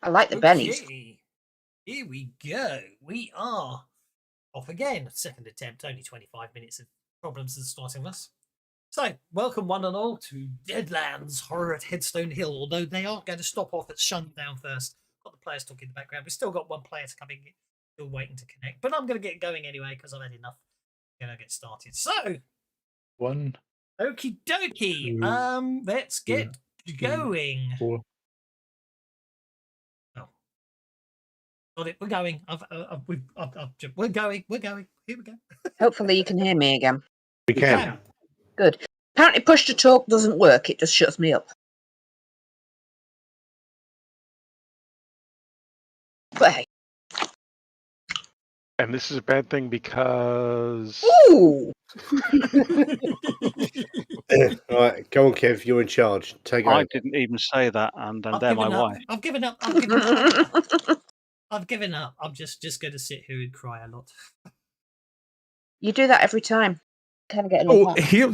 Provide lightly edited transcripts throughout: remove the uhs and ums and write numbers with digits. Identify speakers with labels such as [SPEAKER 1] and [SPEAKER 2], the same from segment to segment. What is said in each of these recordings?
[SPEAKER 1] I like the bennies.
[SPEAKER 2] Okay, here we go. We are off again. Second attempt, only 25 minutes of problems is starting us. So, welcome one and all to Deadlands Horror at Headstone Hill, although they are going to stop off at Shundown first. Got the players talking in the background. We've still got one player coming in, still waiting to connect, but I'm going to get going anyway because I've had enough. I'm going to get started. So,
[SPEAKER 3] One.
[SPEAKER 2] okie dokie. Let's get going.
[SPEAKER 3] Four.
[SPEAKER 2] Got it. We're going. We're going. We're going. Here we go.
[SPEAKER 1] Hopefully you can hear me again.
[SPEAKER 4] We can.
[SPEAKER 1] Good. Apparently push to talk doesn't work. It just shuts me up. But hey.
[SPEAKER 3] And this is a bad thing because...
[SPEAKER 1] Ooh!
[SPEAKER 4] All right, go on, Kev. You're in charge. Take it.
[SPEAKER 5] I didn't even say that, and they're my wife.
[SPEAKER 2] I've given up. I've given up. I've given up. I'm just going to sit here and cry a lot.
[SPEAKER 1] You do that every time. Kind of getting
[SPEAKER 6] here,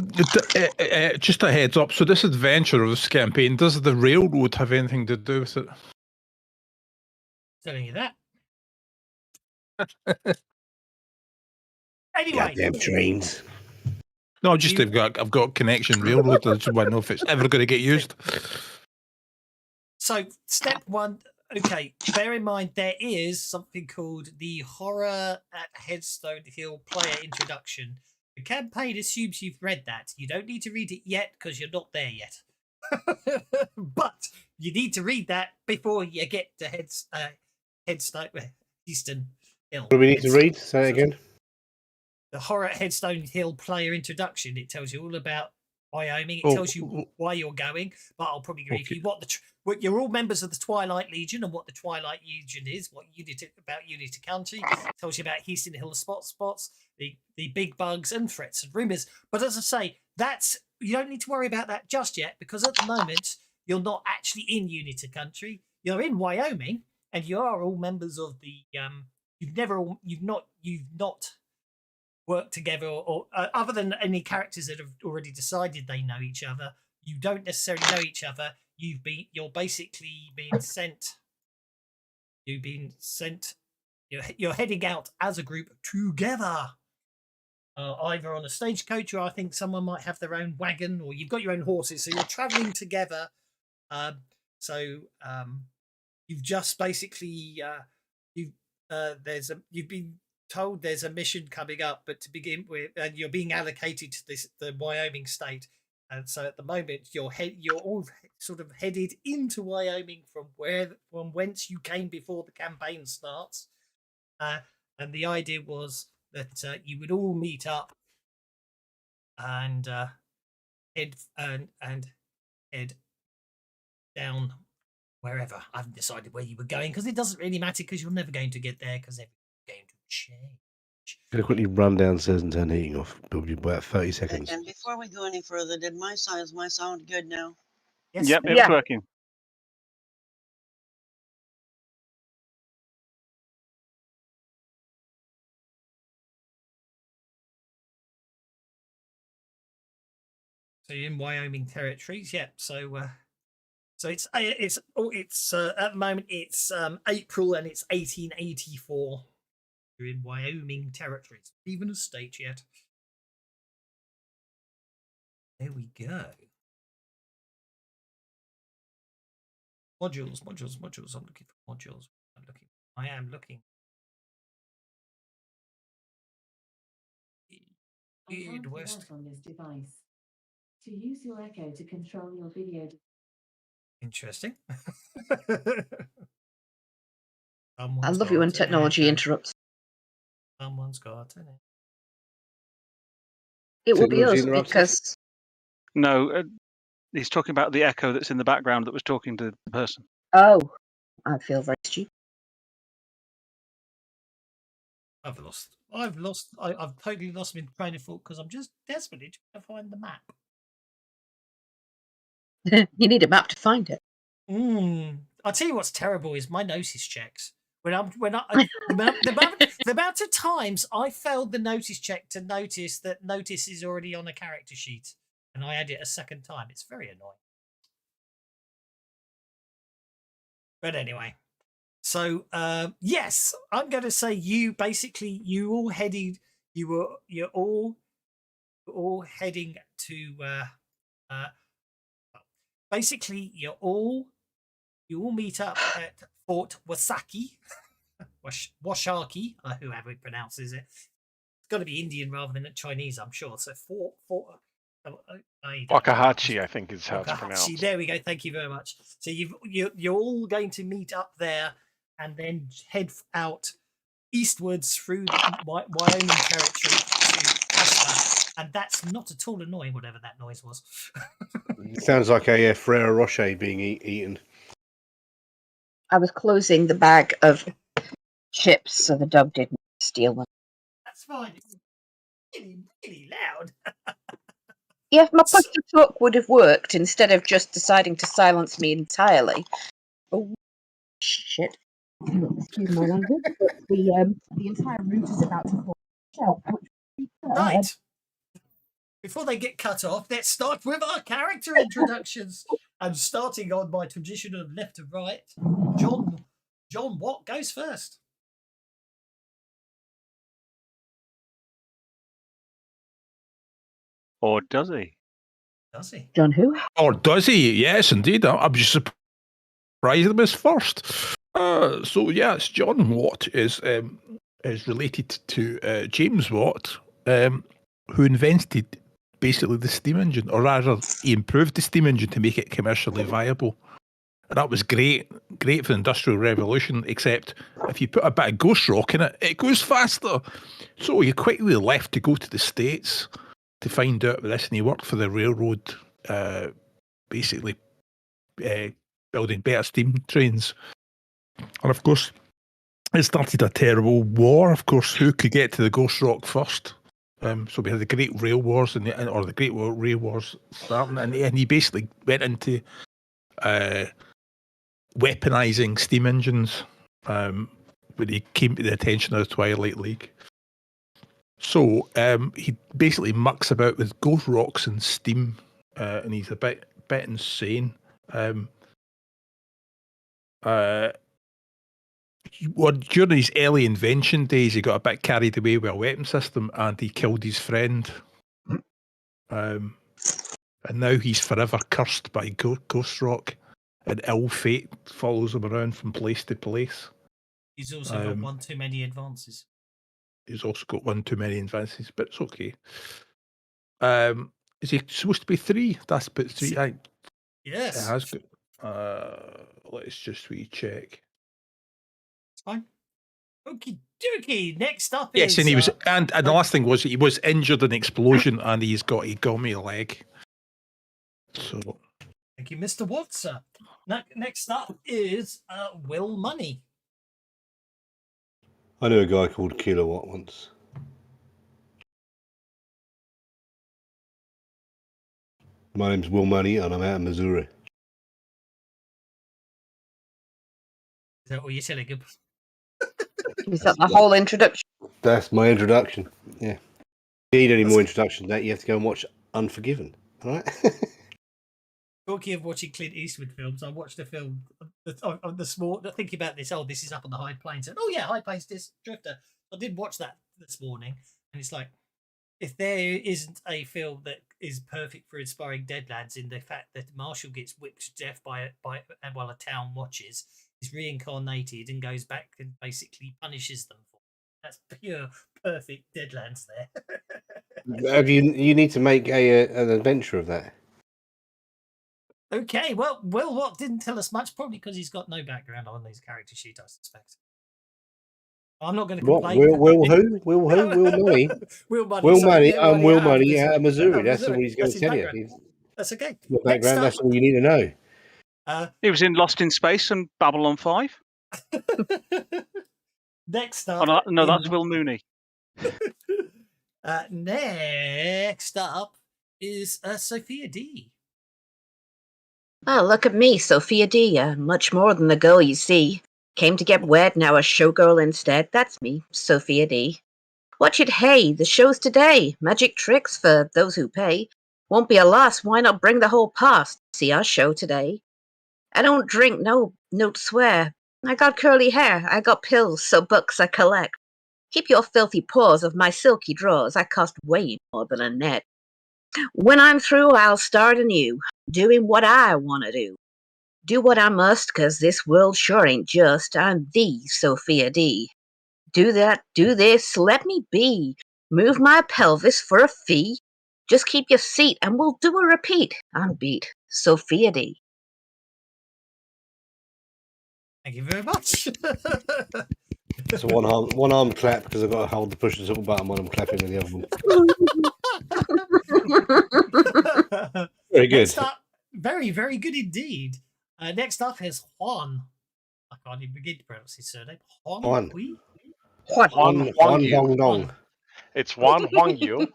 [SPEAKER 6] just a heads up. So this adventure of this campaign, does the railroad have anything to do with it?
[SPEAKER 2] Telling you that. Anyway,
[SPEAKER 4] goddamn trains.
[SPEAKER 6] No, just I've got connection railroad. I just want to know if it's ever going to get used.
[SPEAKER 2] So step one. Okay, bear in mind there is something called the Horror at Headstone Hill player introduction. The campaign assumes you've read that. You don't need to read it yet because you're not there yet. But you need to read that before you get to Headstone Hill.
[SPEAKER 4] What do we need to read? Say it again.
[SPEAKER 2] The Horror at Headstone Hill player introduction. It tells you all about Wyoming. It tells you why you're going, but I'll probably give you what you're all members of the Twilight Legion and what the Twilight Legion is, what about Unity County. It tells you about Heaston Hill spots, the big bugs and threats and rumors. But as I say, you don't need to worry about that just yet, because at the moment you're not actually in Unity Country. You're in Wyoming, and you are all members of the you've not work together or other than any characters that have already decided they know each other. You don't necessarily know each other. You're basically being sent. You're heading out as a group together, either on a stagecoach, or I think someone might have their own wagon, or you've got your own horses, so you're traveling together. You've just basically you've been told there's a mission coming up, but to begin with, and you're being allocated to the Wyoming state, and so at the moment you're all sort of headed into Wyoming from whence you came before the campaign starts, and the idea was that you would all meet up and head down wherever. I haven't decided where you were going because it doesn't really matter, because you're never going to get there because everything's going to change.
[SPEAKER 4] Gonna quickly run downstairs and turn the heating off. Probably about 30 seconds.
[SPEAKER 7] And before we go any further, is my sound good now?
[SPEAKER 2] Yes.
[SPEAKER 5] Yep, it's working.
[SPEAKER 2] So you're in Wyoming territories, yeah. So it's at the moment it's April and it's 1884. You're in Wyoming territory. It's not even a state yet. There we go. Modules. I'm looking for modules. I am looking. West.
[SPEAKER 8] On this device. To use your Echo to control your video.
[SPEAKER 2] Interesting.
[SPEAKER 1] I love it when technology interrupts.
[SPEAKER 2] Someone's got it.
[SPEAKER 1] It will be us because...
[SPEAKER 5] No, he's talking about the echo that's in the background that was talking to the person.
[SPEAKER 1] Oh, I feel very stupid.
[SPEAKER 2] I've totally lost my train of thought because I'm just desperately trying to find the map.
[SPEAKER 1] You need a map to find it.
[SPEAKER 2] I'll tell you what's terrible is my notice checks. The amount of times I failed the notice check to notice that notice is already on a character sheet, and I add it a second time. It's very annoying. But anyway, So yes, I'm going to say you all headed. You're all heading to. Basically, you all meet up at Fort Wasaki, Washaki, whoever it pronounces it. It's got to be Indian rather than Chinese, I'm sure. So Fort.
[SPEAKER 3] Wakahachi, I think is how it's
[SPEAKER 2] Wakahachi.
[SPEAKER 3] pronounced.
[SPEAKER 2] There we go. Thank you very much. So you're all going to meet up there and then head out eastwards through the Wyoming Territory to Ashland. And that's not at all annoying, whatever that noise was.
[SPEAKER 4] Sounds like a Ferrero Rocher being eaten.
[SPEAKER 1] I was closing the bag of chips so the dog didn't steal them.
[SPEAKER 2] That's fine. It's really, really loud.
[SPEAKER 1] Yeah, if my push to talk would have worked instead of just deciding to silence me entirely. Oh, shit. Excuse my language, but the entire route is about to fall shelf.
[SPEAKER 2] Right. Before they get cut off, let's start with our character introductions. I'm starting on my tradition of left to right. John Watt goes first.
[SPEAKER 5] Or does he?
[SPEAKER 2] Does he?
[SPEAKER 1] John who?
[SPEAKER 6] Or does he? Yes, indeed. I'm just surprised he was first. So yes, John Watt is related to James Watt, who invented basically the steam engine, or rather, he improved the steam engine to make it commercially viable. And that was great for the Industrial Revolution, except if you put a bit of ghost rock in it, it goes faster. So he quickly left to go to the States to find out this, and he worked for the railroad, basically building better steam trains. And of course, it started a terrible war. Of course, who could get to the ghost rock first? So we had the Great Rail Wars, or the Great Rail Wars starting, and he basically went into weaponizing steam engines when he came to the attention of the Twilight League. So he basically mucks about with ghost rocks and steam, and he's a bit insane. During his early invention days, he got a bit carried away with a weapon system, and he killed his friend. And now he's forever cursed by ghost rock, and ill fate follows him around from place to place.
[SPEAKER 2] He's also got one too many advances.
[SPEAKER 6] He's also got one too many advances, but it's okay. Is he supposed to be 3? That's about 3.
[SPEAKER 2] Yes.
[SPEAKER 6] It has got. Let's just recheck.
[SPEAKER 2] It's fine. Okie dokie. Next up
[SPEAKER 6] Yes,
[SPEAKER 2] is...
[SPEAKER 6] and he was, and the last thing was he was injured in an explosion, and he's got a gummy leg. So.
[SPEAKER 2] Thank you, Mr. Watson. Next up is Will Money.
[SPEAKER 4] I knew a guy called Kilowatt once. My name's Will Money, and I'm out of Missouri.
[SPEAKER 2] Is that what you're telling him?
[SPEAKER 1] Is that the whole introduction?
[SPEAKER 4] That's my introduction. Yeah. If you need any more introduction than that, you have to go and watch Unforgiven. All right?
[SPEAKER 2] Talking of watching Clint Eastwood films, I watched a film this morning, thinking about this. Oh, this is Up on the High Plains. And, oh, yeah, High Plains Drifter. I did watch that this morning, and it's like, if there isn't a film that is perfect for inspiring Deadlands in the fact that Marshall gets whipped to death while a town watches, is reincarnated and goes back and basically punishes them for it. That's pure perfect Deadlands there.
[SPEAKER 4] You need to make an adventure of that.
[SPEAKER 2] Okay, well, Will Watt didn't tell us much, probably because he's got no background on his character sheet, I suspect. I'm not going to complain.
[SPEAKER 4] Will who? Will Money?
[SPEAKER 2] Will Money.
[SPEAKER 4] Will
[SPEAKER 2] Sorry,
[SPEAKER 4] Money. I'm Will Money out of Missouri. That's all he's going
[SPEAKER 2] That's
[SPEAKER 4] to tell
[SPEAKER 2] his
[SPEAKER 4] you.
[SPEAKER 2] That's okay.
[SPEAKER 4] Your background, that's all you need to know.
[SPEAKER 5] He was in Lost in Space and Babylon 5.
[SPEAKER 2] Next up.
[SPEAKER 5] Oh, no, that's Will Mooney.
[SPEAKER 2] Next up is Sophia D.
[SPEAKER 1] Oh, look at me, Sophia D. Much more than the girl you see. Came to get wed, now a showgirl instead. That's me, Sophia D. Watch it, hey, the show's today. Magic tricks for those who pay. Won't be a loss, why not bring the whole past? See our show today. I don't drink, no, swear. I got curly hair, I got pills, so books I collect. Keep your filthy paws off my silky drawers, I cost way more than a net. When I'm through, I'll start anew, doing what I want to do. Do what I must, 'cause this world sure ain't just. I'm the Sophia D. Do that, do this, let me be. Move my pelvis for a fee. Just keep your seat and we'll do a repeat. I'm beat. Sophia D.
[SPEAKER 2] Thank you very much.
[SPEAKER 4] It's a one arm clap because I've got to hold the push and talk button when I'm clapping with the other one. Very good.
[SPEAKER 2] Next up, very, very good indeed. Next up is Juan. I can't even begin to pronounce his surname.
[SPEAKER 4] Juan.
[SPEAKER 3] Huang Yu.
[SPEAKER 4] Dong Dong.
[SPEAKER 3] It's Huang Yu.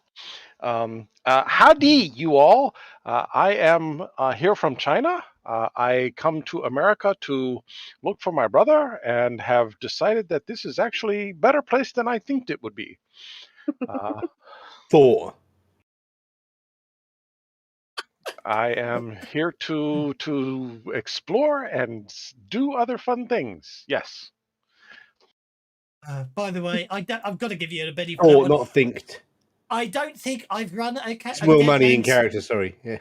[SPEAKER 3] Howdy, you all. I am here from China. I come to America to look for my brother and have decided that this is actually a better place than I think it would be.
[SPEAKER 4] Thor.
[SPEAKER 3] I am here to explore and do other fun things. Yes.
[SPEAKER 2] By the way, I've got to give you a Betty for
[SPEAKER 4] Oh,
[SPEAKER 2] that one.
[SPEAKER 4] not thinked.
[SPEAKER 2] I don't think I've run a
[SPEAKER 4] It's Will Money in character, sorry. Yeah.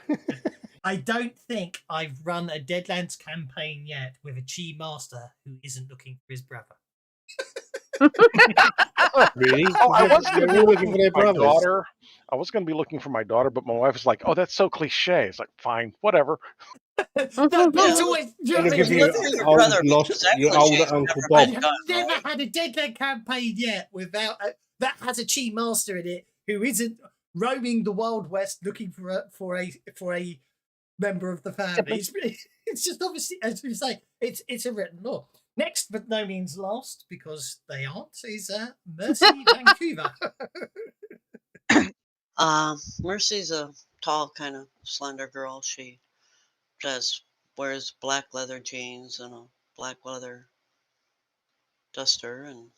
[SPEAKER 2] I don't think I've run a Deadlands campaign yet with a Chi Master who isn't looking for his brother.
[SPEAKER 4] Really?
[SPEAKER 3] Oh, I was going to be looking
[SPEAKER 4] for their
[SPEAKER 3] for my
[SPEAKER 4] brothers.
[SPEAKER 3] daughter. I was going to be looking for my daughter, but my wife was like, "Oh, that's so cliche." It's like, fine, whatever.
[SPEAKER 2] It's always
[SPEAKER 4] Your older Uncle Bob.
[SPEAKER 2] I've never had a Deadland campaign yet without that has a Chi Master in it who isn't roaming the Wild West looking for a member of the family. It's just obviously, as we say, it's a written law. Next, but no means last, because they aren't, is Mercy Vancouver.
[SPEAKER 7] Mercy's a tall, kind of slender girl. She wears black leather jeans and a black leather duster, and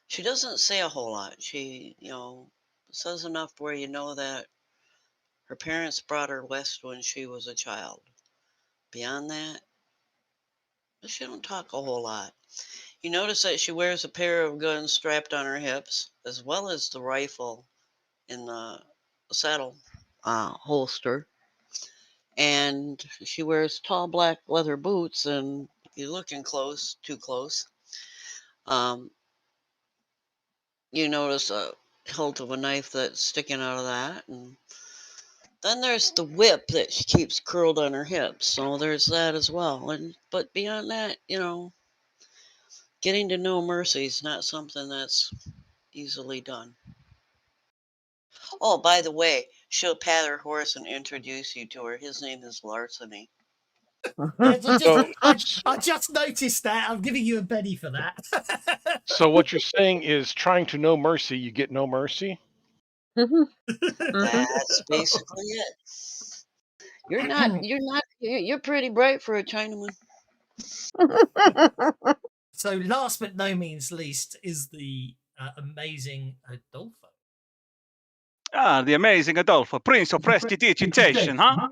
[SPEAKER 7] she doesn't say a whole lot. She, says enough where you know that her parents brought her west when she was a child. Beyond that, she don't talk a whole lot. You notice that she wears a pair of guns strapped on her hips, as well as the rifle in the saddle holster. And she wears tall black leather boots, and if you're looking too close, you notice a hilt of a knife that's sticking out of that. And then there's the whip that she keeps curled on her hips, so there's that as well. But beyond that, getting to know Mercy is not something that's easily done. Oh, by the way, she'll pat her horse and introduce you to her. His name is Larceny.
[SPEAKER 2] I just noticed that. I'm giving you a Betty for that.
[SPEAKER 3] So what you're saying is, trying to know Mercy, you get no mercy.
[SPEAKER 7] That's basically it. You're pretty bright for a Chinaman.
[SPEAKER 2] So last but no means least is the amazing Adolfo.
[SPEAKER 5] The amazing Adolfo, Prince of Prestidigitation, huh?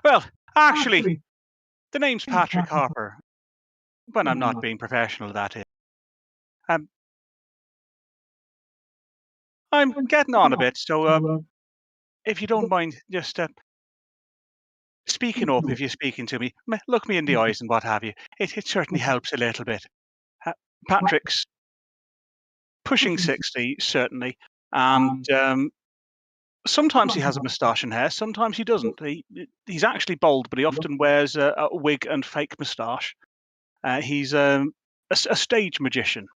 [SPEAKER 5] Well, actually, the name's Patrick Harper, when I'm not being professional, that is. I'm getting on a bit, so if you don't mind, just speaking up if you're speaking to me. Look me in the eyes and what have you. It certainly helps a little bit. Patrick's pushing 60, certainly, and sometimes he has a moustache and hair, sometimes he doesn't. He's actually bald, but he often wears a wig and fake moustache. He's a stage magician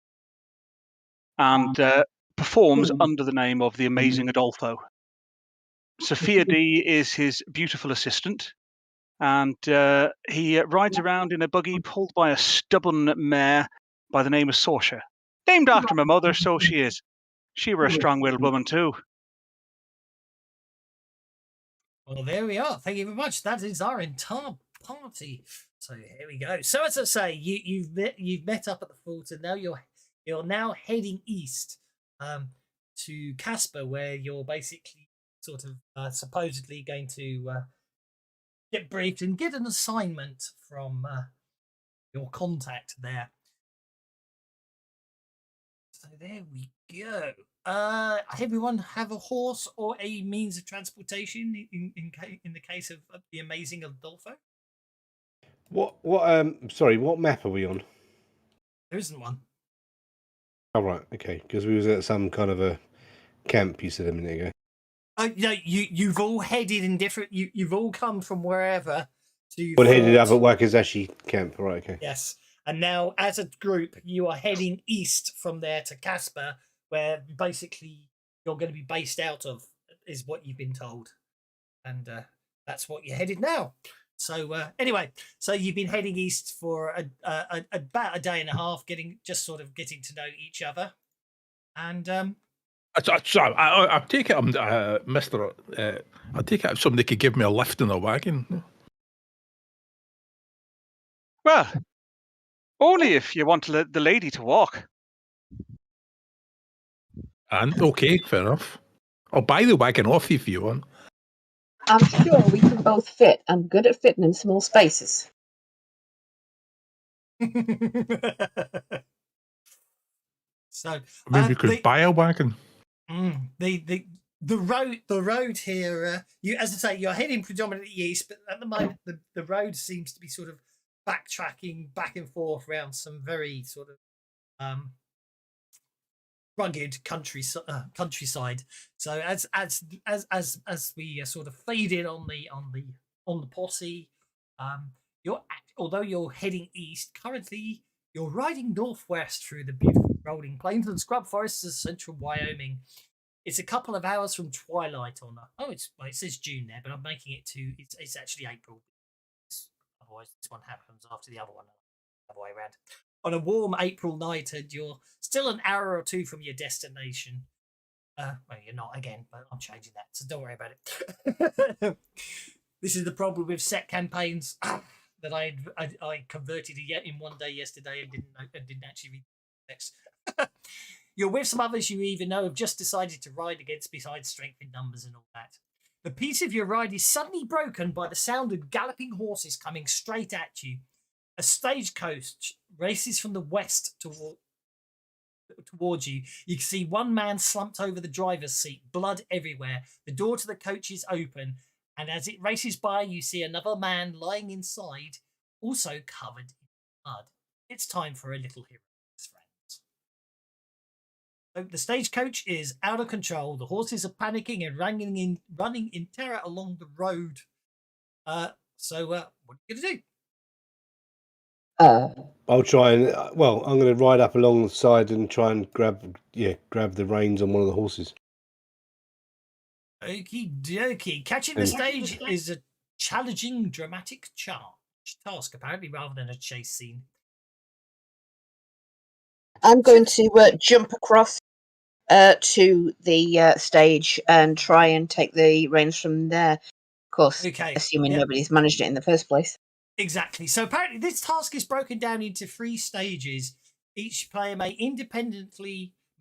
[SPEAKER 5] and performs under the name of the amazing Adolfo. Sophia D is his beautiful assistant, and he rides around in a buggy pulled by a stubborn mare by the name of Saoirse. Named after my mother, so she is. She were a strong-willed woman too.
[SPEAKER 2] Well, there we are. Thank you very much. That is our entire party. So here we go. So as I say, you've met up at the fort, and now you're now heading east to Casper, where you're basically sort of supposedly going to get briefed and get an assignment from your contact there. So there we go. Everyone have a horse or a means of transportation in the case of the amazing Adolfo?
[SPEAKER 4] Sorry, what map are we on?
[SPEAKER 2] There isn't one.
[SPEAKER 4] Oh, right, okay, because we was at some kind of a camp, you said a minute ago.
[SPEAKER 2] No, you've all headed in different. You've all come from wherever to.
[SPEAKER 4] Well, headed up at Wakazashi camp, right? Okay.
[SPEAKER 2] Yes, and now as a group, you are heading east from there to Casper, where basically you're going to be based out of, is what you've been told, and that's what you're headed now. So anyway, so you've been heading east for about a day and a half, getting to know each other, and
[SPEAKER 6] I take it, Mister. I take it if somebody could give me a lift in a wagon.
[SPEAKER 5] Well, only if you want the lady to walk.
[SPEAKER 6] And okay, fair enough. I'll buy the wagon off you if you want.
[SPEAKER 1] I'm sure we can both fit. I'm good at fitting in small spaces.
[SPEAKER 2] So
[SPEAKER 6] Maybe we could buy a wagon.
[SPEAKER 2] The road here. You, as I say, you're heading predominantly east, but at the moment the road seems to be sort of backtracking back and forth around some very sort of rugged countryside. So as we sort of fade in on the posse, although you're heading east, currently you're riding northwest through the beautiful rolling plains and scrub forests of central Wyoming. It's a couple of hours from twilight on it says June there, but I'm making it to it's actually April. Otherwise, this one happens after the other one, the other way around. On a warm April night, and you're still an hour or two from your destination. Well, you're not again, but I'm changing that, so don't worry about it. This is the problem with set campaigns that I converted in one day yesterday and didn't actually read the text. You're with some others you even know have just decided to ride against, besides strength in numbers and all that. The peace of your ride is suddenly broken by the sound of galloping horses coming straight at you. A stagecoach races from the west towards you. You can see one man slumped over the driver's seat, blood everywhere. The door to the coach is open, and as it races by, you see another man lying inside, also covered in blood. It's time for a little hero. The stagecoach is out of control. The horses are panicking and running in terror along the road. So what are you going to
[SPEAKER 1] do?
[SPEAKER 4] I'll try and I'm going to ride up alongside and try and grab the reins on one of the horses.
[SPEAKER 2] Okie dokie. Catching the stage is a challenging, dramatic task, apparently, rather than a chase scene.
[SPEAKER 1] I'm going to jump across to the stage and try and take the reins from there. Of course, assuming nobody's managed it in the first place.
[SPEAKER 2] Exactly. So apparently this task is broken down into 3 stages. Each player may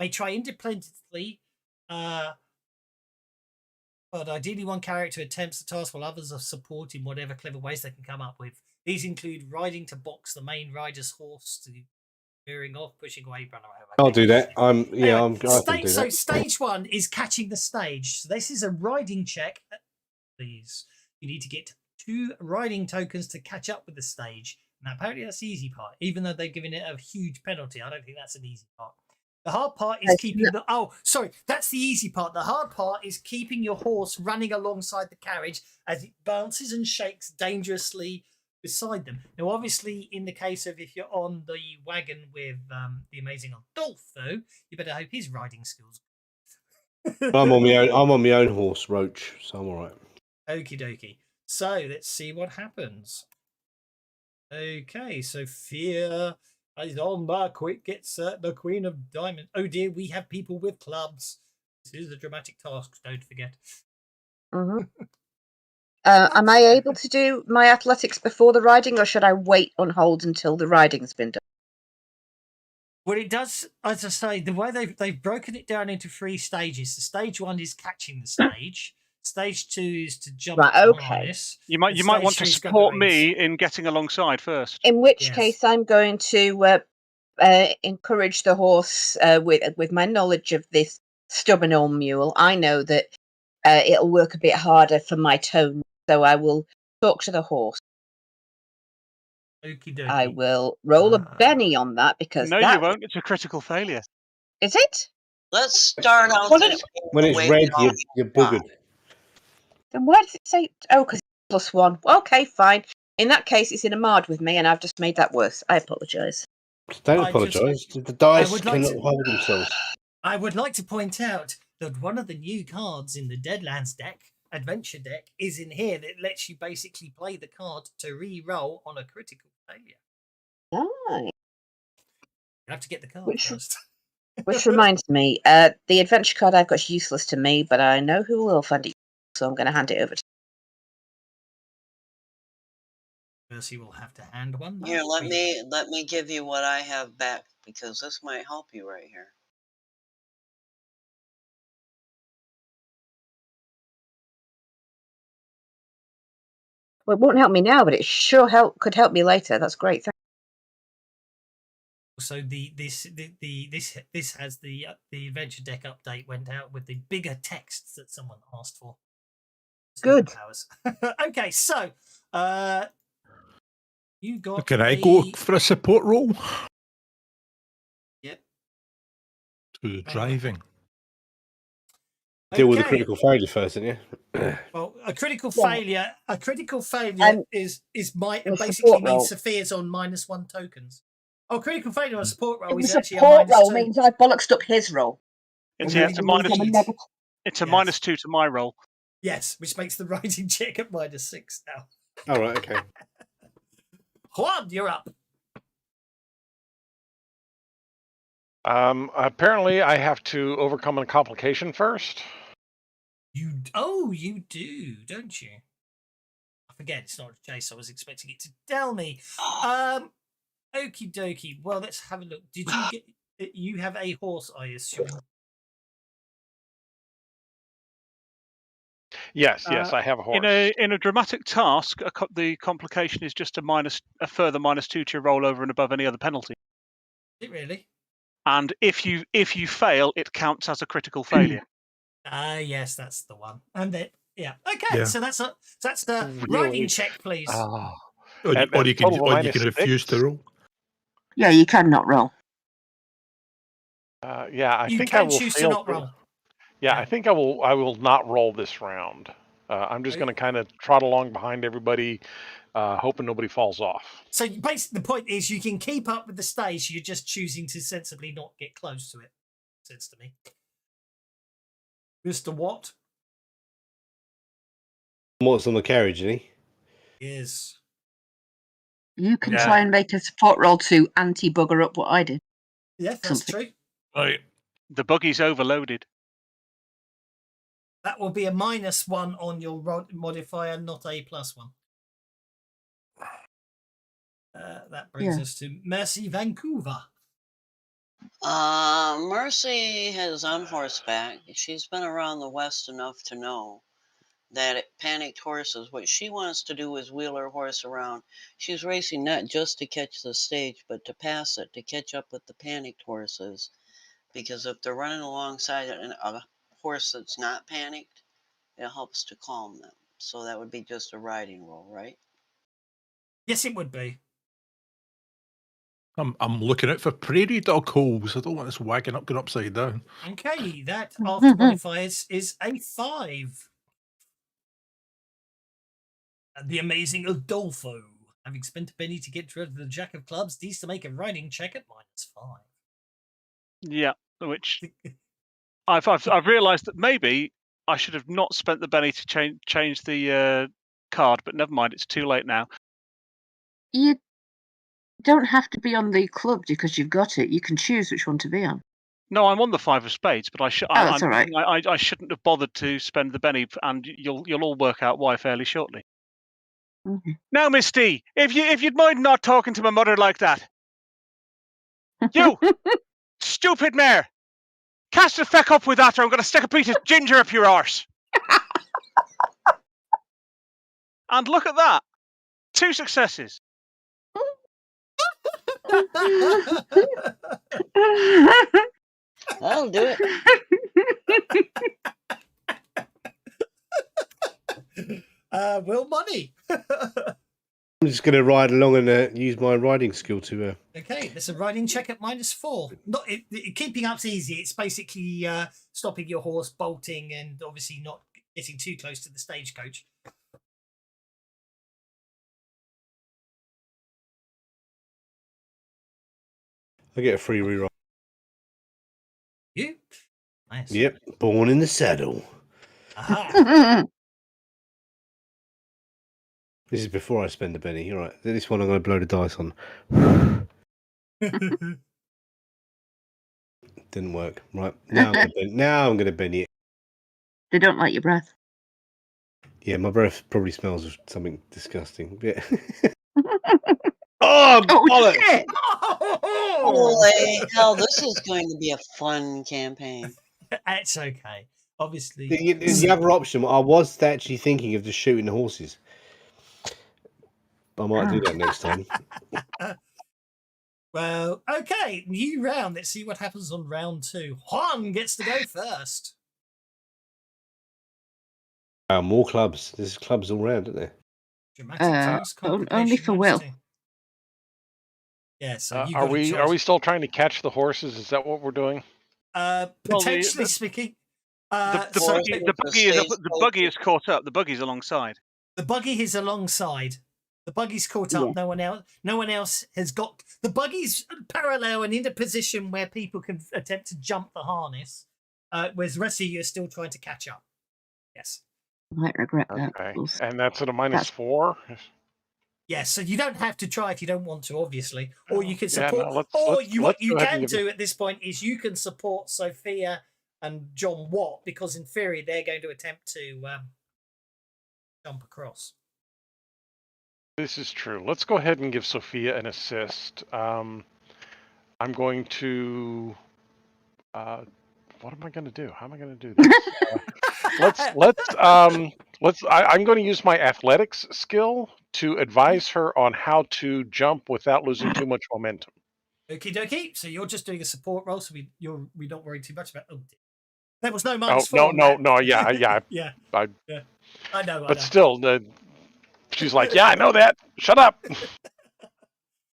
[SPEAKER 2] try independently, but ideally one character attempts the task while others are supporting whatever clever ways they can come up with. These include riding to box the main rider's horse, to veering off, pushing away, run away.
[SPEAKER 4] I'll do that. I can do
[SPEAKER 2] So
[SPEAKER 4] that.
[SPEAKER 2] stage 1 is catching the stage. So this is a riding check. Please, you need to get 2 riding tokens to catch up with the stage. Now, apparently that's the easy part, even though they've given it a huge penalty. I don't think that's an easy part. The hard part is that's the easy part. The hard part is keeping your horse running alongside the carriage as it bounces and shakes dangerously beside them. Now, obviously, in the case of if you're on the wagon with the amazing Adolfo, you better hope his riding skills.
[SPEAKER 4] I'm on my own horse, Roach, so I'm all right.
[SPEAKER 2] Okie dokie. So let's see what happens. Okay, Sophia is on the quick. Gets the Queen of Diamonds. Oh dear, we have people with clubs. This is a dramatic task. Don't forget.
[SPEAKER 1] Mm-hmm. Am I able to do my athletics before the riding, or should I wait on hold until the riding's been done?
[SPEAKER 2] Well, it does, as I say, the way they've broken it down into 3 stages. The stage 1 is catching the stage. Stage 2 is to jump
[SPEAKER 1] Right,
[SPEAKER 2] the
[SPEAKER 1] okay.
[SPEAKER 2] harness.
[SPEAKER 5] You might
[SPEAKER 2] and
[SPEAKER 5] want
[SPEAKER 2] stage
[SPEAKER 5] to
[SPEAKER 2] 3 is go
[SPEAKER 5] support
[SPEAKER 2] the reins.
[SPEAKER 5] me in getting alongside first.
[SPEAKER 1] In which
[SPEAKER 2] Yes.
[SPEAKER 1] case, I'm going to encourage the horse with my knowledge of this stubborn old mule. I know that it'll work a bit harder for my tone, so I will talk to the horse.
[SPEAKER 2] Okie dokie.
[SPEAKER 1] I will roll a Benny on that because
[SPEAKER 5] No,
[SPEAKER 1] that
[SPEAKER 5] you won't. It's a critical failure.
[SPEAKER 1] is it.
[SPEAKER 7] Let's start out
[SPEAKER 1] Well,
[SPEAKER 7] this game
[SPEAKER 4] When
[SPEAKER 7] the
[SPEAKER 4] it's
[SPEAKER 7] way
[SPEAKER 4] red,
[SPEAKER 7] we
[SPEAKER 4] you're
[SPEAKER 7] all
[SPEAKER 4] buggered.
[SPEAKER 1] Then why does it say? Oh, because +1. Okay, fine. In that case, it's in a mard with me, and I've just made that worse. I apologise.
[SPEAKER 4] Don't
[SPEAKER 2] I just-
[SPEAKER 4] apologise. The dice
[SPEAKER 2] would like
[SPEAKER 4] cannot
[SPEAKER 2] to-
[SPEAKER 4] hold themselves.
[SPEAKER 2] I would like to point out that one of the new cards in the Deadlands deck, adventure deck, is in here that lets you basically play the card to re-roll on a critical failure.
[SPEAKER 1] Nice.
[SPEAKER 2] You have to get the card
[SPEAKER 1] Which-
[SPEAKER 2] first.
[SPEAKER 1] Which reminds me, the adventure card I've got is useless to me, but I know who will find it, so I'm going to hand it over to.
[SPEAKER 2] Mercy will have to hand one.
[SPEAKER 7] Here,
[SPEAKER 2] back
[SPEAKER 7] let
[SPEAKER 2] for
[SPEAKER 7] me
[SPEAKER 2] you.
[SPEAKER 7] let me give you what I have back because this might help you right here.
[SPEAKER 1] Well, it won't help me now, but it sure could help me later. That's great.
[SPEAKER 2] So this has the adventure deck update went out with the bigger texts that someone asked for.
[SPEAKER 1] Good.
[SPEAKER 2] Powers. Okay, so you got.
[SPEAKER 6] Can I go for a support role?
[SPEAKER 2] Yep.
[SPEAKER 6] To the driving.
[SPEAKER 4] Deal with the
[SPEAKER 2] Okay.
[SPEAKER 4] critical failure first, didn't you?
[SPEAKER 2] Well, a critical
[SPEAKER 1] Yeah.
[SPEAKER 2] failure. A critical failure is
[SPEAKER 1] the
[SPEAKER 2] basically
[SPEAKER 1] support
[SPEAKER 2] means
[SPEAKER 1] roll.
[SPEAKER 2] Sophia's on -1 tokens. Oh, critical failure on a support roll
[SPEAKER 1] The
[SPEAKER 2] is actually a
[SPEAKER 1] support roll
[SPEAKER 2] -2.
[SPEAKER 1] means I bollocked up his roll.
[SPEAKER 5] It's,
[SPEAKER 2] Yeah,
[SPEAKER 5] yeah,
[SPEAKER 2] it's
[SPEAKER 5] it's a
[SPEAKER 2] a
[SPEAKER 5] minus.
[SPEAKER 2] negative.
[SPEAKER 5] It's a
[SPEAKER 2] Yes.
[SPEAKER 5] -2 to my roll.
[SPEAKER 2] Yes, which makes the riding check at -6 now.
[SPEAKER 4] All right, okay.
[SPEAKER 2] Juan, you're up.
[SPEAKER 3] Apparently, I have to overcome a complication first.
[SPEAKER 2] You do, don't you? I forget it's not a chase. I was expecting it to tell me. Okie dokie. Well, let's have a look. Did you get? You have a horse, I assume.
[SPEAKER 3] Yes, I have a horse.
[SPEAKER 5] In a dramatic task, the complication is just a further -2 to your roll over and above any other penalty.
[SPEAKER 2] Is it really?
[SPEAKER 5] And if you fail, it counts as a critical failure.
[SPEAKER 2] Yes, that's the one. And then okay,
[SPEAKER 6] Yeah.
[SPEAKER 2] so that's the
[SPEAKER 3] Really?
[SPEAKER 2] riding check, please.
[SPEAKER 3] Oh.
[SPEAKER 6] Or you,
[SPEAKER 3] And-
[SPEAKER 6] or
[SPEAKER 3] and
[SPEAKER 6] you can,
[SPEAKER 3] total
[SPEAKER 6] or you can
[SPEAKER 3] minus
[SPEAKER 6] refuse to
[SPEAKER 3] 6?
[SPEAKER 6] roll.
[SPEAKER 1] Yeah, you cannot roll.
[SPEAKER 3] Yeah, I
[SPEAKER 2] You
[SPEAKER 3] think I
[SPEAKER 2] can
[SPEAKER 3] will
[SPEAKER 2] choose to
[SPEAKER 3] fail.
[SPEAKER 2] not roll.
[SPEAKER 3] Yeah,
[SPEAKER 2] Yeah.
[SPEAKER 3] I think I will not roll this round. I'm just
[SPEAKER 2] Okay.
[SPEAKER 3] going to kind of trot along behind everybody, hoping nobody falls off.
[SPEAKER 2] So basically, the point is you can keep up with the stage. You're just choosing to sensibly not get close to it. Sense to me, Mr. Watt.
[SPEAKER 4] What's on the carriage, isn't he?
[SPEAKER 2] Is
[SPEAKER 1] You can
[SPEAKER 5] Yeah.
[SPEAKER 1] try and make a support roll to anti-bugger up what I did.
[SPEAKER 2] yeah, that's
[SPEAKER 1] Something.
[SPEAKER 2] true.
[SPEAKER 6] Right.
[SPEAKER 5] The buggy's overloaded.
[SPEAKER 2] That will be a -1 on your modifier, not a +1. That brings us to Mercy Vancouver.
[SPEAKER 7] Mercy is on horseback. She's been around the West enough to know that panicked horses, what she wants to do is wheel her horse around. She's racing not just to catch the stage, but to pass it, to catch up with the panicked horses. Because if they're running alongside a horse that's not panicked, it helps to calm them. So that would be just a riding roll, right?
[SPEAKER 2] Yes, it would be.
[SPEAKER 6] I'm looking out for prairie dog holes. I don't want this wagging up, going upside down.
[SPEAKER 2] Okay, that after modifiers is a 5. And the amazing Adolfo, having spent a penny to get rid of the Jack of Clubs, needs to make a riding check at -5.
[SPEAKER 5] Yeah, which I've realised that maybe I should have not spent the penny to change the card, but never mind. It's too late now.
[SPEAKER 1] You don't have to be on the club because you've got it. You can choose which one to be on.
[SPEAKER 5] No, I'm on the 5 of spades, but
[SPEAKER 1] that's all right.
[SPEAKER 5] I shouldn't have bothered to spend the penny, and you'll all work out why fairly shortly.
[SPEAKER 1] Mm-hmm.
[SPEAKER 5] Now, Misty, if you'd mind not talking to my mother like that, you stupid mare, catch the feck up with that, or I'm going to stick a piece of ginger up your arse. And look at that. 2 successes.
[SPEAKER 7] That'll do it.
[SPEAKER 2] Will money.
[SPEAKER 4] I'm just going to ride along and use my riding skill to.
[SPEAKER 2] Okay, there's a riding check at -4. Not keeping up's easy. It's basically stopping your horse bolting and obviously not getting too close to the stagecoach.
[SPEAKER 4] I get a free reroll.
[SPEAKER 2] You? Nice.
[SPEAKER 4] Yep, born in the saddle.
[SPEAKER 2] Aha.
[SPEAKER 4] This is before I spend the penny. You're right. This one I'm going to blow the dice on. Didn't work. Right. Now I'm going to Benny it.
[SPEAKER 1] They don't like your breath.
[SPEAKER 4] Yeah, my breath probably smells of something disgusting. Yeah. Oh, bollocks!
[SPEAKER 1] Shit!
[SPEAKER 7] Holy hell, this is going to be a fun campaign.
[SPEAKER 2] It's okay. Obviously.
[SPEAKER 4] The other option, I was actually thinking of just shooting the horses. I might do that next time.
[SPEAKER 2] Well, okay, new round. Let's see what happens on round 2. Juan gets to go first.
[SPEAKER 4] More clubs. There's clubs all round, isn't there?
[SPEAKER 2] Dramatic task,
[SPEAKER 1] only for Will.
[SPEAKER 2] Yeah, so you
[SPEAKER 3] are we still trying to catch the horses? Is that what we're doing?
[SPEAKER 2] Potentially speaking.
[SPEAKER 5] The buggy is caught up. The buggy's alongside.
[SPEAKER 2] The buggy is alongside. The buggy's caught up.
[SPEAKER 1] Yeah.
[SPEAKER 2] No one else has got. The buggy's parallel and in a position where people can attempt to jump the harness. Whereas the rest of you are still trying to catch up. Yes.
[SPEAKER 1] I might regret that.
[SPEAKER 3] Okay. And that's at a -4?
[SPEAKER 2] Yes, so you don't have to try if you don't want to, obviously. Or you can support.
[SPEAKER 3] What
[SPEAKER 2] you can do at this point is you can support Sophia and John Watt, because in theory they're going to attempt to jump across.
[SPEAKER 3] This is true. Let's go ahead and give Sophia an assist. I'm going to. What am I going to do? How am I going to do this? I'm going to use my athletics skill to advise her on how to jump without losing too much momentum.
[SPEAKER 2] Okie dokie. So you're just doing a support roll, so we don't worry too much about. Oh, there was no
[SPEAKER 3] Oh,
[SPEAKER 2] -4.
[SPEAKER 3] no, yeah.
[SPEAKER 2] Yeah. I know.
[SPEAKER 3] But still, she's like, yeah, I know that. Shut up.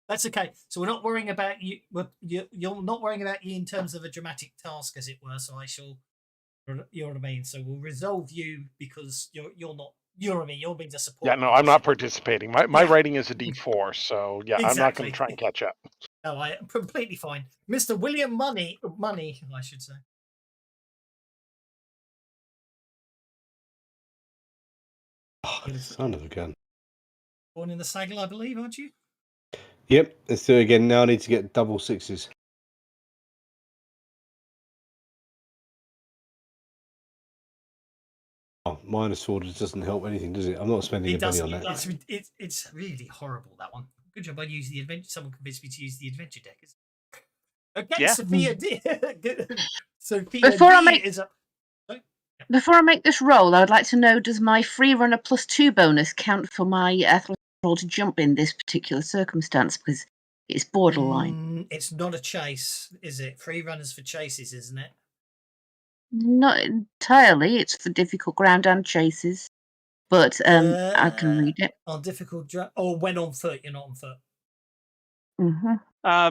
[SPEAKER 2] That's okay. So we're not worrying about you. You're not worrying about you in terms of a dramatic task, as it were. So I shall. You know what I mean? So we'll resolve you because you're not. You know what I mean? You're being the support.
[SPEAKER 3] Yeah, no, I'm not participating. My rating is a D4, so yeah, exactly. I'm not going to try and catch up.
[SPEAKER 2] No, I am completely fine. Mr. William Money, I should say.
[SPEAKER 4] Oh, son of a gun.
[SPEAKER 2] Born in the saddle, I believe, aren't you?
[SPEAKER 4] Yep, let's do it again. Now I need to get double 6s. Oh, -4 just doesn't help anything, does it? I'm not spending a penny on that.
[SPEAKER 2] It's really horrible, that one. Good job I used the adventure. Someone convinced me to use the adventure deck. Okay, yeah. Sophia D. Sophia D is up.
[SPEAKER 1] Before I make this roll, I would like to know, does my free runner +2 bonus count for my athletic roll to jump in this particular circumstance? Because it's borderline.
[SPEAKER 2] It's not a chase, is it? Free runners for chases, isn't it?
[SPEAKER 1] Not entirely. It's for difficult ground and chases. But I can read it.
[SPEAKER 2] On difficult when on foot, you're not on foot.
[SPEAKER 1] Mm-hmm.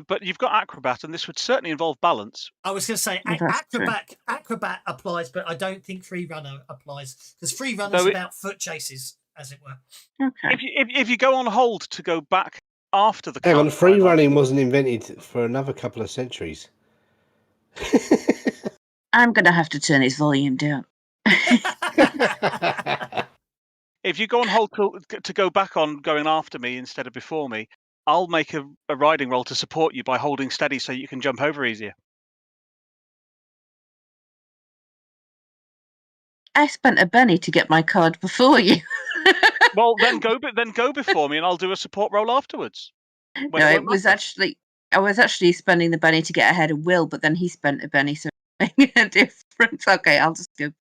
[SPEAKER 5] But you've got acrobat, and this would certainly involve balance.
[SPEAKER 2] I was going to say acrobat applies, but I don't think free runner applies, because free runner is about foot chases, as it were.
[SPEAKER 1] Okay.
[SPEAKER 5] If you go on hold to go back after the
[SPEAKER 4] hang on, free running wasn't invented for another couple of centuries.
[SPEAKER 1] I'm going to have to turn his volume down.
[SPEAKER 5] If you go on hold to go back on going after me instead of before me, I'll make a riding roll to support you by holding steady so you can jump over easier.
[SPEAKER 1] I spent a penny to get my card before you.
[SPEAKER 5] Well, then go before me, and I'll do a support roll afterwards.
[SPEAKER 1] No, I was actually spending the penny to get ahead of Will, but then he spent a penny, so making a difference. Okay, I'll just go.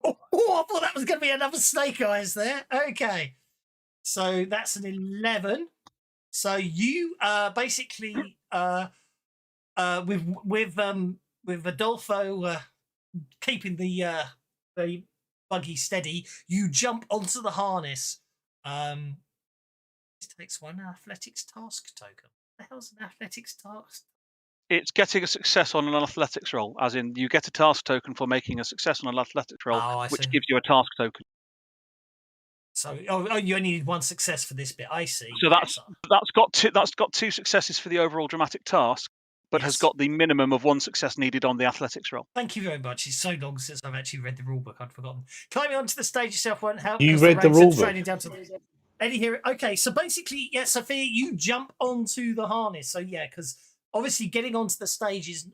[SPEAKER 2] Oh, I thought that was going to be another snake eyes there. Okay. So that's an 11. So you basically with Adolfo keeping the buggy steady, you jump onto the harness. This takes one athletics task token. What the hell's an athletics task?
[SPEAKER 5] It's getting a success on an athletics roll, as in you get a task token for making a success on an athletics roll,
[SPEAKER 2] Oh, I
[SPEAKER 5] which
[SPEAKER 2] see.
[SPEAKER 5] gives you a task token.
[SPEAKER 2] So, you only need one success for this bit. I see.
[SPEAKER 5] So that's got two successes for the overall dramatic task, but has
[SPEAKER 2] Yes.
[SPEAKER 5] got the minimum of one success needed on the athletics roll.
[SPEAKER 2] Thank you very much. It's so long since I've actually read the rulebook, I'd forgotten. Climbing onto the stage yourself won't help.
[SPEAKER 4] You
[SPEAKER 2] because
[SPEAKER 4] read the
[SPEAKER 2] reins are
[SPEAKER 4] rulebook?
[SPEAKER 2] training down to Eddie here. Okay, so basically, yeah, Sophia, you jump onto the harness. So yeah, because obviously getting onto the stage is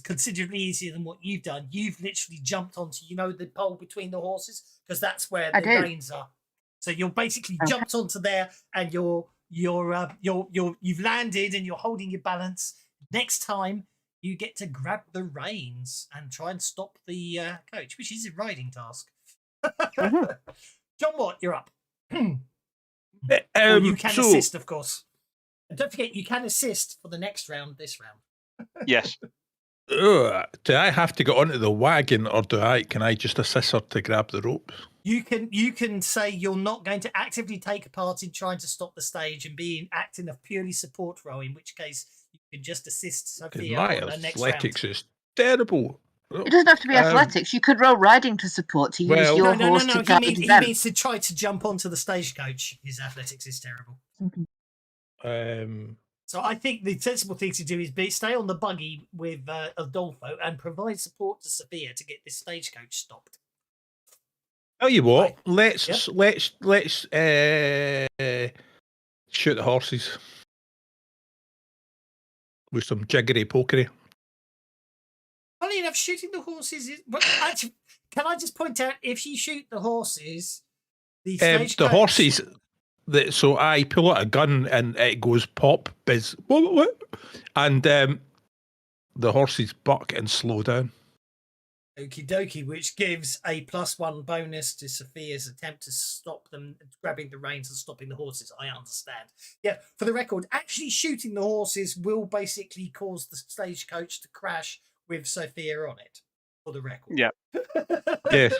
[SPEAKER 2] considerably easier than what you've done. You've literally jumped onto, the pole between the horses, because that's where
[SPEAKER 1] I
[SPEAKER 2] the
[SPEAKER 1] do.
[SPEAKER 2] reins are. So you're basically
[SPEAKER 1] Okay.
[SPEAKER 2] jumped onto there, and you've landed, and you're holding your balance. Next time, you get to grab the reins and try and stop the coach, which is a riding task.
[SPEAKER 1] Mhm.
[SPEAKER 2] John Watt, you're up. Or you can assist, of course. And don't forget, you can assist for the next round, this round.
[SPEAKER 5] Yes.
[SPEAKER 6] Do I have to get onto the wagon, or can I just assist her to grab the rope?
[SPEAKER 2] You can say you're not going to actively take a part in trying to stop the stage and be acting a purely support role, in which case you can just assist
[SPEAKER 6] Because
[SPEAKER 2] Sophia
[SPEAKER 6] my
[SPEAKER 2] on the next
[SPEAKER 6] athletics
[SPEAKER 2] round.
[SPEAKER 6] is terrible.
[SPEAKER 1] It doesn't have to be athletics. You could roll riding to support to use
[SPEAKER 6] well-
[SPEAKER 1] your
[SPEAKER 2] No.
[SPEAKER 1] horse to guide
[SPEAKER 2] He
[SPEAKER 1] them.
[SPEAKER 2] means to try to jump onto the stagecoach. His athletics is terrible. So I think the sensible thing to do is stay on the buggy with Adolfo and provide support to Sophia to get this stagecoach stopped.
[SPEAKER 6] Tell you what,
[SPEAKER 2] Right.
[SPEAKER 6] let's shoot the horses with some jiggery pokery.
[SPEAKER 2] Funny enough, shooting the horses is. But actually, can I just point out, if you shoot the horses, the stagecoach.
[SPEAKER 6] The horses. So I pull out a gun and it goes pop, biz, what? And the horses buck and slow down.
[SPEAKER 2] Okie dokie, which gives a +1 bonus to Sophia's attempt to stop them grabbing the reins and stopping the horses. I understand. Yeah, for the record, actually shooting the horses will basically cause the stagecoach to crash with Sophia on it. For the record.
[SPEAKER 5] Yeah.
[SPEAKER 6] Yes.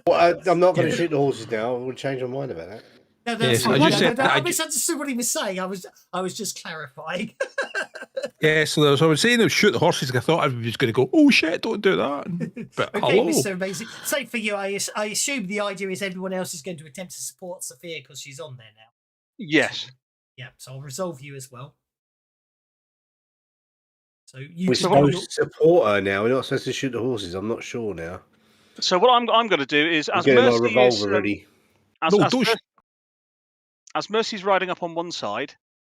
[SPEAKER 4] Well, I'm not going to shoot the horses now. I will change my mind about that.
[SPEAKER 2] No, that's
[SPEAKER 6] Yes,
[SPEAKER 2] fine.
[SPEAKER 6] I just said that
[SPEAKER 2] I misunderstood what he was saying. I was just clarifying.
[SPEAKER 6] Yeah, so I was saying, shoot the horses. I thought I was going to go, oh shit, don't do that. But
[SPEAKER 2] Okay,
[SPEAKER 6] hello.
[SPEAKER 2] Mr. Amazing. Same for you. I assume the idea is everyone else is going to attempt to support Sophia because she's on there now.
[SPEAKER 5] Yes.
[SPEAKER 2] Yeah, so I'll resolve you as well. So you
[SPEAKER 4] We're
[SPEAKER 2] can
[SPEAKER 4] supposed to support her now. We're not supposed to shoot the horses. I'm not sure now.
[SPEAKER 5] So what I'm going to do is,
[SPEAKER 4] I'm
[SPEAKER 5] as
[SPEAKER 4] getting my
[SPEAKER 5] Mercy
[SPEAKER 4] revolver
[SPEAKER 5] is,
[SPEAKER 4] ready.
[SPEAKER 5] as Mercy's riding up on one side,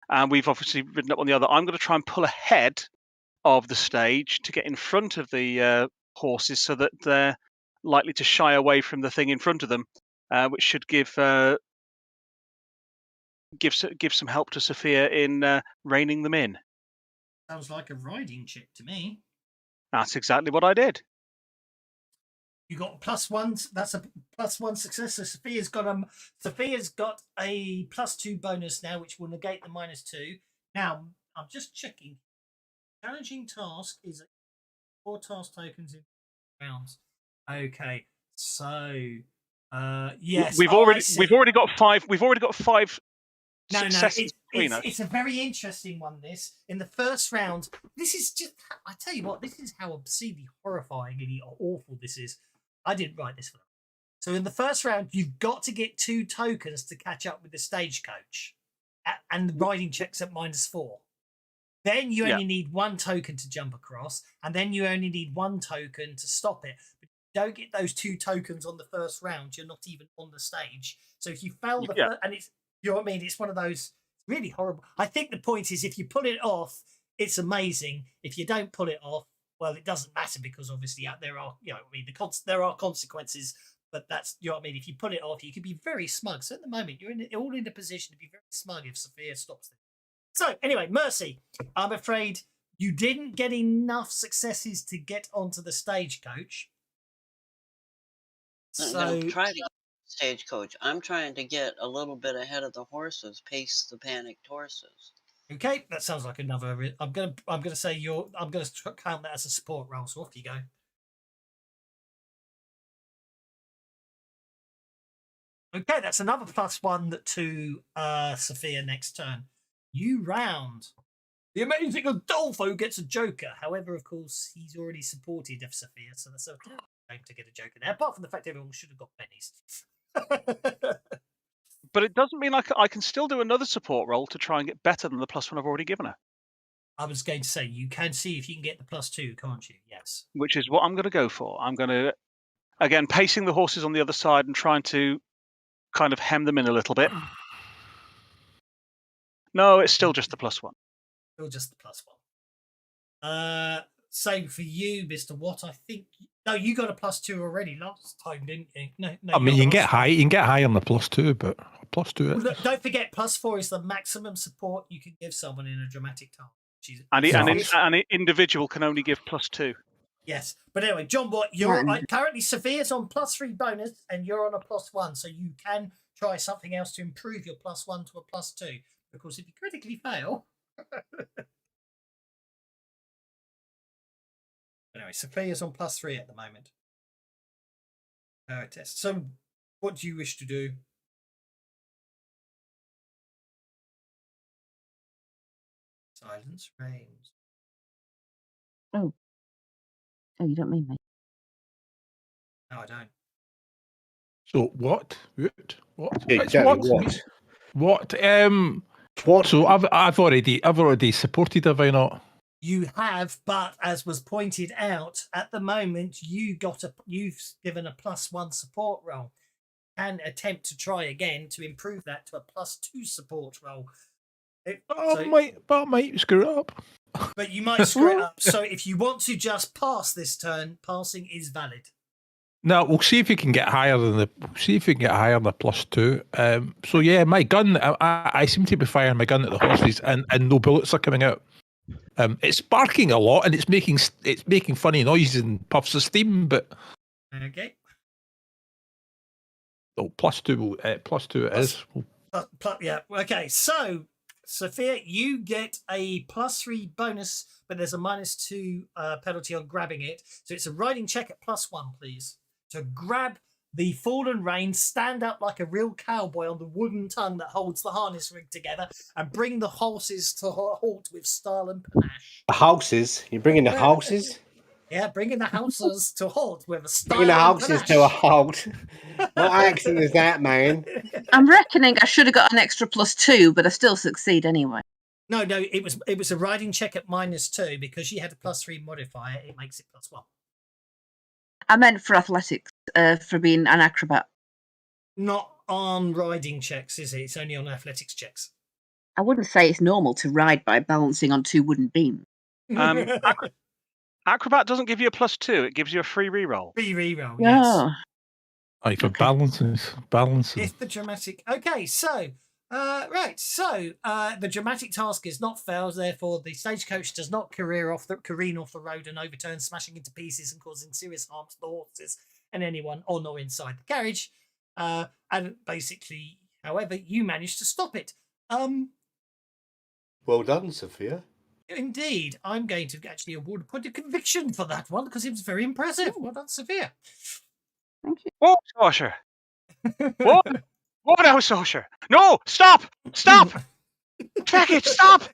[SPEAKER 5] and we've obviously ridden up on the other, I'm going to try and pull ahead of the stage to get in front of the horses, so that they're likely to shy away from the thing in front of them, which should give some help to Sophia in reining them in.
[SPEAKER 2] Sounds like a riding check to me.
[SPEAKER 5] That's exactly what I did.
[SPEAKER 2] You got +1. That's a +1 success. So Sophia's got a +2 bonus now, which will negate the -2. Now I'm just checking. Challenging task is 4 task tokens in rounds. Okay, so yes,
[SPEAKER 5] We've already got 5. We've already got 5 successes between us.
[SPEAKER 2] It's a very interesting one. This in the first round. This is just. I tell you what. This is how obscenely horrifyingly awful this is. I didn't write this for them. So in the first round, you've got to get 2 tokens to catch up with the stagecoach, and the riding checks at -4. Then you only need 1 token to jump across, and then you only need 1 token to stop it. But if you don't get those 2 tokens on the first round, you're not even on the stage. So if you fail the first, and it's, you know what I mean, it's one of those really horrible. I think the point is, if you pull it off, it's amazing. If you don't pull it off, well, it doesn't matter, because obviously there are, there are consequences. But that's, you know what I mean. If you pull it off, you can be very smug. So at the moment, you're all in a position to be very smug if Sophia stops them. So anyway, Mercy, I'm afraid you didn't get enough successes to get onto the stagecoach. So
[SPEAKER 7] try to get stagecoach. I'm trying to get a little bit ahead of the horses, pace the panicked horses.
[SPEAKER 2] okay, that sounds like another. I'm gonna say I'm gonna count that as a support roll. So off you go. Okay, that's another +1 to Sophia next turn. You round. The amazing Adolfo gets a joker. However, of course, he's already supported F. Sophia, so that's a time to get a joker there. Apart from the fact everyone should have got pennies.
[SPEAKER 5] But it doesn't mean I can still do another support roll to try and get better than the +1 I've already given her.
[SPEAKER 2] I was going to say, you can see if you can get the +2, can't you? Yes.
[SPEAKER 5] Which is what I'm going to go for. I'm going to, again, pacing the horses on the other side and trying to kind of hem them in a little bit. No, it's still just the +1.
[SPEAKER 2] Still just the +1. Same for you, Mr. Watt. I think no, you got a +2 already last time, didn't you? No.
[SPEAKER 6] I mean, you can get high. You can get high on the +2, but +2.
[SPEAKER 2] Well, look, don't forget, +4 is the maximum support you can give someone in a dramatic task.
[SPEAKER 5] And an individual can only give +2.
[SPEAKER 2] Yes, but anyway, John Watt, you're currently Sophia's on +3 bonus, and you're on a +1, so you can try something else to improve your +1 to a +2. Because if you critically fail. Anyway, Sophia's on +3 at the moment. Test. So, what do you wish to do? Silence reigns.
[SPEAKER 1] Oh, you don't mean me.
[SPEAKER 2] No, I don't.
[SPEAKER 6] So what? What?
[SPEAKER 4] Yeah, exactly.
[SPEAKER 6] What?
[SPEAKER 4] What?
[SPEAKER 6] So I've already supported, have I not?
[SPEAKER 2] You have, but as was pointed out, at the moment you've given a +1 support roll. And attempt to try again to improve that to a +2 support roll.
[SPEAKER 6] I might screw it up.
[SPEAKER 2] But you might screw it up. So if you want to just pass this turn, passing is valid.
[SPEAKER 6] No, we'll see if you can get higher than the +2. So yeah, my gun. I seem to be firing my gun at the horses, and no bullets are coming out. It's barking a lot, and it's making funny noises and puffs of steam. But
[SPEAKER 2] okay.
[SPEAKER 6] Oh, +2. +2 it is.
[SPEAKER 2] Yeah. Okay. So, Sophia, you get a +3 bonus, but there's a -2 penalty on grabbing it. So it's a riding check at +1, please. To grab the fallen rein, stand up like a real cowboy on the wooden tongue that holds the harness rig together, and bring the horses to a halt with style and panache.
[SPEAKER 4] The houses? You're bringing the houses?
[SPEAKER 2] Yeah, bringing the houses to a halt with a style.
[SPEAKER 4] Bringing the houses to a halt. What accent is that, man?
[SPEAKER 1] I'm reckoning I should have got an extra +2, but I still succeed anyway.
[SPEAKER 2] No, it was a riding check at -2 because she had a +3 modifier. It makes it +1.
[SPEAKER 1] I meant for athletics, for being an acrobat.
[SPEAKER 2] Not on riding checks, is it? It's only on athletics checks.
[SPEAKER 1] I wouldn't say it's normal to ride by balancing on 2 wooden beams.
[SPEAKER 5] Acrobat doesn't give you a +2; it gives you a free reroll.
[SPEAKER 2] Free reroll, yes.
[SPEAKER 1] Oh.
[SPEAKER 6] For balances.
[SPEAKER 2] It's the dramatic. Okay, so right, so the dramatic task is not failed. Therefore, the stagecoach does not careen off the road and overturn, smashing into pieces and causing serious harm to the horses and anyone on or inside the carriage. And basically, however, you managed to stop it.
[SPEAKER 4] Well done, Sophia.
[SPEAKER 2] Indeed, I'm going to actually award a point of conviction for that one because it was very impressive. Well done, Sophia.
[SPEAKER 1] Thank you.
[SPEAKER 5] Whoa, Sasha! What? What now, Sasha? No! Stop! Stop! Check it! Stop!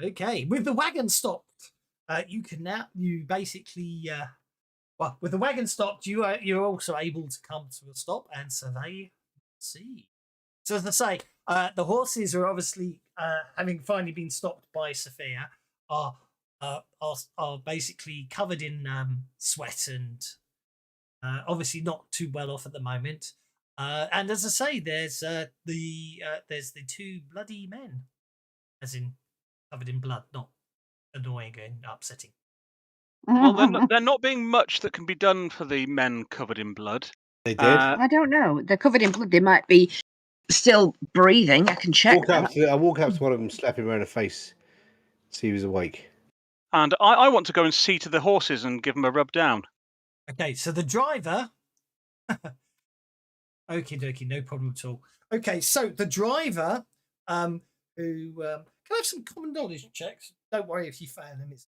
[SPEAKER 2] Okay, with the wagon stopped, you basically with the wagon stopped, you're also able to come to a stop and survey. See. So as I say, the horses are obviously having finally been stopped by Sophia are basically covered in sweat and obviously not too well off at the moment. And as I say, there's the 2 bloody men, as in covered in blood, not annoying and upsetting.
[SPEAKER 5] Well, there not being much that can be done for the men covered in blood.
[SPEAKER 4] They did.
[SPEAKER 1] I don't know. They're covered in blood. They might be still breathing. I can check.
[SPEAKER 4] I walk up to one of them, slap him around the face, see if he's awake.
[SPEAKER 5] And I want to go and see to the horses and give them a rub down.
[SPEAKER 2] Okay, so the driver. Okie dokie, no problem at all. Okay, so the driver, who can I have some common knowledge checks? Don't worry if you fail them. It's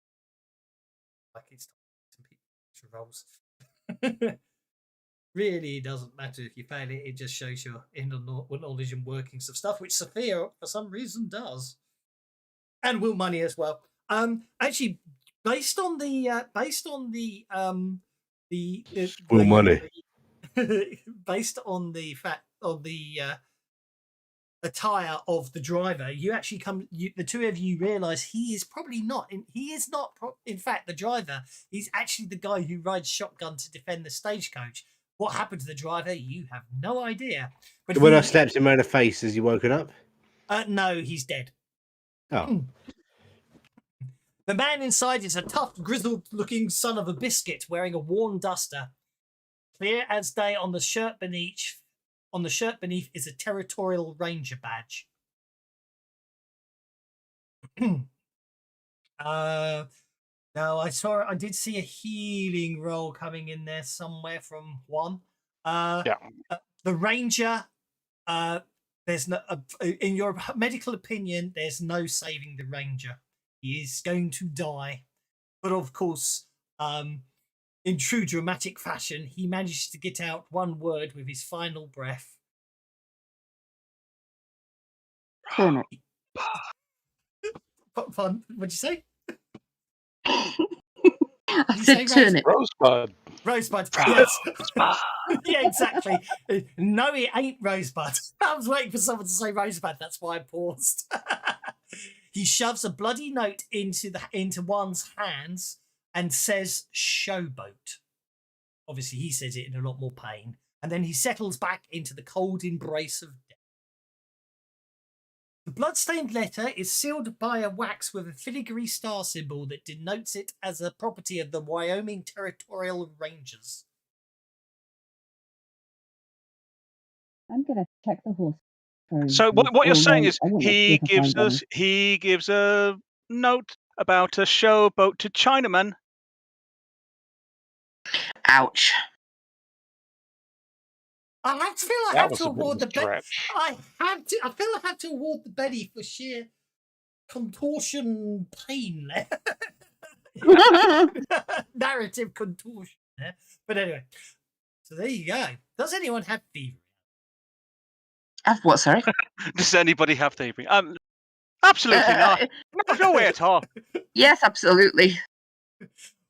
[SPEAKER 2] like it's some extra rolls. Really doesn't matter if you fail it. It just shows your knowledge and workings of stuff, which Sophia for some reason does, and will money as well. Actually, based on the
[SPEAKER 4] Will money.
[SPEAKER 2] based on the fact of the attire of the driver, you actually the two of you realize he is probably not. In fact, the driver. He's actually the guy who rides shotgun to defend the stagecoach. What happened to the driver? You have no idea. But
[SPEAKER 4] When I slapped him around the face, has he woken up?
[SPEAKER 2] No, he's dead.
[SPEAKER 4] Oh.
[SPEAKER 2] The man inside is a tough, grizzled-looking son of a biscuit wearing a worn duster. Clear as day on the shirt beneath. On the shirt beneath is a territorial ranger badge. Now I did see a healing roll coming in there somewhere from one. The ranger. There's no. In your medical opinion, there's no saving the ranger. He is going to die, but of course, in true dramatic fashion, he manages to get out one word with his final breath.
[SPEAKER 9] Turnip.
[SPEAKER 2] Fun. What'd you say?
[SPEAKER 9] I said turnip.
[SPEAKER 3] Rosebud.
[SPEAKER 2] Rosebud. Yes. Yeah, exactly. No, it ain't Rosebud. I was waiting for someone to say Rosebud. That's why I paused. He shoves a bloody note into one's hands and says "showboat." Obviously, he says it in a lot more pain, and then he settles back into the cold embrace of death. The blood-stained letter is sealed by a wax with a filigree star symbol that denotes it as a property of the Wyoming Territorial Rangers.
[SPEAKER 9] I'm gonna check the horse.
[SPEAKER 5] So what you're saying is he gives a note about a showboat to Chinaman.
[SPEAKER 1] Ouch.
[SPEAKER 2] I feel I
[SPEAKER 3] That
[SPEAKER 2] have
[SPEAKER 3] was
[SPEAKER 2] to
[SPEAKER 3] a bit of
[SPEAKER 2] award
[SPEAKER 3] a
[SPEAKER 2] the Betty.
[SPEAKER 3] stretch.
[SPEAKER 2] I feel I have to award the Betty for sheer contortion pain there. Narrative contortion there. But anyway, so there you go. Does anyone have thievery?
[SPEAKER 1] Have what, sorry?
[SPEAKER 5] Does anybody have thievery? Absolutely not. No way at all.
[SPEAKER 1] Yes, absolutely.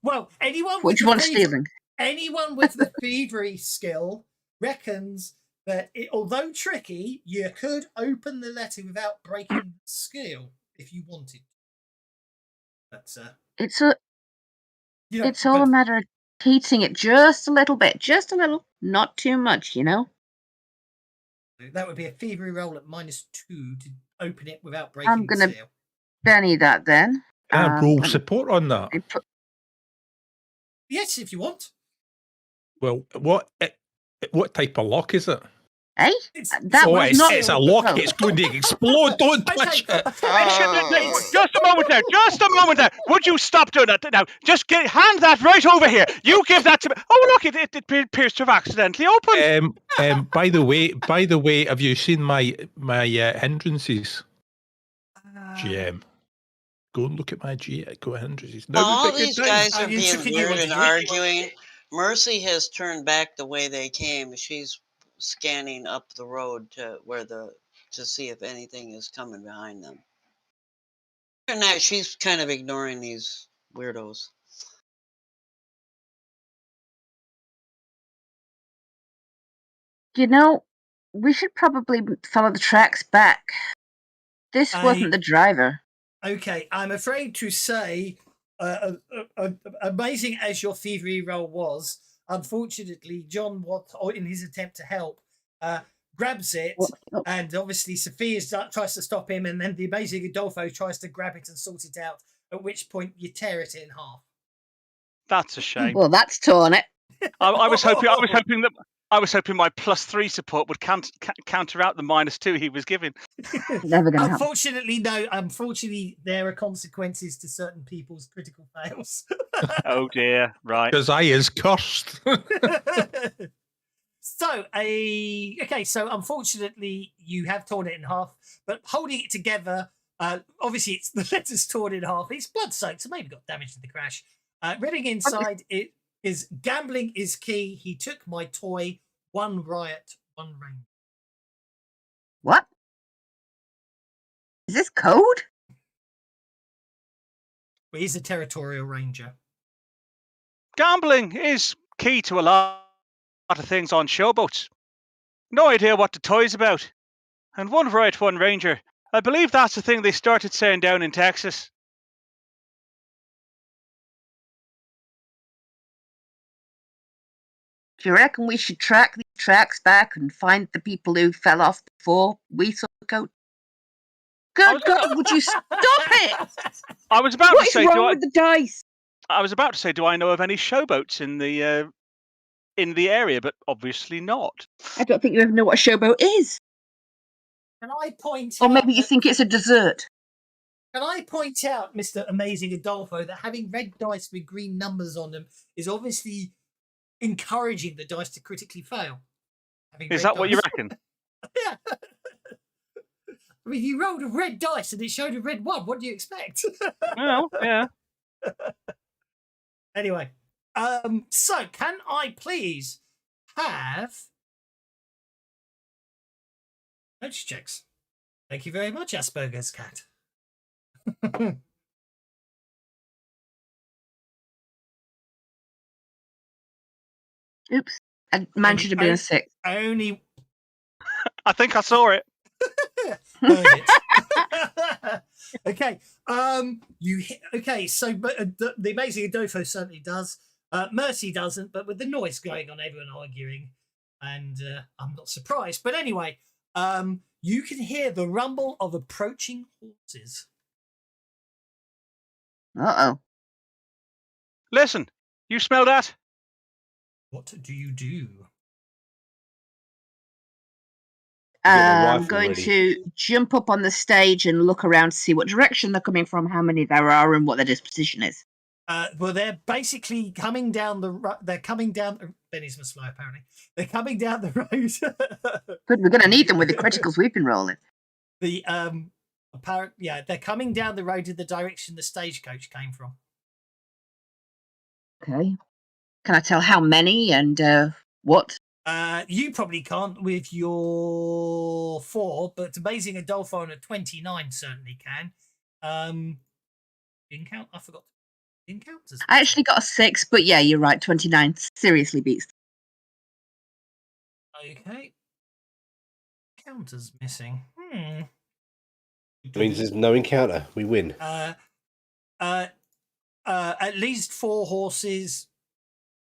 [SPEAKER 2] Well, anyone
[SPEAKER 1] Which one's stealing?
[SPEAKER 2] Anyone with the thievery skill reckons that although tricky, you could open the letter without breaking the seal if you wanted. But
[SPEAKER 1] it's all a matter of heating it just a little bit, just a little, not too much, you know.
[SPEAKER 2] That would be a thievery roll at -2 to open it without breaking
[SPEAKER 1] I'm gonna
[SPEAKER 2] the seal.
[SPEAKER 1] Benny that then.
[SPEAKER 6] Can I roll support on that?
[SPEAKER 2] Yes, if you want.
[SPEAKER 6] Well, what type of lock is it?
[SPEAKER 1] Eh?
[SPEAKER 2] It's
[SPEAKER 6] a lock. It's going to explode. Don't touch it.
[SPEAKER 5] Just a moment there. Just a moment there. Would you stop doing that now? Just hand that right over here. You give that to me. Oh, look, it appears to have accidentally opened.
[SPEAKER 6] By the way, have you seen my hindrances? GM. Go and look at my hindrances.
[SPEAKER 7] All these guys are being weird and arguing. Mercy has turned back the way they came. She's scanning up the road to see if anything is coming behind them. And that she's kind of ignoring these weirdos.
[SPEAKER 1] You know, we should probably follow the tracks back. This wasn't the driver.
[SPEAKER 2] Okay, I'm afraid to say, amazing as your thievery roll was, unfortunately, John Watt, in his attempt to help, grabs it, and obviously Sophia tries to stop him, and then the amazing Adolfo tries to grab it and sort it out, at which point you tear it in half.
[SPEAKER 5] That's a shame.
[SPEAKER 1] Well, that's torn it.
[SPEAKER 5] I was hoping my +3 support would counter out the -2 he was giving.
[SPEAKER 1] Never gonna
[SPEAKER 2] Unfortunately, no. Unfortunately, there are consequences to certain people's critical fails.
[SPEAKER 5] Oh dear, right.
[SPEAKER 6] Because I is cursed.
[SPEAKER 2] So unfortunately you have torn it in half, but holding it together, obviously it's the letter's torn in half. It's blood soaked, so maybe got damage to the crash. Reading inside it is gambling is key. He took my toy. One riot, one rain.
[SPEAKER 1] What? Is this code?
[SPEAKER 2] Well, he's a territorial ranger.
[SPEAKER 5] Gambling is key to a lot of things on showboats. No idea what the toy's about. And one right, one ranger. I believe that's the thing they started saying down in Texas.
[SPEAKER 1] Do you reckon we should track these tracks back and find the people who fell off before we saw the code? Good God, would you stop it?
[SPEAKER 5] I was about
[SPEAKER 1] What
[SPEAKER 5] to
[SPEAKER 1] is
[SPEAKER 5] say,
[SPEAKER 1] wrong with the dice?
[SPEAKER 5] I was about to say, do I know of any showboats in the area? But obviously not.
[SPEAKER 1] I don't think you even know what a showboat is.
[SPEAKER 2] Can I point
[SPEAKER 1] Or
[SPEAKER 2] out
[SPEAKER 1] maybe you think it's a dessert.
[SPEAKER 2] Can I point out, Mr. Amazing Adolfo, that having red dice with green numbers on them is obviously encouraging the dice to critically fail.
[SPEAKER 5] Is that what you reckon?
[SPEAKER 2] Yeah. I mean, you rolled a red dice and it showed a red one. What do you expect?
[SPEAKER 5] Well, yeah.
[SPEAKER 2] Anyway, so can I please have notice checks? Thank you very much, Asperger's cat.
[SPEAKER 1] Oops. Mine should have been a 6.
[SPEAKER 2] Only.
[SPEAKER 5] I think I saw it.
[SPEAKER 2] Heard it. Okay. Okay. So, but the Amazing Adolfo certainly does. Mercy doesn't, but with the noise going on, everyone arguing, and I'm not surprised. But anyway, you can hear the rumble of approaching horses.
[SPEAKER 1] Uh-oh.
[SPEAKER 5] Listen, you smell that?
[SPEAKER 2] What do you do?
[SPEAKER 1] I'm going to jump up on the stage and look around to see what direction they're coming from, how many there are, and what their disposition is.
[SPEAKER 2] Well, they're basically coming down the. They're coming down. Benny's must fly. Apparently, they're coming down the road.
[SPEAKER 1] Good, we're going to need them with the criticals we've been rolling.
[SPEAKER 2] The they're coming down the road in the direction the stagecoach came from.
[SPEAKER 1] Okay. Can I tell how many and what?
[SPEAKER 2] You probably can't with your 4, but Amazing Adolfo on a 29 certainly can. Didn't count. I forgot. Didn't count.
[SPEAKER 1] I actually got a 6, but yeah, you're right. 29 seriously beats.
[SPEAKER 2] Okay. Counters missing.
[SPEAKER 4] It means there's no encounter. We win.
[SPEAKER 2] At least 4 horses,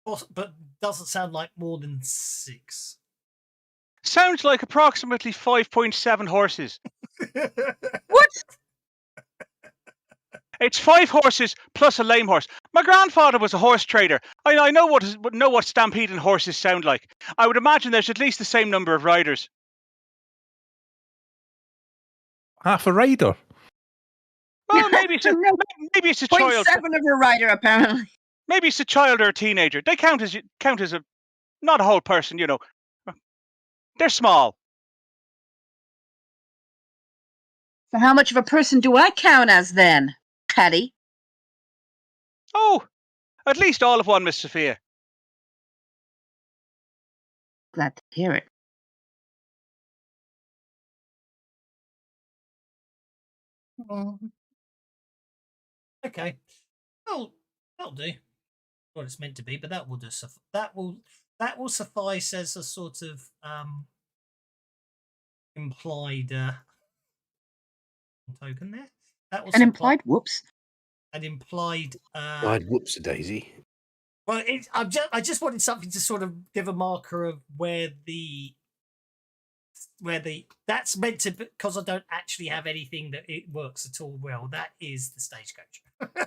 [SPEAKER 2] but doesn't sound like more than 6.
[SPEAKER 5] Sounds like approximately 5.7 horses.
[SPEAKER 1] What?
[SPEAKER 5] It's 5 horses plus a lame horse. My grandfather was a horse trader. I know what stampeding horses sound like. I would imagine there's at least the same number of riders.
[SPEAKER 6] Half a rider.
[SPEAKER 5] Well, maybe it's a child.
[SPEAKER 1] 0.7 of a rider, apparently.
[SPEAKER 5] Maybe it's a child or a teenager. They count as a not a whole person, you know. They're small.
[SPEAKER 1] So how much of a person do I count as then, Patty?
[SPEAKER 5] Oh, at least all of one, Miss Sophia.
[SPEAKER 1] Glad to hear it.
[SPEAKER 2] Okay. Well, that'll do. What it's meant to be, but that will just that will suffice as a sort of implied token there. That will
[SPEAKER 1] An implied whoops.
[SPEAKER 2] An implied
[SPEAKER 4] whoops a daisy.
[SPEAKER 2] Well, I just wanted something to sort of give a marker of where that's meant to, because I don't actually have anything that it works at all well. That is the stagecoach.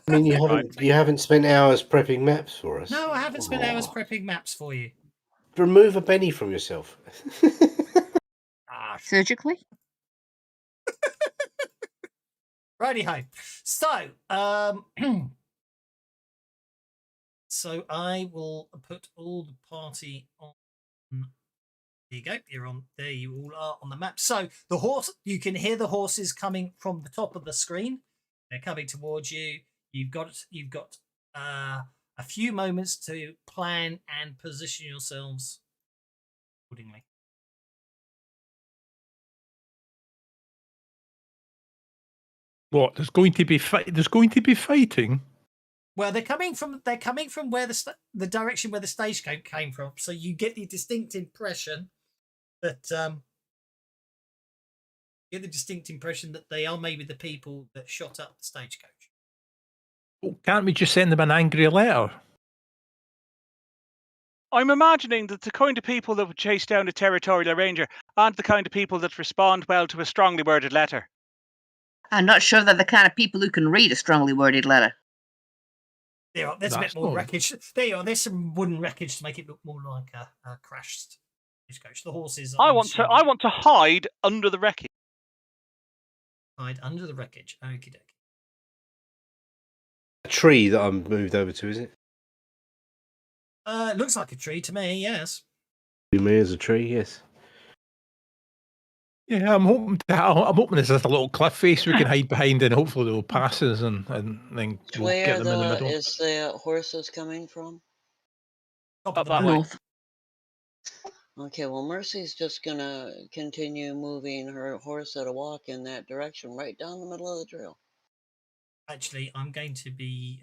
[SPEAKER 4] I mean, you haven't spent hours prepping maps for us.
[SPEAKER 2] No, I haven't spent hours prepping maps for you.
[SPEAKER 4] Remove a penny from yourself.
[SPEAKER 1] Surgically?
[SPEAKER 2] Righty ho. So, So I will put all the party on. There you go. You're on. There you all are on the map. So the horse, you can hear the horses coming from the top of the screen. They're coming towards you. You've got a few moments to plan and position yourselves accordingly.
[SPEAKER 6] What? There's going to be There's going to be fighting.
[SPEAKER 2] Well, they're coming from where the direction where the stagecoach came from. So you get the distinct impression that they are maybe the people that shot up the stagecoach.
[SPEAKER 6] Well, can't we just send them an angry letter?
[SPEAKER 5] I'm imagining that the kind of people that would chase down a territorial ranger aren't the kind of people that respond well to a strongly worded letter.
[SPEAKER 1] I'm not sure they're the kind of people who can read a strongly worded letter.
[SPEAKER 2] There's a bit more wreckage. There you are. There's some wooden wreckage to make it look more like a crashed stagecoach. The horses.
[SPEAKER 5] I want to hide under the wreckage.
[SPEAKER 2] Hide under the wreckage. Okie dokie.
[SPEAKER 4] A tree that I'm moved over to, is it?
[SPEAKER 2] It looks like a tree to me. Yes.
[SPEAKER 4] To me as a tree, yes.
[SPEAKER 6] Yeah, I'm hoping there's just a little cliff face we can hide behind, and hopefully they'll pass us, and then we'll get them in the middle.
[SPEAKER 7] Is the horses coming from?
[SPEAKER 5] Up that way.
[SPEAKER 1] North.
[SPEAKER 7] Okay, well, Mercy's just gonna continue moving her horse at a walk in that direction, right down the middle of the trail.
[SPEAKER 2] Actually, I'm going to be.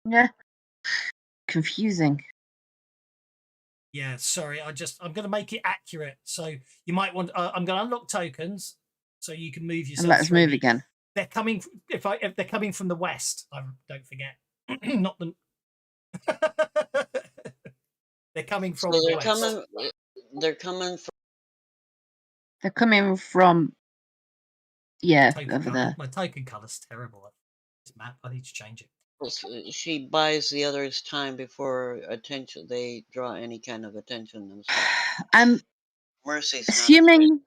[SPEAKER 1] Yeah. Confusing.
[SPEAKER 2] Yeah, sorry. I'm going to make it accurate. So you might want. I'm going to unlock tokens, so you can move yourself.
[SPEAKER 1] And let us move again.
[SPEAKER 2] They're coming. If they're coming from the west, don't forget. Not the. They're coming from.
[SPEAKER 7] So
[SPEAKER 2] the west.
[SPEAKER 7] They're coming from.
[SPEAKER 1] They're coming from. Yeah, over there.
[SPEAKER 2] My token color's terrible. This map. I need to change it.
[SPEAKER 7] She buys the others time before they draw any kind of attention themselves.
[SPEAKER 1] I'm
[SPEAKER 7] Mercy's
[SPEAKER 1] assuming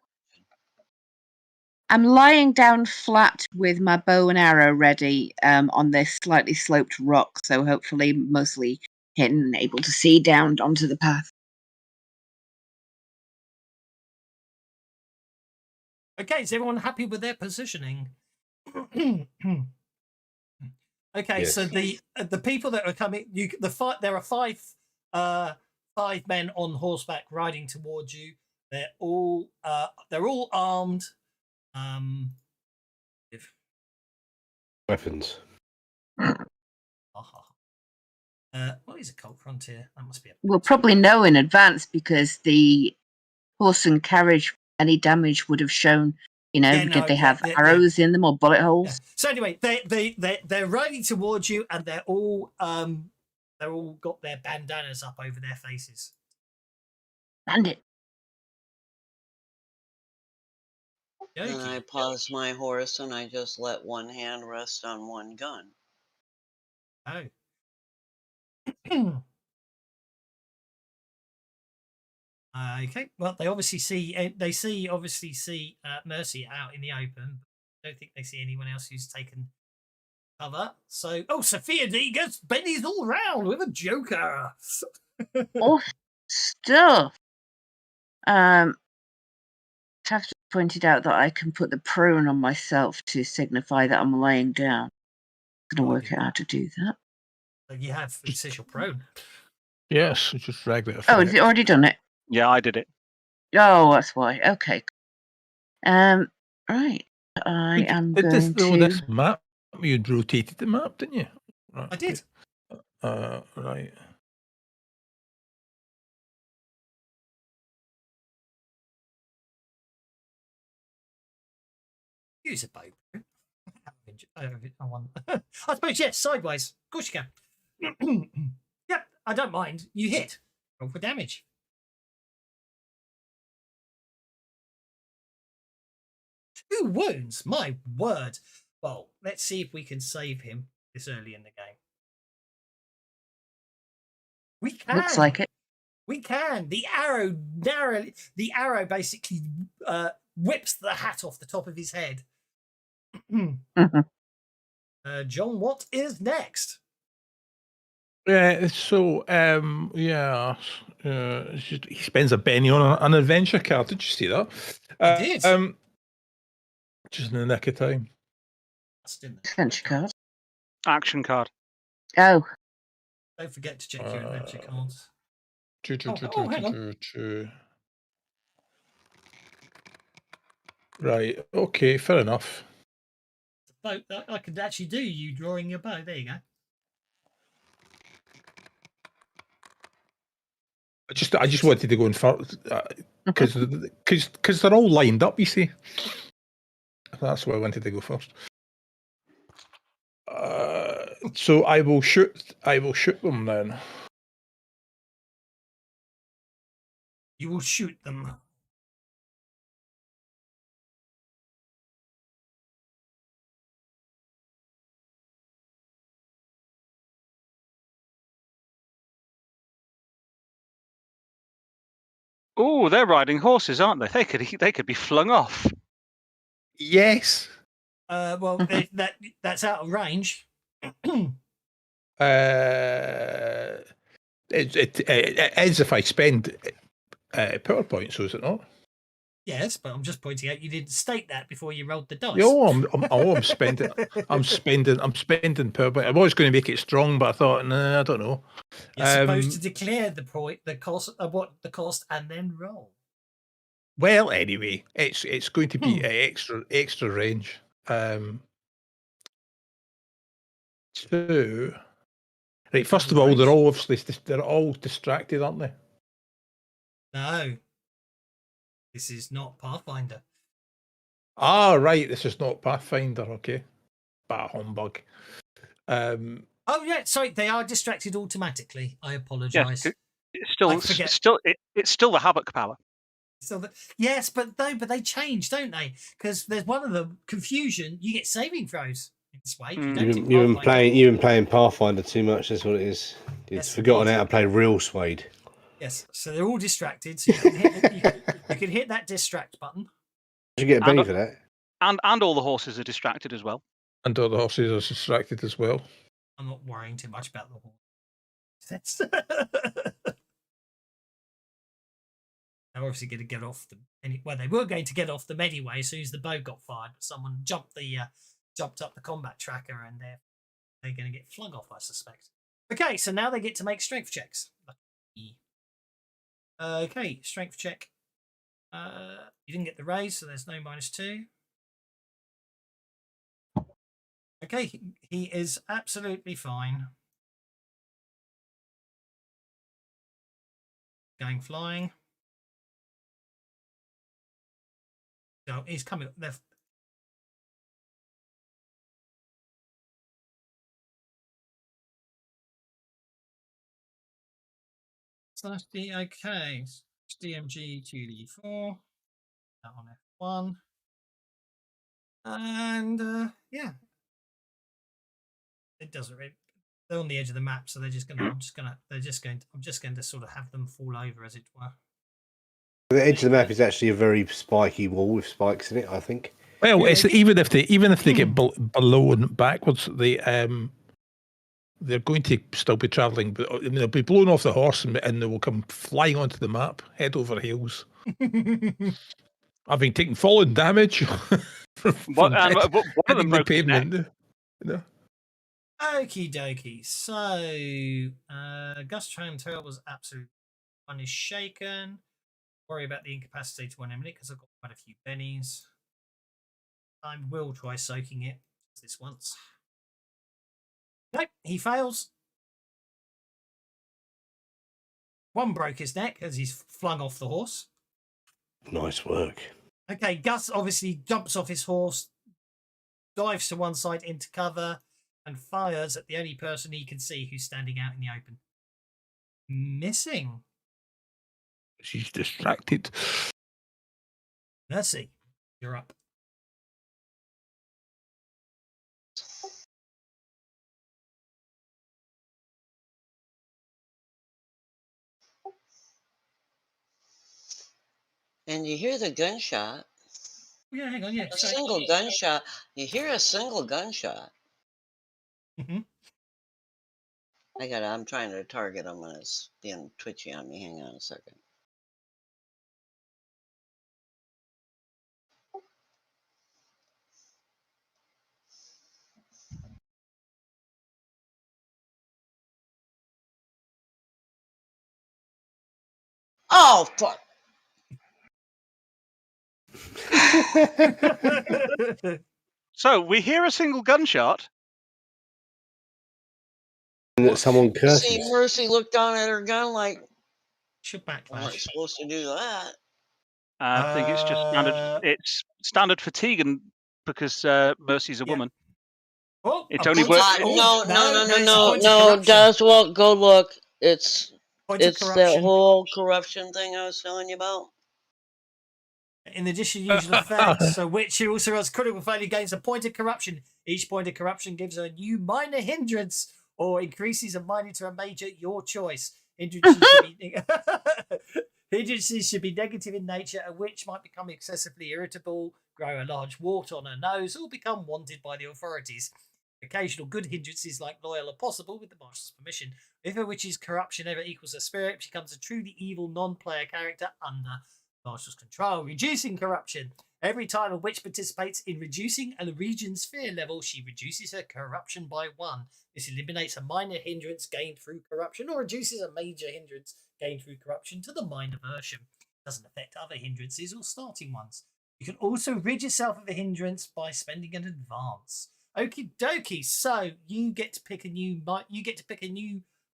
[SPEAKER 1] I'm lying down flat with my bow and arrow ready on this slightly sloped rock, so hopefully mostly hidden and able to see down onto the path.
[SPEAKER 2] Okay, is everyone happy with their positioning? Okay, yes. So the people that are coming, there are five men on horseback riding towards you. They're all armed.
[SPEAKER 4] Weapons.
[SPEAKER 2] What is a cult frontier? That must be.
[SPEAKER 1] We'll probably know in advance because the horse and carriage, any damage would have shown. Did they have arrows in them or bullet holes?
[SPEAKER 2] Yeah. So anyway, they're riding towards you, and they're all got their bandanas up over their faces.
[SPEAKER 1] Bandit.
[SPEAKER 7] And I pause my horse, and I just let one hand rest on one gun.
[SPEAKER 2] Oh. Okay. Well, they obviously see Mercy out in the open. I don't think they see anyone else who's taken cover. So, Sophia D gets Benny's all round with a joker.
[SPEAKER 1] Oh, stuff. Have to pointed out that I can put the prone on myself to signify that I'm laying down. I'm going to work out how to do that.
[SPEAKER 2] You have your prone.
[SPEAKER 6] Yes, it's just regular.
[SPEAKER 1] Oh, has it already done it?
[SPEAKER 5] Yeah, I did it.
[SPEAKER 1] Oh, that's why. Okay. Right. I am going to...
[SPEAKER 6] This map, you'd rotated the map, didn't you? Right.
[SPEAKER 2] I did.
[SPEAKER 6] Right.
[SPEAKER 2] Use a bow. I suppose, yes, sideways. Of course you can. Yep, I don't mind. You hit. Roll for damage. 2 wounds. My word. Well, let's see if we can save him this early in the game. We can.
[SPEAKER 1] Looks like it.
[SPEAKER 2] We can. The arrow basically whips the hat off the top of his head.
[SPEAKER 9] Mhm.
[SPEAKER 2] John, what is next?
[SPEAKER 6] So, he spends a penny on an adventure card. Did you see that?
[SPEAKER 2] I did.
[SPEAKER 6] Just in the nick of time.
[SPEAKER 9] Adventure card.
[SPEAKER 5] Action card.
[SPEAKER 9] Oh,
[SPEAKER 2] Don't forget to check your adventure cards.
[SPEAKER 6] Hang on. Right. Okay. Fair enough.
[SPEAKER 2] Boat. I could actually do you drawing your bow. There you go.
[SPEAKER 6] I just wanted to go in first because they're all lined up. You see, that's why I wanted to go first. So I will shoot them then.
[SPEAKER 2] You will shoot them.
[SPEAKER 5] Oh, they're riding horses, aren't they? They could be flung off.
[SPEAKER 6] Yes.
[SPEAKER 2] Well, that's out of range.
[SPEAKER 6] It is if I spend power points, so is it not?
[SPEAKER 2] Yes, but I'm just pointing out you didn't state that before you rolled the dice.
[SPEAKER 6] No, I'm spending. I'm spending power points. I was going to make it strong, but I thought, nah, I don't know.
[SPEAKER 2] You're supposed to declare the cost, and then roll.
[SPEAKER 6] Well, anyway, it's going to be extra range. So, right. First of all, they're all distracted, aren't they?
[SPEAKER 2] No, this is not Pathfinder.
[SPEAKER 6] Ah, right. This is not Pathfinder. Okay, bah humbug.
[SPEAKER 2] Oh yeah, sorry. They are distracted automatically. I apologise.
[SPEAKER 5] Yeah, it's still the havoc power.
[SPEAKER 2] So yes, but they change, don't they? Because there's one of them, confusion. You get saving throws in Sway.
[SPEAKER 4] You've been playing Pathfinder too much. That's what it is. It's forgotten how to play real Swade.
[SPEAKER 2] Yes, so they're all distracted. So you can hit that distract button.
[SPEAKER 4] You get a penny for that.
[SPEAKER 5] And all the horses are distracted as well.
[SPEAKER 6] And all the horses are distracted as well.
[SPEAKER 2] I'm not worrying too much about the horse. They're obviously going to get off them. Well, they were going to get off them anyway as soon as the bow got fired. But someone jumped up the combat tracker, and they're going to get flung off, I suspect. Okay, so now they get to make strength checks. Okay, strength check. You didn't get the raise, so there's no -2. Okay, he is absolutely fine. Going flying. So he's coming. /D, okay. DMG 2D4. That on F1. And yeah. It doesn't really. They're on the edge of the map, so I'm just going to sort of have them fall over, as it were.
[SPEAKER 4] The edge of the map is actually a very spiky wall with spikes in it, I think.
[SPEAKER 6] Well, it's even if they get below and backwards, they're going to still be travelling, but they'll be blown off the horse and they will come flying onto the map, head over heels. Having taken fallen damage from
[SPEAKER 5] one of them broke his neck.
[SPEAKER 6] No.
[SPEAKER 2] Okie dokie. So, Gus Tranter was absolutely one is shaken. Worry about the incapacitated one in a minute because I've got quite a few bennies. I will try soaking it this once. Nope, he fails. One broke his neck as he's flung off the horse.
[SPEAKER 4] Nice work.
[SPEAKER 2] Okay, Gus obviously jumps off his horse, dives to one side into cover, and fires at the only person he can see who's standing out in the open. Missing.
[SPEAKER 6] She's distracted.
[SPEAKER 2] Mercy, you're up.
[SPEAKER 7] And you hear the gunshot.
[SPEAKER 2] Yeah, hang on. Yeah,
[SPEAKER 7] A single gunshot. You hear a single gunshot.
[SPEAKER 2] Mm-hmm.
[SPEAKER 7] I'm trying to target him when it's being twitchy on me. Hang on a second. Oh, fuck.
[SPEAKER 5] So we hear a single gunshot.
[SPEAKER 4] And someone
[SPEAKER 7] See,
[SPEAKER 4] curses.
[SPEAKER 7] Mercy looked down at her gun like,
[SPEAKER 2] Should
[SPEAKER 7] I'm not
[SPEAKER 2] backflash.
[SPEAKER 7] supposed to do that.
[SPEAKER 5] I think it's just standard. It's standard fatigue, and because Mercy's a woman.
[SPEAKER 2] Oh,
[SPEAKER 5] It's
[SPEAKER 2] a
[SPEAKER 5] only
[SPEAKER 2] point
[SPEAKER 5] work.
[SPEAKER 2] of- oh, it's a point of
[SPEAKER 7] No,
[SPEAKER 2] corruption.
[SPEAKER 7] Daswell, go look. It's
[SPEAKER 2] Point of
[SPEAKER 7] that
[SPEAKER 2] corruption.
[SPEAKER 7] whole corruption thing I was telling you about.
[SPEAKER 2] In addition to usual effects, so which also has critical failure gains a point of corruption. Each point of corruption gives a new minor hindrance or increases a minor to a major, your choice. Hindrances should be negative in nature, a witch might become excessively irritable, grow a large wart on her nose, or become wanted by the authorities. Occasional good hindrances like loyal are possible with the master's permission. If a witch's corruption ever equals a spirit, she becomes a truly evil non-player character under master's control. Reducing corruption. Every time a witch participates in reducing a region's fear level, she reduces her corruption by 1. This eliminates a minor hindrance gained through corruption or reduces a major hindrance gained through corruption to the minor version. Doesn't affect other hindrances or starting ones. You can also rid yourself of a hindrance by spending an advance. Okie dokie. So you get to pick a new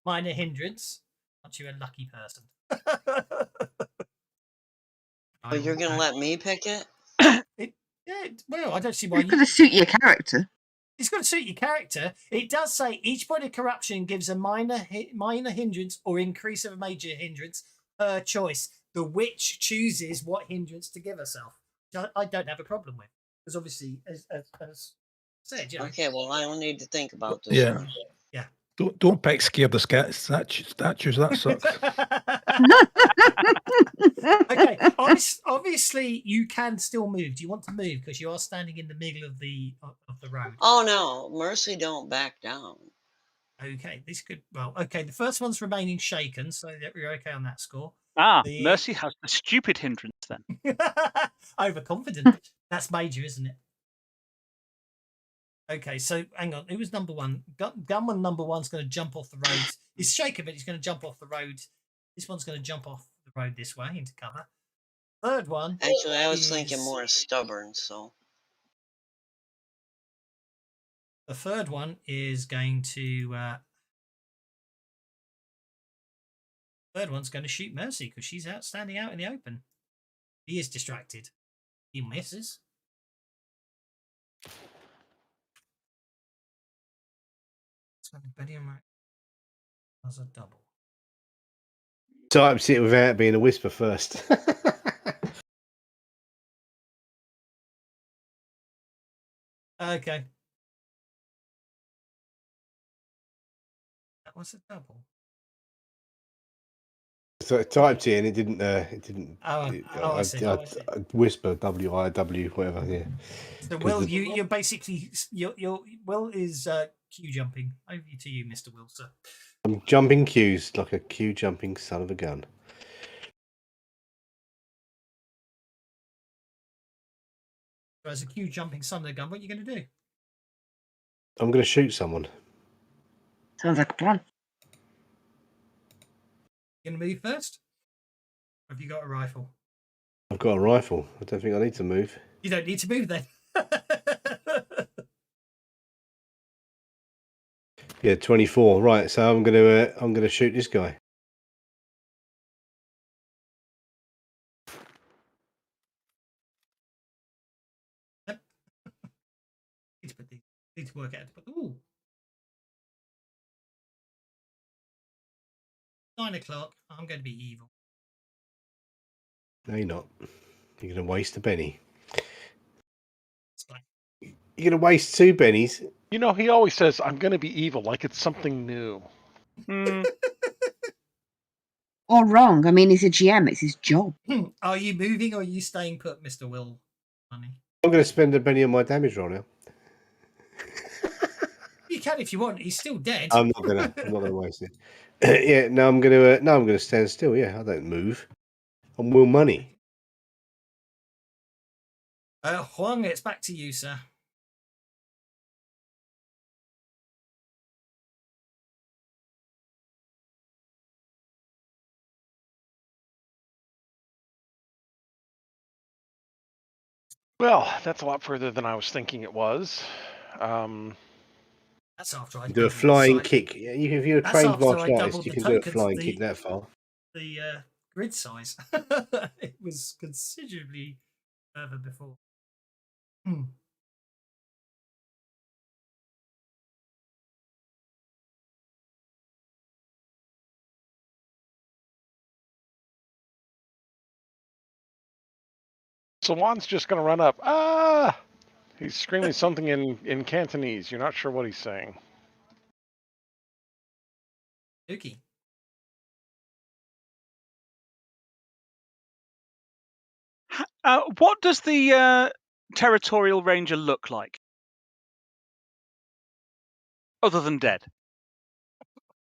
[SPEAKER 2] minor hindrance. Aren't you a lucky person?
[SPEAKER 7] Oh, you're going to let me pick it?
[SPEAKER 2] Well, I don't see why
[SPEAKER 9] It's got to suit your character.
[SPEAKER 2] It's got to suit your character. It does say each point of corruption gives a minor hindrance or increase of a major hindrance per choice. The witch chooses what hindrance to give herself. I don't have a problem with, because obviously, as said,
[SPEAKER 7] Okay, well, I don't need to think about this.
[SPEAKER 6] Yeah.
[SPEAKER 7] One.
[SPEAKER 2] Yeah.
[SPEAKER 6] Don't pick scared of statues. That sucks.
[SPEAKER 2] Okay. Obviously, you can still move. Do you want to move because you are standing in the middle of the road?
[SPEAKER 7] Oh no, Mercy don't back down.
[SPEAKER 2] Okay, this could okay. The first one's remaining shaken, so you're okay on that score.
[SPEAKER 5] Mercy has the stupid hindrance then.
[SPEAKER 2] Overconfident. That's major, isn't it? Okay, so hang on. Who was number one? Gunman number one's going to jump off the road. He's shaken, but he's going to jump off the road. This one's going to jump off the road this way into cover. Third one.
[SPEAKER 7] Actually, I was thinking more stubborn, so.
[SPEAKER 2] The third one is going to. Third one's going to shoot Mercy because she's standing out in the open. He is distracted. He misses. As a double.
[SPEAKER 4] Types it without being a whisper first.
[SPEAKER 2] Okay. That was a double.
[SPEAKER 4] So I typed it and it didn't.
[SPEAKER 2] I see.
[SPEAKER 4] I whisper WIW whatever. Yeah.
[SPEAKER 2] So Will, you're basically your Will is queue jumping. Over to you, Mr. Wilson.
[SPEAKER 4] I'm jumping queues like a queue jumping son of a gun.
[SPEAKER 2] So as a queue jumping son of a gun, what are you going to do?
[SPEAKER 4] I'm going to shoot someone.
[SPEAKER 9] Sounds like a plan.
[SPEAKER 2] You going to move first? Or have you got a rifle?
[SPEAKER 4] I've got a rifle. I don't think I need to move.
[SPEAKER 2] You don't need to move then.
[SPEAKER 4] Yeah, 24. Right, so I'm going to shoot this guy.
[SPEAKER 2] Yep. Need to work out. Ooh. 9 o'clock. I'm going to be evil.
[SPEAKER 4] No, you're not. You're going to waste a penny.
[SPEAKER 2] Like...
[SPEAKER 4] You're going to waste 2 pennies.
[SPEAKER 3] You know, he always says, I'm going to be evil, like it's something new.
[SPEAKER 9] Or wrong. I mean, he's a GM. It's his job.
[SPEAKER 2] Are you moving or are you staying put, Mr. Will? Honey?
[SPEAKER 4] I'm going to spend a penny on my damage roll now.
[SPEAKER 2] You can if you want. He's still dead.
[SPEAKER 4] I'm not gonna waste it. Yeah, no, I'm gonna stand still. Yeah, I don't move. I'm will money.
[SPEAKER 2] Huang, it's back to you, sir.
[SPEAKER 3] Well, that's a lot further than I was thinking it was.
[SPEAKER 2] That's after I
[SPEAKER 4] Do a flying kick. Yeah, if you're a trained martial artist, you can do a flying kick that far.
[SPEAKER 2] The grid size. It was considerably further before.
[SPEAKER 3] So Juan's just going to run up. Ah! He's screaming something in Cantonese. You're not sure what he's saying.
[SPEAKER 2] Okay.
[SPEAKER 5] What does the territorial ranger look like? Other than dead?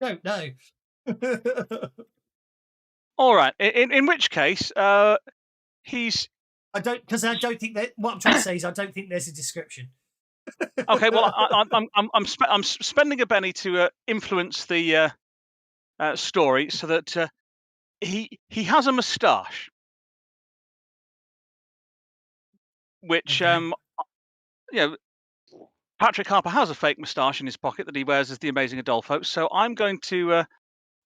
[SPEAKER 2] Don't know.
[SPEAKER 5] All right. In which case, he's.
[SPEAKER 2] I don't think that. What I'm trying to say is, I don't think there's a description.
[SPEAKER 5] Okay. Well, I'm spending a penny to influence the story so that he has a moustache, which Patrick Harper has a fake moustache in his pocket that he wears as the Amazing Adolfo. So I'm going to.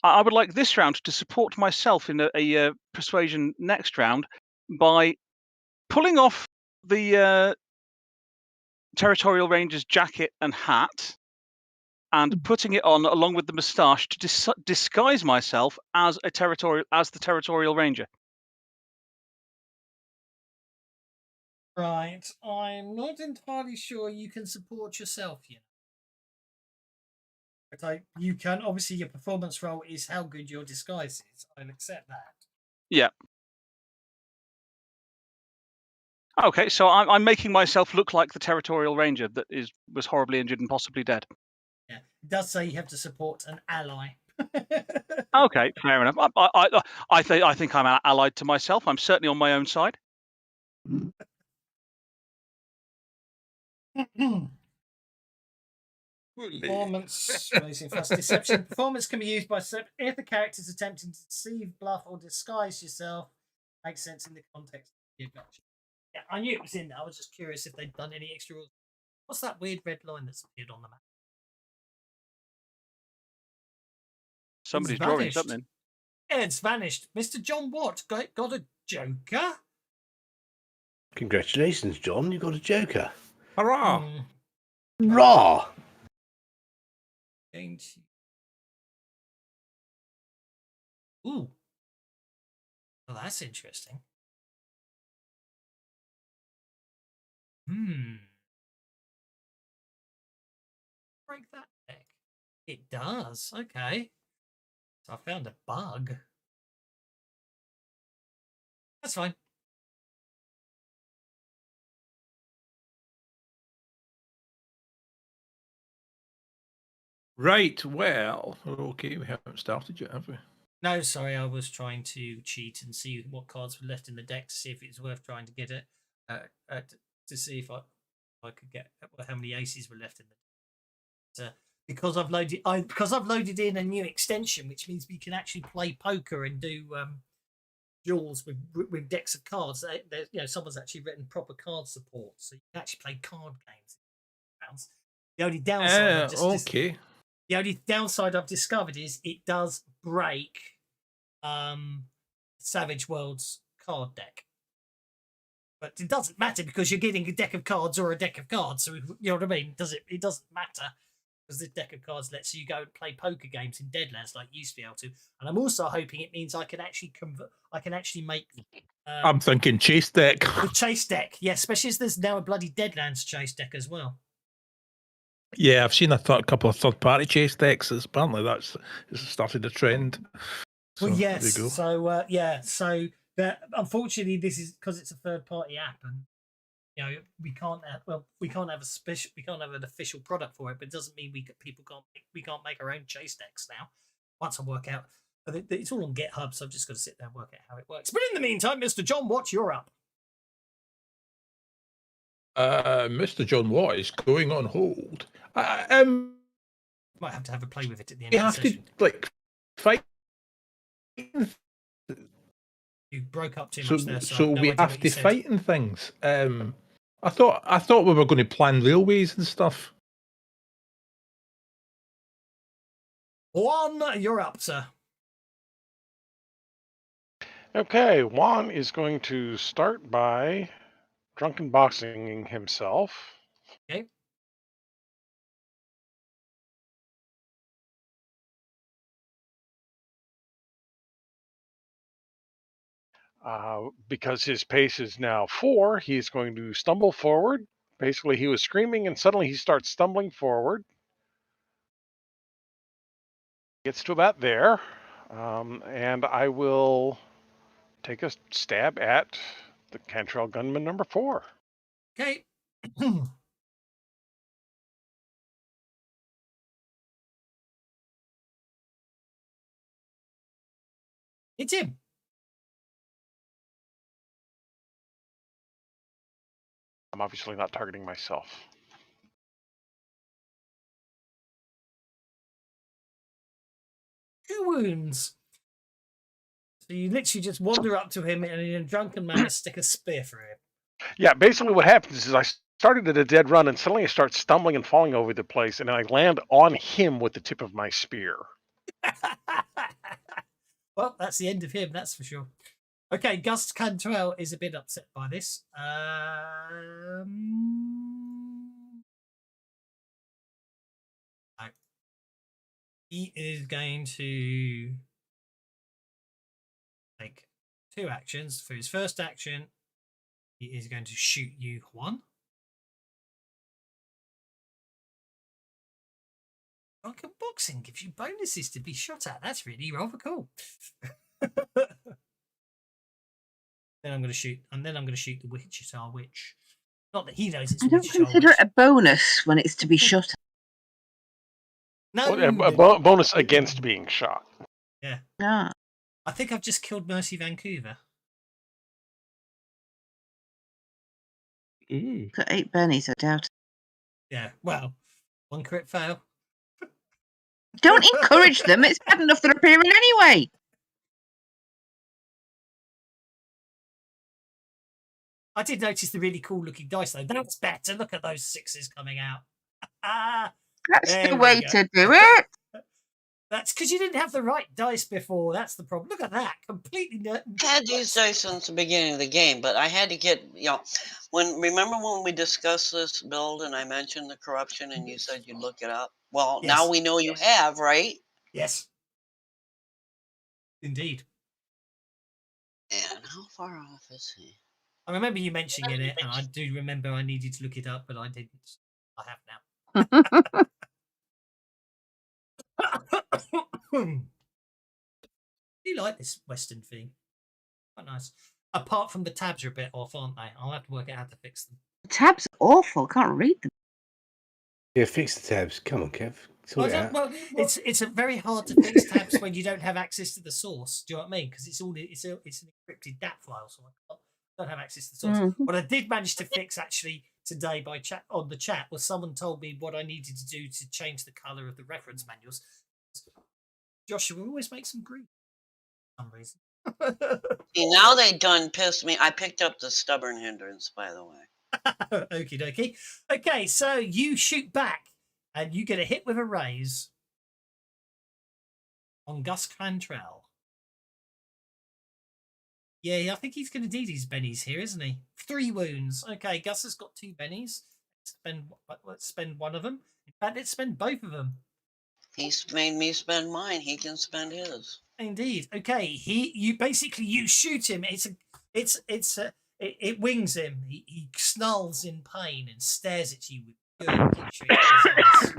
[SPEAKER 5] I would like this round to support myself in a persuasion next round by pulling off the Territorial Ranger's jacket and hat and putting it on along with the moustache to disguise myself as the Territorial Ranger.
[SPEAKER 2] Right. I'm not entirely sure you can support yourself yet. But you can. Obviously, your performance role is how good your disguise is. I'll accept that.
[SPEAKER 5] Yeah. Okay, so I'm making myself look like the Territorial Ranger that was horribly injured and possibly dead.
[SPEAKER 2] Yeah, it does say you have to support an ally.
[SPEAKER 5] Okay, fair enough. I think I'm allied to myself. I'm certainly on my own side.
[SPEAKER 2] Performance raising fast deception. Performance can be used by if the character is attempting to deceive, bluff, or disguise yourself. Makes sense in the context of the adventure. Yeah, I knew it was in there. I was just curious if they'd done any extra. What's that weird red line that's appeared on the map?
[SPEAKER 5] Somebody's drawing something.
[SPEAKER 2] It's vanished. Mr. John Watt got a joker.
[SPEAKER 4] Congratulations, John. You got a joker.
[SPEAKER 6] Hurrah!
[SPEAKER 4] Raw.
[SPEAKER 2] Ooh. Well, that's interesting. Break that deck. It does. Okay. So I found a bug. That's fine.
[SPEAKER 6] Right, well, okay, we haven't started yet, have we?
[SPEAKER 2] No, sorry, I was trying to cheat and see what cards were left in the deck to see if it's worth trying to get it. To see if I could get how many aces were left in the deck. Because I've loaded in a new extension, which means we can actually play poker and do duels with decks of cards. Someone's actually written proper card support, so you can actually play card games. The only downside, the only downside I've discovered is it does break Savage Worlds card deck. But it doesn't matter because you're getting a deck of cards or a deck of cards. So you know what I mean? It doesn't matter because this deck of cards lets you go and play poker games in Deadlands like you used to be able to. And I'm also hoping it means I can actually make.
[SPEAKER 6] I'm thinking chase deck.
[SPEAKER 2] The chase deck, yeah, especially as there's now a bloody Deadlands chase deck as well.
[SPEAKER 6] Yeah, I've seen a couple of third-party chase decks. Apparently, it's started a trend.
[SPEAKER 2] So, well, yes. So, so that unfortunately, this is because it's a third-party app, and you know, we can't have, we can't have an official product for it, but it doesn't mean we can't make our own chase decks now. Once I work out, it's all on GitHub, so I've just got to sit there and work out how it works. But in the meantime, Mr. John Watt, you're up.
[SPEAKER 6] Mr. John Watt is going on hold.
[SPEAKER 2] Might have to have a play with it at the end
[SPEAKER 6] We
[SPEAKER 2] of the
[SPEAKER 6] have
[SPEAKER 2] session.
[SPEAKER 6] to like fight.
[SPEAKER 2] You broke up too much there,
[SPEAKER 6] So
[SPEAKER 2] no
[SPEAKER 6] we
[SPEAKER 2] idea
[SPEAKER 6] have
[SPEAKER 2] what
[SPEAKER 6] to
[SPEAKER 2] you said.
[SPEAKER 6] fight and things. I thought we were going to plan railways and stuff.
[SPEAKER 2] Juan, you're up, sir.
[SPEAKER 3] Okay, Juan is going to start by drunken boxing himself.
[SPEAKER 2] Okay.
[SPEAKER 3] Because his pace is now 4, he's going to stumble forward. Basically, he was screaming, and suddenly he starts stumbling forward. Gets to about there, and I will take a stab at the Cantrell gunman number 4.
[SPEAKER 2] Okay. It's him.
[SPEAKER 3] I'm obviously not targeting myself.
[SPEAKER 2] Two wounds. So you literally just wander up to him and in a drunken manner stick a spear through him.
[SPEAKER 3] Yeah, basically what happens is I started at a dead run, and suddenly I start stumbling and falling over the place, and I land on him with the tip of my spear.
[SPEAKER 2] Well, that's the end of him, that's for sure. Okay, Gus Cantrell is a bit upset by this. He is going to take 2 actions. For his first action, he is going to shoot you, Juan. Drunken boxing gives you bonuses to be shot at. That's really rather cool. Then I'm going to shoot, and then I'm going to shoot the Wichita Witch. Not that he knows it's
[SPEAKER 9] I don't
[SPEAKER 2] Wichita
[SPEAKER 9] consider
[SPEAKER 2] Witch.
[SPEAKER 9] it a bonus when it's to be shot at.
[SPEAKER 2] No,
[SPEAKER 3] A bonus against being shot.
[SPEAKER 2] Yeah.
[SPEAKER 9] Ah.
[SPEAKER 2] I think I've just killed Mercy Vancouver.
[SPEAKER 9] Got 8 bennies, I doubt it.
[SPEAKER 2] Yeah, well, 1 crit fail.
[SPEAKER 9] Don't encourage them. It's bad enough they're appearing anyway.
[SPEAKER 2] I did notice the really cool looking dice though. That's better. Look at those 6s coming out.
[SPEAKER 9] That's the way to do it.
[SPEAKER 2] That's because you didn't have the right dice before. That's the problem. Look at that. Completely.
[SPEAKER 7] I had these dice since the beginning of the game, but I had to get, remember when we discussed this build and I mentioned the corruption and you said you'd look it up? Well,
[SPEAKER 2] Yes.
[SPEAKER 7] now we know you have, right?
[SPEAKER 2] Yes. Indeed.
[SPEAKER 7] And how far off is he?
[SPEAKER 2] I remember you mentioning it, and I do remember I needed to look it up, but I didn't. I have now. Do you like this Western theme? Quite nice. Apart from the tabs are a bit off, aren't they? I'll have to work out how to fix them.
[SPEAKER 9] The tabs are awful. Can't read them.
[SPEAKER 4] Yeah, fix the tabs. Come on, Kev. Sort it out.
[SPEAKER 2] Well, it's a very hard to fix tabs when you don't have access to the source. Do you know what I mean? Because it's an encrypted DAT file, so I don't have access to the source. What I did manage to fix actually today by chat on the chat was someone told me what I needed to do to change the color of the reference manuals. Joshua always makes them green for some reason.
[SPEAKER 7] See, now they done pissed me. I picked up the stubborn hindrance, by the way.
[SPEAKER 2] Okie dokie. Okay, so you shoot back and you get a hit with a raise on Gus Cantrell. Yeah, I think he's going to need his bennies here, isn't he? 3 wounds. Okay, Gus has got 2 bennies. Let's spend one of them. In fact, let's spend both of them.
[SPEAKER 7] He's made me spend mine. He can spend his.
[SPEAKER 2] Indeed. Okay. You shoot him. It wings him. He snarls in pain and stares at you with good picture in his eyes.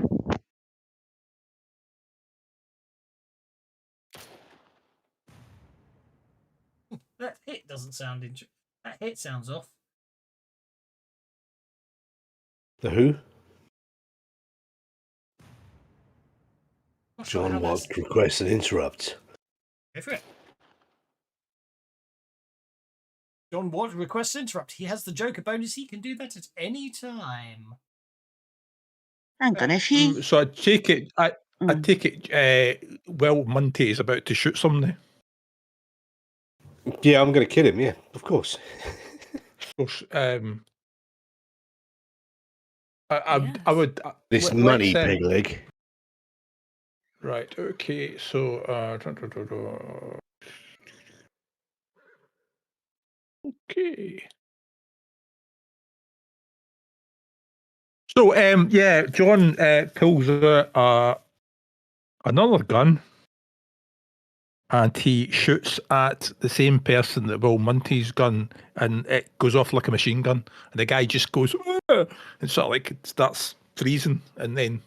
[SPEAKER 2] That hit doesn't sound interesting. That hit sounds off.
[SPEAKER 4] The who?
[SPEAKER 2] Not sure how
[SPEAKER 4] John
[SPEAKER 2] that's...
[SPEAKER 4] Watt requests an interrupt.
[SPEAKER 2] Go for it. John Watt requests interrupt. He has the Joker bonus. He can do that at any time.
[SPEAKER 9] Hang on, if he...
[SPEAKER 6] So I take it. I
[SPEAKER 9] Mm.
[SPEAKER 6] take it. Will Monty is about to shoot somebody.
[SPEAKER 4] Yeah, I'm going to kill him. Yeah, of course.
[SPEAKER 6] Of course. I
[SPEAKER 2] Yes.
[SPEAKER 6] would.
[SPEAKER 4] This
[SPEAKER 6] let's,
[SPEAKER 4] money, peg leg.
[SPEAKER 6] Right. Okay. So. Okay. So yeah, John pulls out another gun, and he shoots at the same person that Will Munty's gun, and it goes off like a machine gun, and the guy just goes, "Ah!" and sort of like starts freezing, and then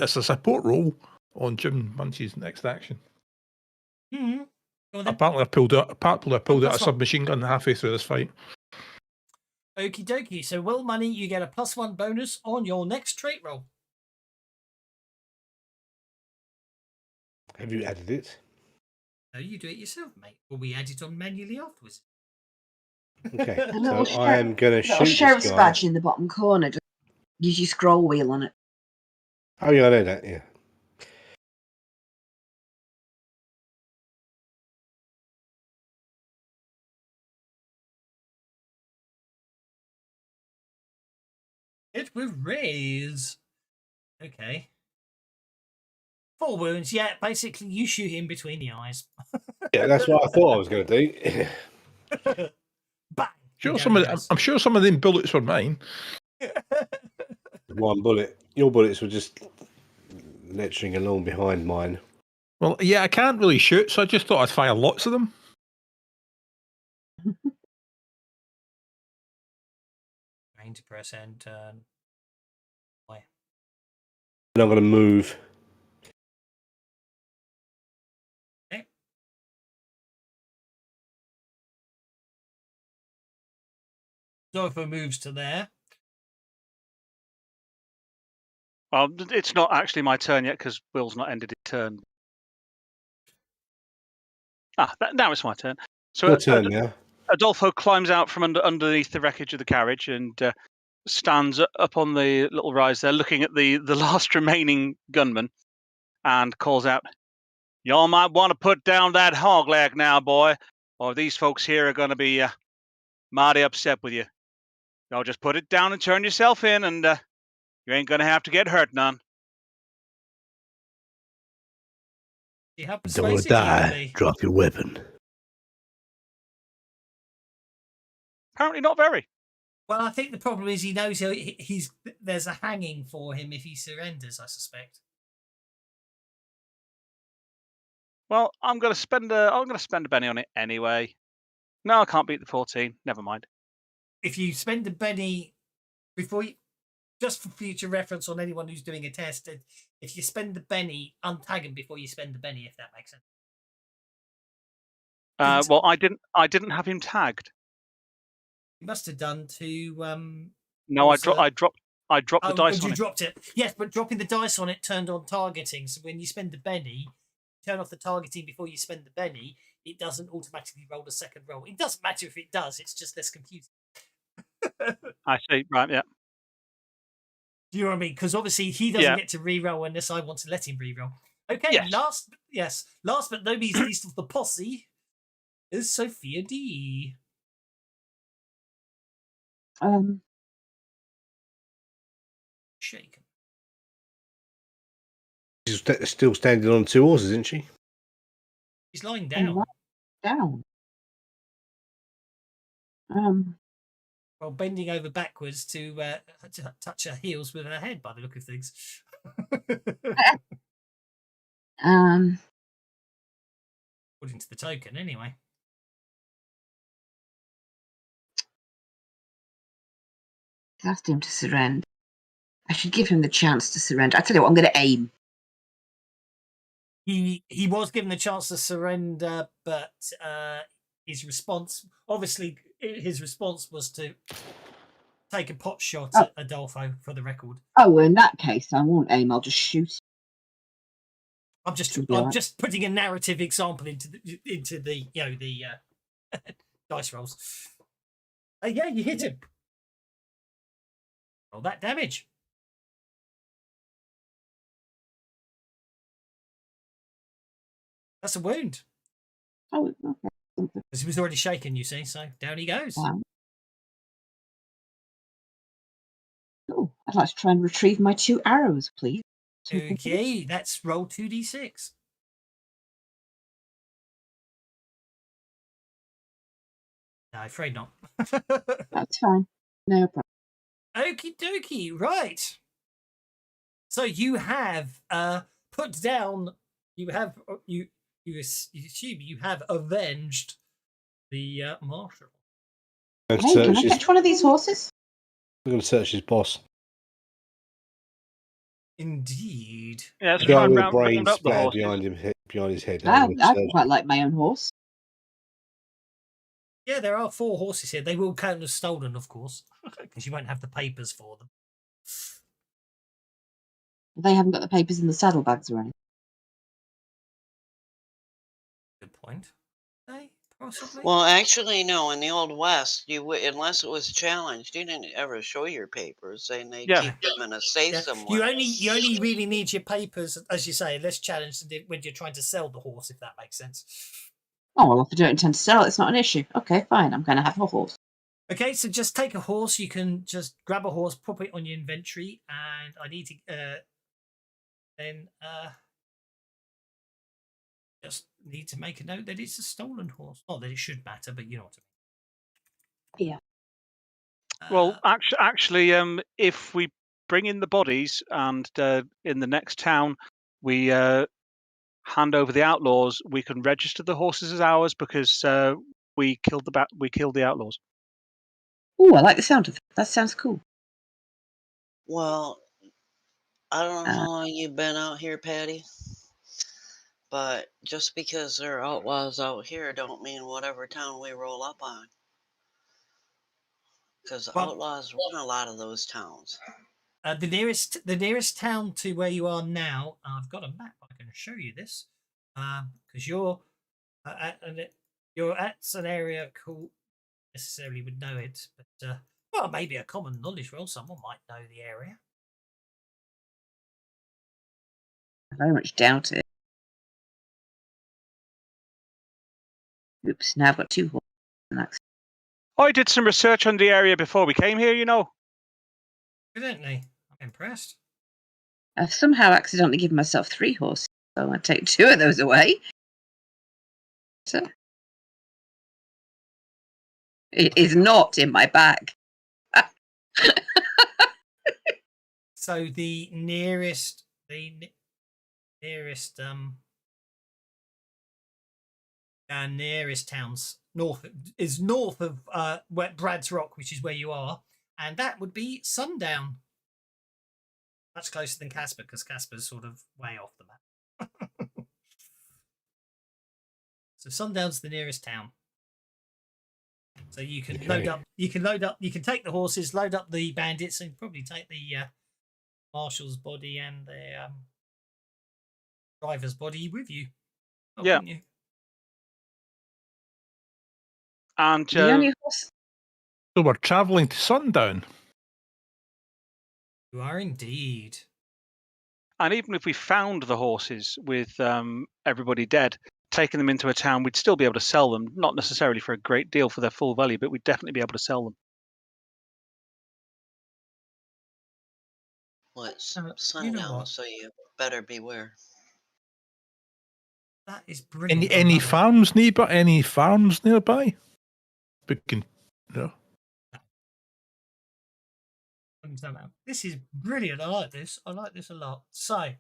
[SPEAKER 6] it's a support role on Jim Munty's next action.
[SPEAKER 2] Mm-hmm.
[SPEAKER 6] Apparently, I pulled out a
[SPEAKER 2] +1.
[SPEAKER 6] submachine gun halfway through this fight.
[SPEAKER 2] Okie dokie. So, Will Money, you get a +1 bonus on your next trait roll.
[SPEAKER 4] Have you added it?
[SPEAKER 2] No, you do it yourself, mate. Or we add it on manually afterwards.
[SPEAKER 4] Okay,
[SPEAKER 9] The little
[SPEAKER 4] so I am going to
[SPEAKER 9] little
[SPEAKER 4] shoot
[SPEAKER 9] sheriff's
[SPEAKER 4] this guy.
[SPEAKER 9] badge in the bottom corner. Just use your scroll wheel on it.
[SPEAKER 4] Oh yeah, I know that. Yeah.
[SPEAKER 2] It will raise. Okay. 4 wounds. Yeah, basically, you shoot him between the eyes.
[SPEAKER 4] Yeah, that's what I thought I was going to do.
[SPEAKER 2] Bang!
[SPEAKER 6] I'm sure some of them bullets were mine.
[SPEAKER 4] One bullet. Your bullets were just lecturing along behind mine.
[SPEAKER 6] Well, yeah, I can't really shoot, so I just thought I'd fire lots of them.
[SPEAKER 2] Trying to press and turn. Why?
[SPEAKER 4] And I'm going to move.
[SPEAKER 2] Okay. Zofa moves to there.
[SPEAKER 5] Well, it's not actually my turn yet because Will's not ended his turn. Now it's my turn. So
[SPEAKER 4] Your turn now.
[SPEAKER 5] Adolfo climbs out from underneath the wreckage of the carriage and stands up on the little rise there, looking at the last remaining gunman, and calls out, "Y'all might want to put down that hog leg now, boy, or these folks here are going to be mighty upset with you. Y'all just put it down and turn yourself in, and you ain't going to have to get hurt none."
[SPEAKER 2] You have
[SPEAKER 4] Don't want to die. Drop your weapon.
[SPEAKER 5] Apparently not very.
[SPEAKER 2] Well, I think the problem is he knows there's a hanging for him if he surrenders, I suspect.
[SPEAKER 5] Well, I'm going to spend a penny on it anyway. No, I can't beat the 14. Never mind.
[SPEAKER 2] If you spend a penny before you, just for future reference on anyone who's doing a test, if you spend the penny, untag him before you spend the penny, if that makes sense.
[SPEAKER 5] Well, I didn't have him tagged.
[SPEAKER 2] You must have done to.
[SPEAKER 5] No, I dropped the dice on
[SPEAKER 2] you
[SPEAKER 5] it.
[SPEAKER 2] dropped it. Yes, but dropping the dice on it turned on targeting. So when you spend the penny, turn off the targeting before you spend the penny. It doesn't automatically roll a second roll. It doesn't matter if it does. It's just less confusing.
[SPEAKER 5] I see. Right. Yeah.
[SPEAKER 2] Do you know what I mean? Because obviously he doesn't get to re-roll unless I want to let him re-roll. Okay.
[SPEAKER 5] Yes.
[SPEAKER 2] Last but no least of the posse is Sophia D. Shaken.
[SPEAKER 4] She's still standing on 2 horses, isn't she?
[SPEAKER 2] He's lying down.
[SPEAKER 9] Down.
[SPEAKER 2] Well, bending over backwards to touch her heels with her head, by the look of things. According to the token, anyway.
[SPEAKER 9] Asked him to surrender. I should give him the chance to surrender. I tell you what, I'm going to aim.
[SPEAKER 2] He was given the chance to surrender, but his response was to take a pot shot
[SPEAKER 9] Oh.
[SPEAKER 2] at Adolfo for the record.
[SPEAKER 9] Oh, well, in that case, I won't aim. I'll just shoot.
[SPEAKER 2] I'm just
[SPEAKER 9] Should be all right.
[SPEAKER 2] just putting a narrative example into the the dice rolls. Yeah, you hit him. Roll that damage. That's a wound.
[SPEAKER 9] Oh, okay.
[SPEAKER 2] Because he was already shaken, you see. So down he goes.
[SPEAKER 9] Wow. Oh, I'd like to try and retrieve my 2 arrows, please.
[SPEAKER 2] Okay, that's roll 2d6. No, afraid not.
[SPEAKER 9] That's fine. No problem.
[SPEAKER 2] Okie dokie, right. So you have put down. You assume you have avenged the marshal.
[SPEAKER 9] Hey, can I catch one of these horses?
[SPEAKER 4] I'm going to search his boss.
[SPEAKER 2] Indeed.
[SPEAKER 5] Yeah, let's
[SPEAKER 4] The
[SPEAKER 5] try
[SPEAKER 4] guy
[SPEAKER 5] and
[SPEAKER 4] with the brain
[SPEAKER 5] round up the
[SPEAKER 4] splattered
[SPEAKER 5] horses.
[SPEAKER 4] behind his head.
[SPEAKER 9] I quite like my own horse.
[SPEAKER 2] Yeah, there are 4 horses here. They will count as stolen, of course, because you won't have the papers for them.
[SPEAKER 9] They haven't got the papers in the saddlebags or anything.
[SPEAKER 2] Good point. They possibly.
[SPEAKER 7] Well, actually, no. In the Old West, unless it was challenged, you didn't ever show your papers, and they
[SPEAKER 5] Yeah.
[SPEAKER 7] keep them in a safe
[SPEAKER 2] Yeah.
[SPEAKER 7] somewhere.
[SPEAKER 2] You only really need your papers, as you say, less challenged when you're trying to sell the horse, if that makes sense.
[SPEAKER 9] Oh, well, if I don't intend to sell it, it's not an issue. Okay, fine. I'm going to have a horse.
[SPEAKER 2] Okay, so just take a horse. You can just grab a horse, pop it on your inventory, and I need to just need to make a note that it's a stolen horse. Not that it should matter, but you know what I mean.
[SPEAKER 9] Yeah.
[SPEAKER 5] Well, actually, if we bring in the bodies and in the next town we hand over the outlaws, we can register the horses as ours because we killed the outlaws.
[SPEAKER 9] Oh, I like the sound of that. That sounds cool.
[SPEAKER 7] Well, I don't know how long you've been out here, Patty, but just because there are outlaws out here don't mean whatever town we roll up on. Because outlaws run a lot of those towns.
[SPEAKER 2] The nearest town to where you are now, I've got a map. I can show you this because you're at an area called. Necessarily would know it, but well, maybe a common knowledge roll. Someone might know the area.
[SPEAKER 9] I very much doubt it. Oops, now I've got 2 horses.
[SPEAKER 5] I did some research on the area before we came here, you know.
[SPEAKER 2] Evidently, I'm impressed.
[SPEAKER 9] I've somehow accidentally given myself 3 horses, so I take 2 of those away. So it is not in my bag.
[SPEAKER 2] So the nearest towns north of Brad's Rock, which is where you are, and that would be Sundown. Much closer than Casper, because Casper's sort of way off the map. So Sundown's the nearest town. So you can load up. You can take the horses, load up the bandits, and probably take the marshal's body and the driver's body with you. Oh,
[SPEAKER 5] Yeah.
[SPEAKER 2] You?
[SPEAKER 5] And
[SPEAKER 9] The only horse.
[SPEAKER 6] So we're travelling to Sundown.
[SPEAKER 2] You are indeed.
[SPEAKER 5] And even if we found the horses with everybody dead, taking them into a town, we'd still be able to sell them. Not necessarily for a great deal for their full value, but we'd definitely be able to sell them.
[SPEAKER 7] Well, it's
[SPEAKER 2] you know
[SPEAKER 7] sundown,
[SPEAKER 2] what?
[SPEAKER 7] so you better beware.
[SPEAKER 2] That is brilliant.
[SPEAKER 6] Any farms nearby? Any farms nearby? We can, no.
[SPEAKER 2] This is brilliant. I like this. I like this a lot. So,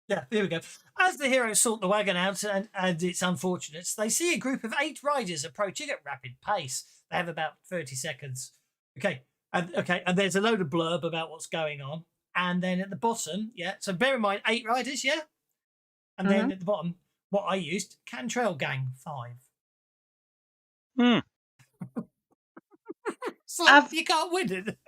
[SPEAKER 2] yeah, here we go. As the heroes sort the wagon out and its unfortunates, they see a group of 8 riders approaching at rapid pace. They have about 30 seconds. Okay, and there's a load of blurb about what's going on. And then at the bottom, yeah, so bear in mind, 8 riders, yeah? And then at the bottom, what I used, Cantrell Gang 5.
[SPEAKER 5] Hmm.
[SPEAKER 2] So
[SPEAKER 9] I've-
[SPEAKER 2] you can't win it.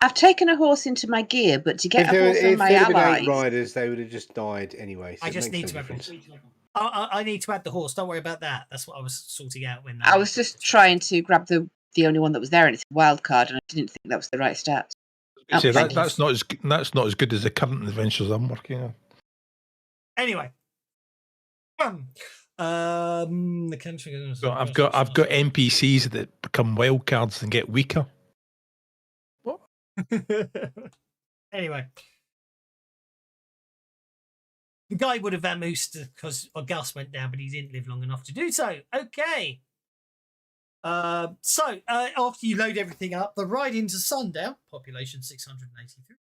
[SPEAKER 9] I've taken a horse into my gear, but to get
[SPEAKER 4] If
[SPEAKER 9] a horse on
[SPEAKER 4] if
[SPEAKER 9] my
[SPEAKER 4] there'd have been 8
[SPEAKER 9] allies,
[SPEAKER 4] riders, they would have just died anyway. So
[SPEAKER 2] I
[SPEAKER 4] it
[SPEAKER 2] just
[SPEAKER 4] makes
[SPEAKER 2] need
[SPEAKER 4] no
[SPEAKER 2] to add
[SPEAKER 4] difference.
[SPEAKER 2] I need to add the horse. Don't worry about that. That's what I was sorting out when
[SPEAKER 9] I was just trying to grab the only one that was there, and it's a wild card, and I didn't think that was the right stat. Oh,
[SPEAKER 6] See,
[SPEAKER 9] thank you.
[SPEAKER 6] that's not as good as the current adventures I'm working on.
[SPEAKER 2] Anyway, the country.
[SPEAKER 6] So I've got NPCs that become wild cards and get weaker. What?
[SPEAKER 2] Anyway, the guy would have vamoosed because Gus went down, but he didn't live long enough to do so. Okay. So after you load everything up, the ride into sundown, population 683,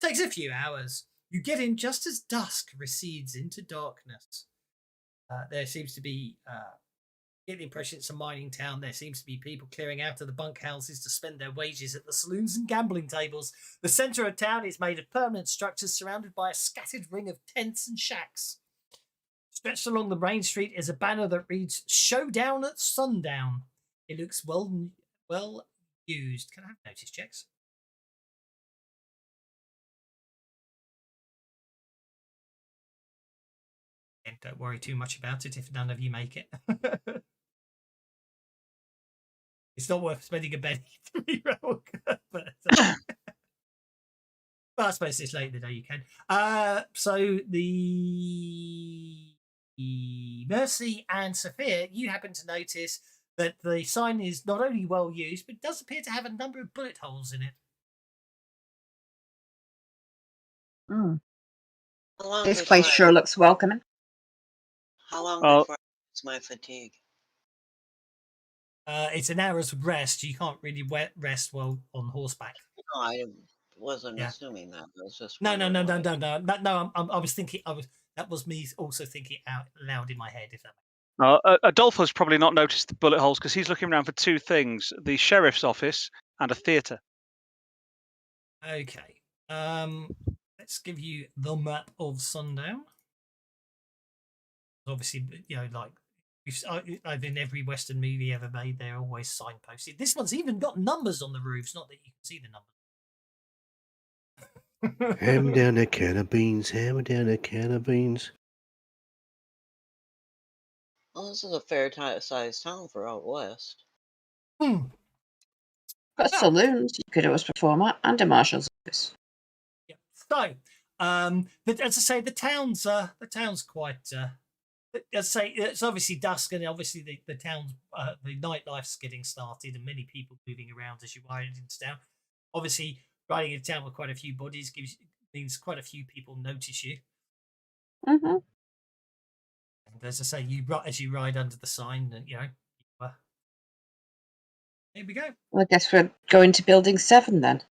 [SPEAKER 2] takes a few hours. You get in just as dusk recedes into darkness. There seems to be, get the impression it's a mining town. There seems to be people clearing out of the bunkhouses to spend their wages at the saloons and gambling tables. The centre of town is made of permanent structures surrounded by a scattered ring of tents and shacks. Stretched along the main street is a banner that reads "Showdown at Sundown." It looks well used. Can I have notice checks? And don't worry too much about it if none of you make it. It's not worth spending a penny to reroll. But well, I suppose it's late in the day you can. So the Mercy and Sophia, you happen to notice that the sign is not only well used, but does appear to have a number of bullet holes in it.
[SPEAKER 7] How long
[SPEAKER 9] This place
[SPEAKER 7] before-
[SPEAKER 9] sure looks welcoming.
[SPEAKER 7] How long
[SPEAKER 5] Well-
[SPEAKER 7] before it's my fatigue?
[SPEAKER 2] It's an hour's rest. You can't really rest while on horseback.
[SPEAKER 7] No, I wasn't
[SPEAKER 2] Yeah.
[SPEAKER 7] assuming that. I was just
[SPEAKER 2] No.
[SPEAKER 7] wondering why.
[SPEAKER 2] I was thinking. That was me also thinking out loud in my head. If that.
[SPEAKER 5] Adolfo's probably not noticed the bullet holes because he's looking around for two things: the sheriff's office and a theatre.
[SPEAKER 2] Okay. Let's give you the map of Sundown. Obviously, you know, like I've in every Western movie ever made, they're always signposted. This one's even got numbers on the roofs, not that you can see the numbers.
[SPEAKER 4] Ham down a can of beans, ham down a can of beans.
[SPEAKER 7] Well, this is a fair sized town for out west.
[SPEAKER 2] Hmm.
[SPEAKER 9] Got
[SPEAKER 2] Yeah.
[SPEAKER 9] saloons you could always perform at, and a marshal's office.
[SPEAKER 2] Yeah. So, but as I say, the town's quite. As I say, it's obviously dusk, and obviously the town's the nightlife's getting started, and many people moving around as you ride into town. Obviously, riding into town with quite a few bodies means quite a few people notice you.
[SPEAKER 9] Mm-hmm.
[SPEAKER 2] And as I say, as you ride under the sign, and here we go.
[SPEAKER 9] Well, I guess we're going to Building 7 then.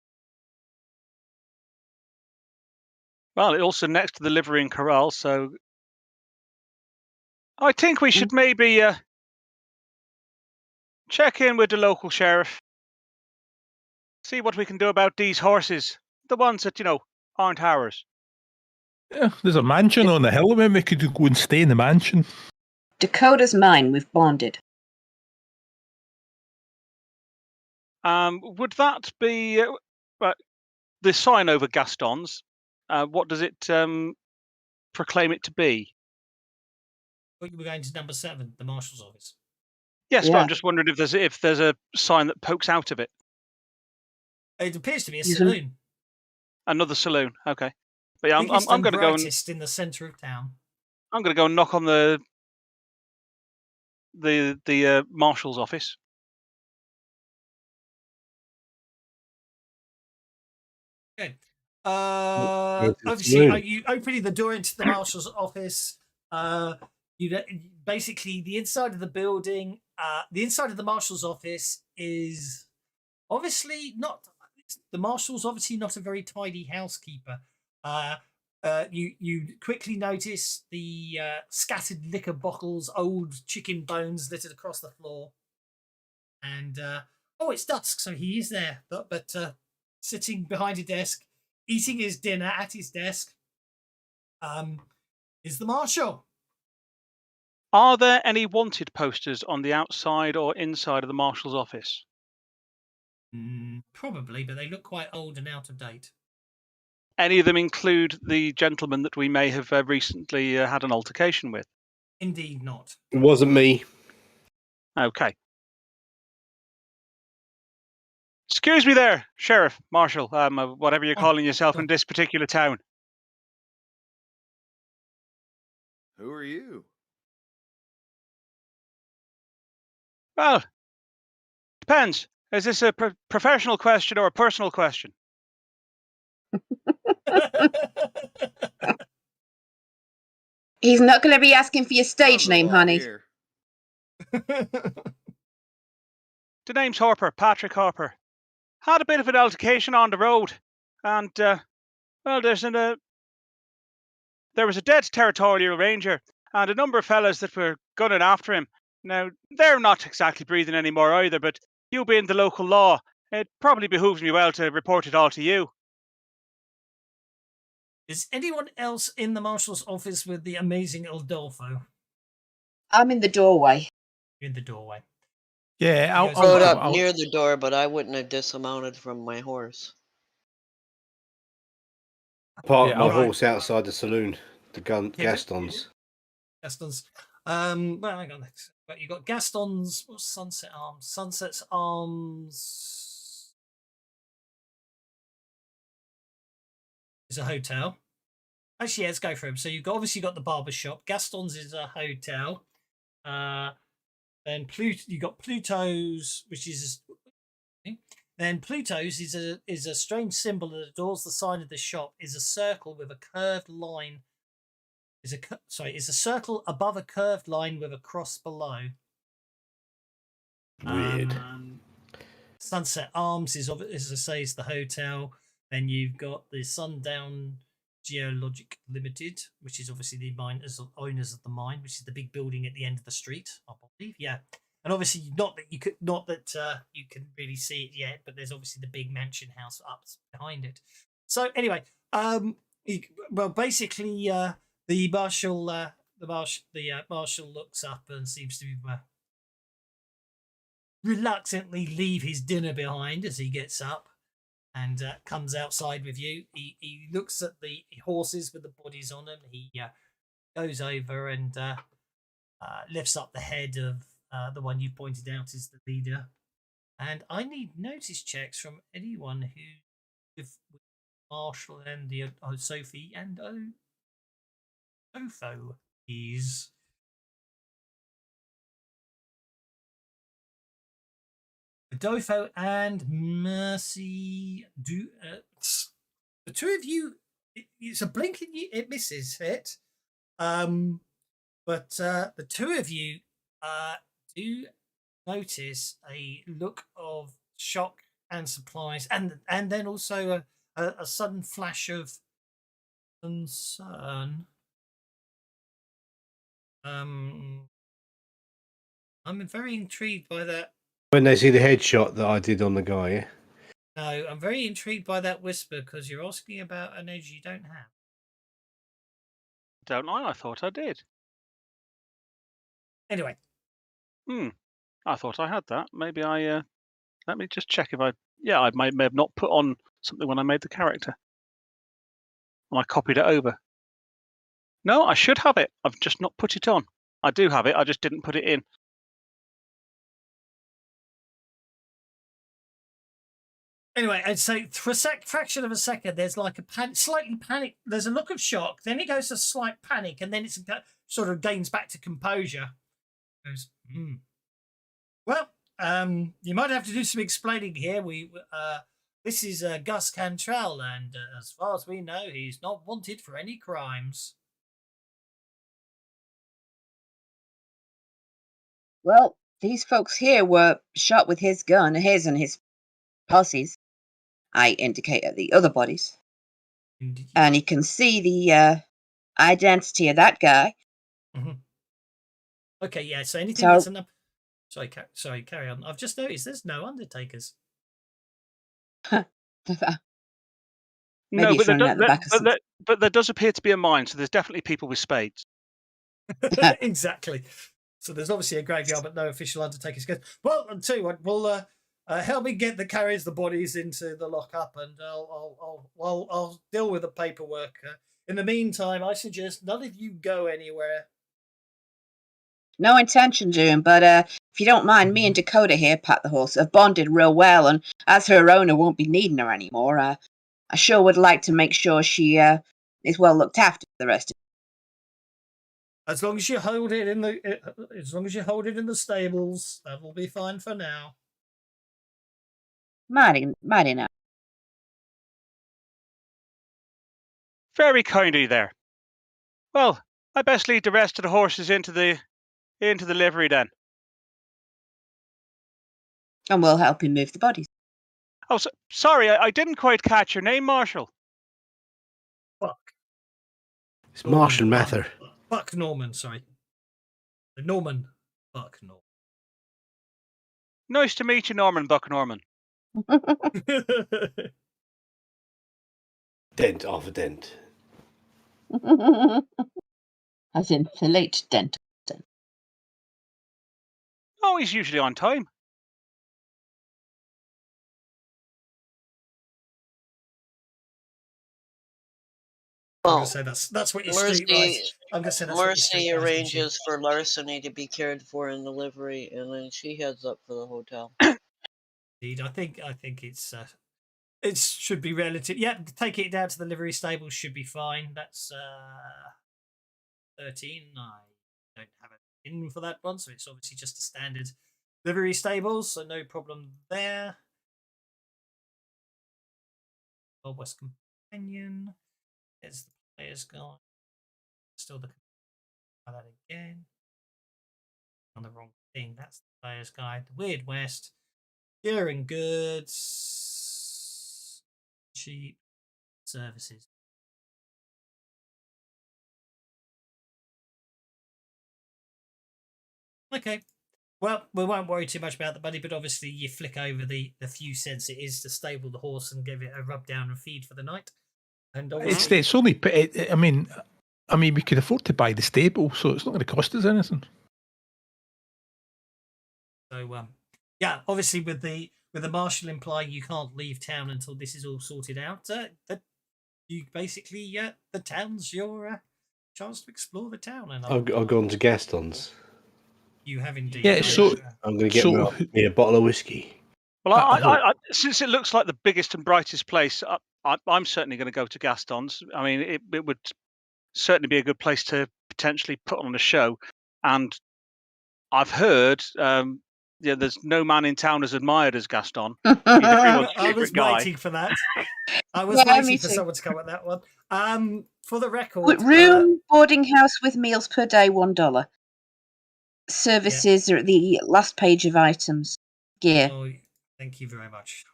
[SPEAKER 5] Well, it's also next to the livery and corral, so I think we should maybe check in with the local sheriff, see what we can do about these horses, the ones that aren't ours.
[SPEAKER 6] Yeah, there's a mansion on the hill. Maybe we could go and stay in the mansion.
[SPEAKER 9] Dakota's mine. We've bonded.
[SPEAKER 5] Would that be the sign over Gaston's? What does it proclaim it to be?
[SPEAKER 2] We're going to number 7, the marshal's office.
[SPEAKER 5] Yes, but
[SPEAKER 9] Yeah.
[SPEAKER 5] I'm just wondering if there's a sign that pokes out of it.
[SPEAKER 2] It appears to be a
[SPEAKER 9] Use
[SPEAKER 2] saloon.
[SPEAKER 5] Another saloon. Okay, but yeah,
[SPEAKER 2] Biggest
[SPEAKER 5] I'm
[SPEAKER 2] and
[SPEAKER 5] going to go and
[SPEAKER 2] brightest in the centre of town.
[SPEAKER 5] I'm going to go and knock on the marshal's office.
[SPEAKER 2] Good.
[SPEAKER 4] Yes, it's
[SPEAKER 2] Obviously,
[SPEAKER 4] saloon.
[SPEAKER 2] you opening the door into the marshal's office. Basically the inside of the building. The inside of the marshal's office is obviously not. The marshal's obviously not a very tidy housekeeper. You quickly notice the scattered liquor bottles, old chicken bones littered across the floor, and it's dusk, so he is there, but sitting behind a desk, eating his dinner at his desk, is the marshal.
[SPEAKER 5] Are there any wanted posters on the outside or inside of the marshal's office?
[SPEAKER 2] Probably, but they look quite old and out of date.
[SPEAKER 5] Any of them include the gentleman that we may have recently had an altercation with?
[SPEAKER 2] Indeed not.
[SPEAKER 4] It wasn't me.
[SPEAKER 5] Okay. Excuse me there, Sheriff, Marshal, whatever you're calling yourself in this particular town.
[SPEAKER 10] Who are you?
[SPEAKER 5] Well, depends. Is this a professional question or a personal question?
[SPEAKER 9] He's not going to be asking for your stage
[SPEAKER 10] I'm the
[SPEAKER 9] name,
[SPEAKER 10] law
[SPEAKER 9] honey.
[SPEAKER 10] here.
[SPEAKER 5] The name's Harper, Patrick Harper. Had a bit of an altercation on the road, and well, there was a dead territorial ranger and a number of fellas that were gunning after him. Now, they're not exactly breathing anymore either, but you being the local law, it probably behooves me well to report it all to you.
[SPEAKER 2] Is anyone else in the marshal's office with the amazing Adolfo?
[SPEAKER 9] I'm in the doorway.
[SPEAKER 2] In the doorway.
[SPEAKER 6] Yeah,
[SPEAKER 2] He goes,
[SPEAKER 7] Rode up
[SPEAKER 6] I'll-
[SPEAKER 7] near the door, but I wouldn't have dismounted from my horse.
[SPEAKER 4] Parked
[SPEAKER 6] Yeah,
[SPEAKER 4] my
[SPEAKER 6] I'll-
[SPEAKER 4] horse outside the saloon. The Gaston's.
[SPEAKER 2] Gaston's. Well, hang on. But you got Gaston's. What's Sunset Arms? Sunset's Arms is a hotel. Actually, yeah, let's go for him. So you've obviously got the barber shop. Gaston's is a hotel. Then you got Pluto's, which is. Then Pluto's is a strange symbol that adorns the sign of the shop. Is a circle with a curved line. Is a circle above a curved line with a cross below.
[SPEAKER 4] Weird.
[SPEAKER 2] Sunset Arms is, as I say, is the hotel. Then you've got the Sundown Geologic Limited, which is obviously the owners of the mine, which is the big building at the end of the street, I believe. Yeah, and obviously not that you can really see it yet, but there's obviously the big mansion house up behind it. So anyway, basically, the marshal looks up and seems to reluctantly leave his dinner behind as he gets up and comes outside with you. He looks at the horses with the bodies on them. He goes over and lifts up the head of the one you pointed out is the leader. And I need notice checks from anyone who, with Marshall and the Sophie and Ofo, is. Adolfo and Mercy do. The two of you, it's a blink and it misses it. But the two of you do notice a look of shock and surprise, and then also a sudden flash of concern. I'm very intrigued by that.
[SPEAKER 4] When they see the headshot that I did on the guy, yeah?
[SPEAKER 2] No, I'm very intrigued by that whisper because you're asking about an edge you don't have.
[SPEAKER 5] Don't I? I thought I did.
[SPEAKER 2] Anyway.
[SPEAKER 5] I thought I had that. Maybe I. Let me just check if I. Yeah, I may have not put on something when I made the character. And I copied it over. No, I should have it. I've just not put it on. I do have it. I just didn't put it in.
[SPEAKER 2] Anyway, and so for a fraction of a second, there's like a slightly panic. There's a look of shock. Then it goes to slight panic, and then it sort of gains back to composure. Goes, Well, you might have to do some explaining here. This is Gus Cantrell, and as far as we know, he's not wanted for any crimes.
[SPEAKER 9] Well, these folks here were shot with his gun, his and his posse's. I indicate at the other bodies.
[SPEAKER 2] Indeed.
[SPEAKER 9] And you can see the identity of that guy.
[SPEAKER 2] Mm-hmm. Okay, yeah. So anything that's enough. Sorry, carry on. I've just noticed there's no undertakers.
[SPEAKER 9] Maybe
[SPEAKER 5] No,
[SPEAKER 9] it's running out the back of
[SPEAKER 5] but there does appear to be a mine, so there's definitely people with spades.
[SPEAKER 2] Exactly. So there's obviously a graveyard, but no official undertaker's guest. Well, I'll tell you what, we'll help me get the carries the bodies into the lockup, and I'll deal with the paperwork. In the meantime, I suggest none of you go anywhere.
[SPEAKER 9] No intention doing, but if you don't mind, me and Dakota here, Pat the horse, have bonded real well, and as her owner won't be needing her anymore, I sure would like to make sure she is well looked after for the rest of it.
[SPEAKER 2] As long as you hold it in the stables, that will be fine for now.
[SPEAKER 9] Mighty now.
[SPEAKER 5] Very kindly there. Well, I best lead the rest of the horses into the livery then.
[SPEAKER 9] And we'll help him move the bodies.
[SPEAKER 5] Oh, sorry, I didn't quite catch your name, Marshal.
[SPEAKER 2] Buck.
[SPEAKER 4] It's Marshal Mather.
[SPEAKER 2] Buck Norman, sorry. Norman Buck Norman.
[SPEAKER 5] Nice to meet you, Norman Buck Norman.
[SPEAKER 4] Dent of a dent.
[SPEAKER 9] As in the late dent.
[SPEAKER 5] Oh, he's usually on time.
[SPEAKER 2] I'm
[SPEAKER 7] Well,
[SPEAKER 2] going to say that's what your streetwise. I'm going to say that's what your
[SPEAKER 7] Mercy
[SPEAKER 2] streetwise
[SPEAKER 7] arranges for Larceny to be cared for in the livery, and then she heads up for the hotel.
[SPEAKER 2] Indeed, I think it's it should be relative. Yeah, take it down to the livery stables should be fine. That's 13. I don't have an in for that one, so it's obviously just a standard livery stables, so no problem there. Old West Companion. There's the player's guide. Still the that again. On the wrong thing. That's the player's guide. The Weird West. Gear and goods. Cheap services. Okay. Well, we won't worry too much about the money, but obviously you flick over the few cents it is to stable the horse and give it a rub down and feed for the night. And
[SPEAKER 6] it's only. I mean, we could afford to buy the stable, so it's not going to cost us anything.
[SPEAKER 2] So, yeah, obviously with the marshal implying you can't leave town until this is all sorted out, that you basically the town's your chance to explore the town. And
[SPEAKER 4] I've gone to Gaston's.
[SPEAKER 2] You have indeed.
[SPEAKER 6] Yeah, so
[SPEAKER 4] I'm going to get me a bottle of whiskey.
[SPEAKER 5] Well, I since it looks like the biggest and brightest place, I'm certainly going to go to Gaston's. I mean, it would certainly be a good place to potentially put on a show. And I've heard, there's no man in town as admired as Gaston.
[SPEAKER 2] I was waiting for that. I was waiting for someone to come at that one. For the record,
[SPEAKER 9] room, boarding house with meals per day, $1. Services are at the last page of items. Gear.
[SPEAKER 2] Oh, thank you very much.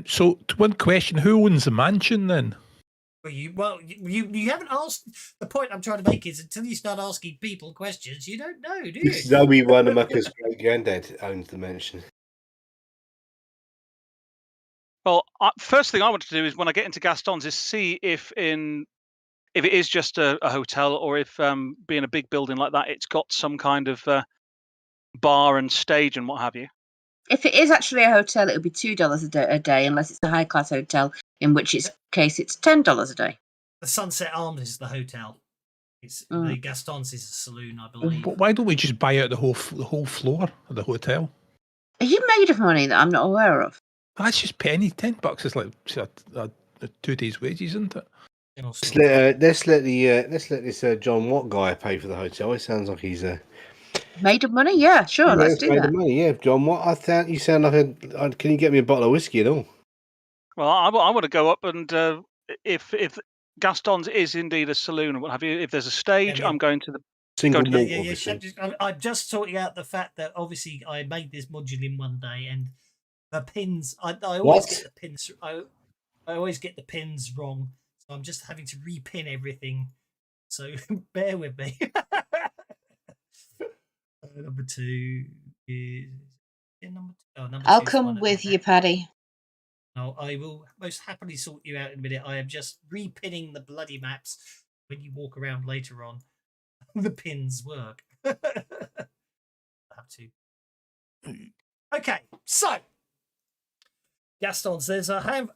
[SPEAKER 6] So, one question: who owns the mansion then?
[SPEAKER 2] Well, you haven't asked. The point I'm trying to make is until you start asking people questions, you don't know, do you?
[SPEAKER 4] Zoe Wanamaker's great granddad owns the mansion.
[SPEAKER 5] Well, first thing I want to do is when I get into Gaston's is see if it is just a hotel or if being a big building like that, it's got some kind of bar and stage and what have you.
[SPEAKER 9] If it is actually a hotel, it would be $2 a day, unless it's a high-class hotel, in which case it's $10 a day.
[SPEAKER 2] The Sunset Arms is the hotel. The Gaston's is a saloon, I believe.
[SPEAKER 6] Why don't we just buy out the whole floor of the hotel?
[SPEAKER 9] Are you made of money that I'm not aware of?
[SPEAKER 6] That's just penny. $10 is like 2 days' wages, isn't it?
[SPEAKER 4] Let's let this John Watt guy pay for the hotel. It sounds like he's
[SPEAKER 9] made of money. Yeah, sure. Let's do that.
[SPEAKER 4] Of money, yeah, John Watt. You sound like can you get me a bottle of whiskey at all?
[SPEAKER 5] Well, I want to go up and if Gaston's is indeed a saloon and what have you, if there's a stage, I'm going to the
[SPEAKER 4] single malt.
[SPEAKER 2] I'm just sorting out the fact that obviously I made this module in one day and the pins. I always get the pins. I always get the pins wrong. So I'm just having to repin everything. So bear with me. Number 2 is number 2. Oh, number
[SPEAKER 9] I'll
[SPEAKER 2] 2's
[SPEAKER 9] come with you, Paddy.
[SPEAKER 2] No, I will most happily sort you out in a minute. I am just repinning the bloody maps when you walk around later on. the pins work. I have to. Okay, so Gaston's. There's a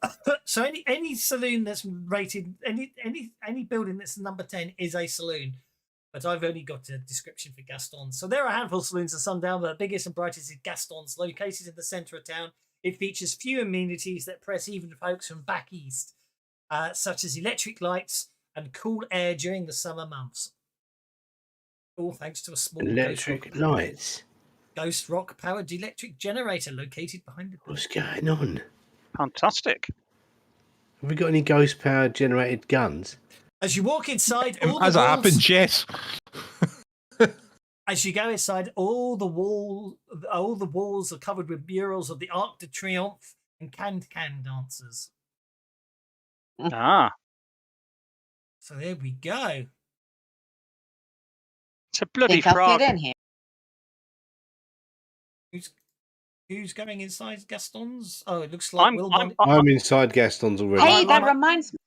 [SPEAKER 2] so any saloon that's rated any building that's number 10 is a saloon. But I've only got a description for Gaston's. So there are a handful of saloons at sundown, but the biggest and brightest is Gaston's, located in the centre of town. It features few amenities that press even folks from back east, such as electric lights and cool air during the summer months. All thanks to a small
[SPEAKER 4] Electric lights.
[SPEAKER 2] Ghost rock powered electric generator located behind the building.
[SPEAKER 4] What's going on?
[SPEAKER 5] Fantastic.
[SPEAKER 4] Have we got any ghost powered generated guns?
[SPEAKER 2] As you walk inside,
[SPEAKER 6] As it happens, yes.
[SPEAKER 2] As you go inside, all the walls are covered with murals of the Arc de Triomphe and can dancers.
[SPEAKER 5] Ah.
[SPEAKER 2] So there we go.
[SPEAKER 5] It's a bloody
[SPEAKER 9] Think I'll
[SPEAKER 5] frog.
[SPEAKER 9] fit in here.
[SPEAKER 2] Who's going inside Gaston's? Oh, it looks like
[SPEAKER 4] I'm inside Gaston's already.
[SPEAKER 9] Hey, that reminds me.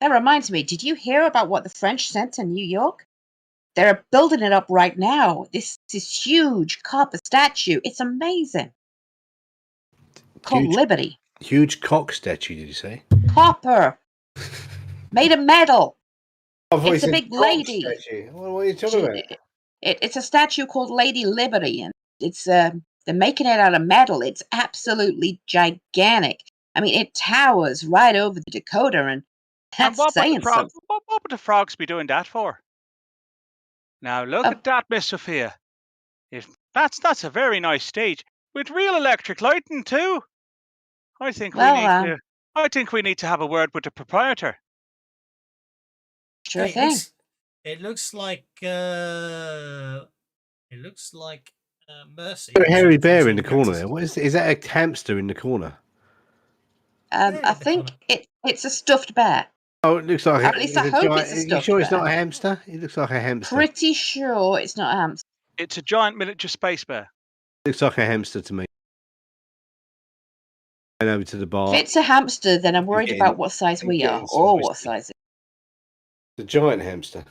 [SPEAKER 9] That reminds me. Did you hear about what the French sent to New York? They're building it up right now. This huge copper statue. It's amazing. Called Liberty.
[SPEAKER 4] Huge cock statue, did you say?
[SPEAKER 9] Copper. Made of metal.
[SPEAKER 4] It's
[SPEAKER 9] a big lady.
[SPEAKER 4] Statue. What are you talking about?
[SPEAKER 9] It's a statue called Lady Liberty, and it's they're making it out of metal. It's absolutely gigantic. I mean, it towers right over the Dakota, and that's saying something.
[SPEAKER 5] What would the frogs be doing that for? Now look at that, Miss Sophia. If that's a very nice stage with real electric lighting too. I think we need to have a word with the proprietor.
[SPEAKER 9] Sure thing.
[SPEAKER 2] It looks like Mercy.
[SPEAKER 4] Got a hairy bear in the corner there. What is that? A hamster in the corner?
[SPEAKER 9] I think it's a stuffed bear.
[SPEAKER 4] Oh, it looks like.
[SPEAKER 9] At least I hope it's a stuffed
[SPEAKER 4] Are you sure it's
[SPEAKER 9] bear.
[SPEAKER 4] not a hamster? It looks like a hamster.
[SPEAKER 9] Pretty sure it's not a hamster.
[SPEAKER 5] It's a giant miniature space bear.
[SPEAKER 4] Looks like a hamster to me. And over to the bar.
[SPEAKER 9] If it's a hamster, then I'm worried about what size we are, or what size it is.
[SPEAKER 4] The giant hamster.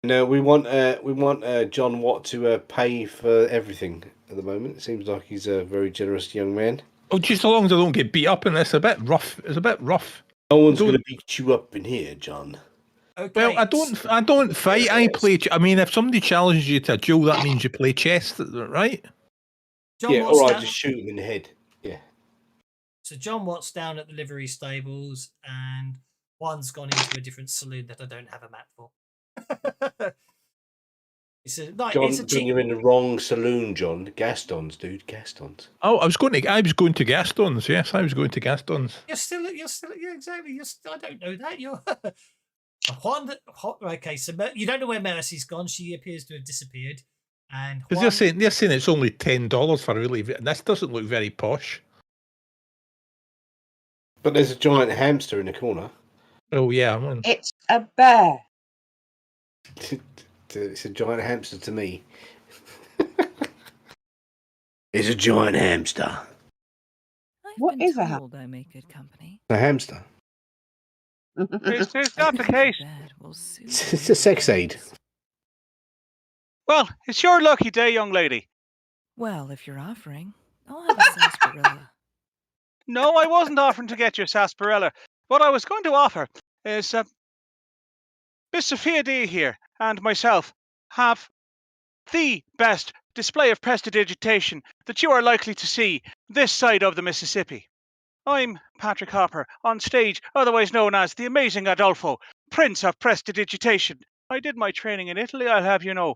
[SPEAKER 4] No, we want John Watt to pay for everything at the moment. It seems like he's a very generous young man.
[SPEAKER 6] Oh, just as long as I don't get beat up in this, a bit rough. It's a bit rough.
[SPEAKER 4] No one's going to beat you up in here, John.
[SPEAKER 2] Okay.
[SPEAKER 6] Well, I don't fight. I play. I mean, if somebody challenges you to a duel, that means you play chess, right?
[SPEAKER 4] Yeah, all right, just shoot him in the head. Yeah.
[SPEAKER 2] So John Watt's down at the livery stables, and one's gone into a different saloon that I don't have a map for.
[SPEAKER 4] John, you're in the wrong saloon, John. Gaston's, dude. Gaston's.
[SPEAKER 6] Oh, I was going to Gaston's. Yes, I was going to Gaston's.
[SPEAKER 2] You're still, yeah, exactly. I don't know that. You're okay. So you don't know where Mercy's gone. She appears to have disappeared. And
[SPEAKER 6] because they're saying it's only $10 for a really. This doesn't look very posh.
[SPEAKER 4] But there's a giant hamster in the corner.
[SPEAKER 6] Oh yeah,
[SPEAKER 9] it's a bear.
[SPEAKER 4] It's a giant hamster to me. It's a giant hamster.
[SPEAKER 9] What is a hamster?
[SPEAKER 11] I make good company.
[SPEAKER 4] A hamster.
[SPEAKER 5] Is that the case?
[SPEAKER 4] It's a sex aid.
[SPEAKER 5] Well, it's your lucky day, young lady.
[SPEAKER 11] Well, if you're offering, I'll have a sarsaparilla.
[SPEAKER 5] No, I wasn't offering to get you a sarsaparilla. What I was going to offer is Miss Sophia D here and myself have the best display of prestidigitation that you are likely to see this side of the Mississippi. I'm Patrick Hopper, on stage, otherwise known as the amazing Adolfo, Prince of Prestidigitation. I did my training in Italy, I'll have you know.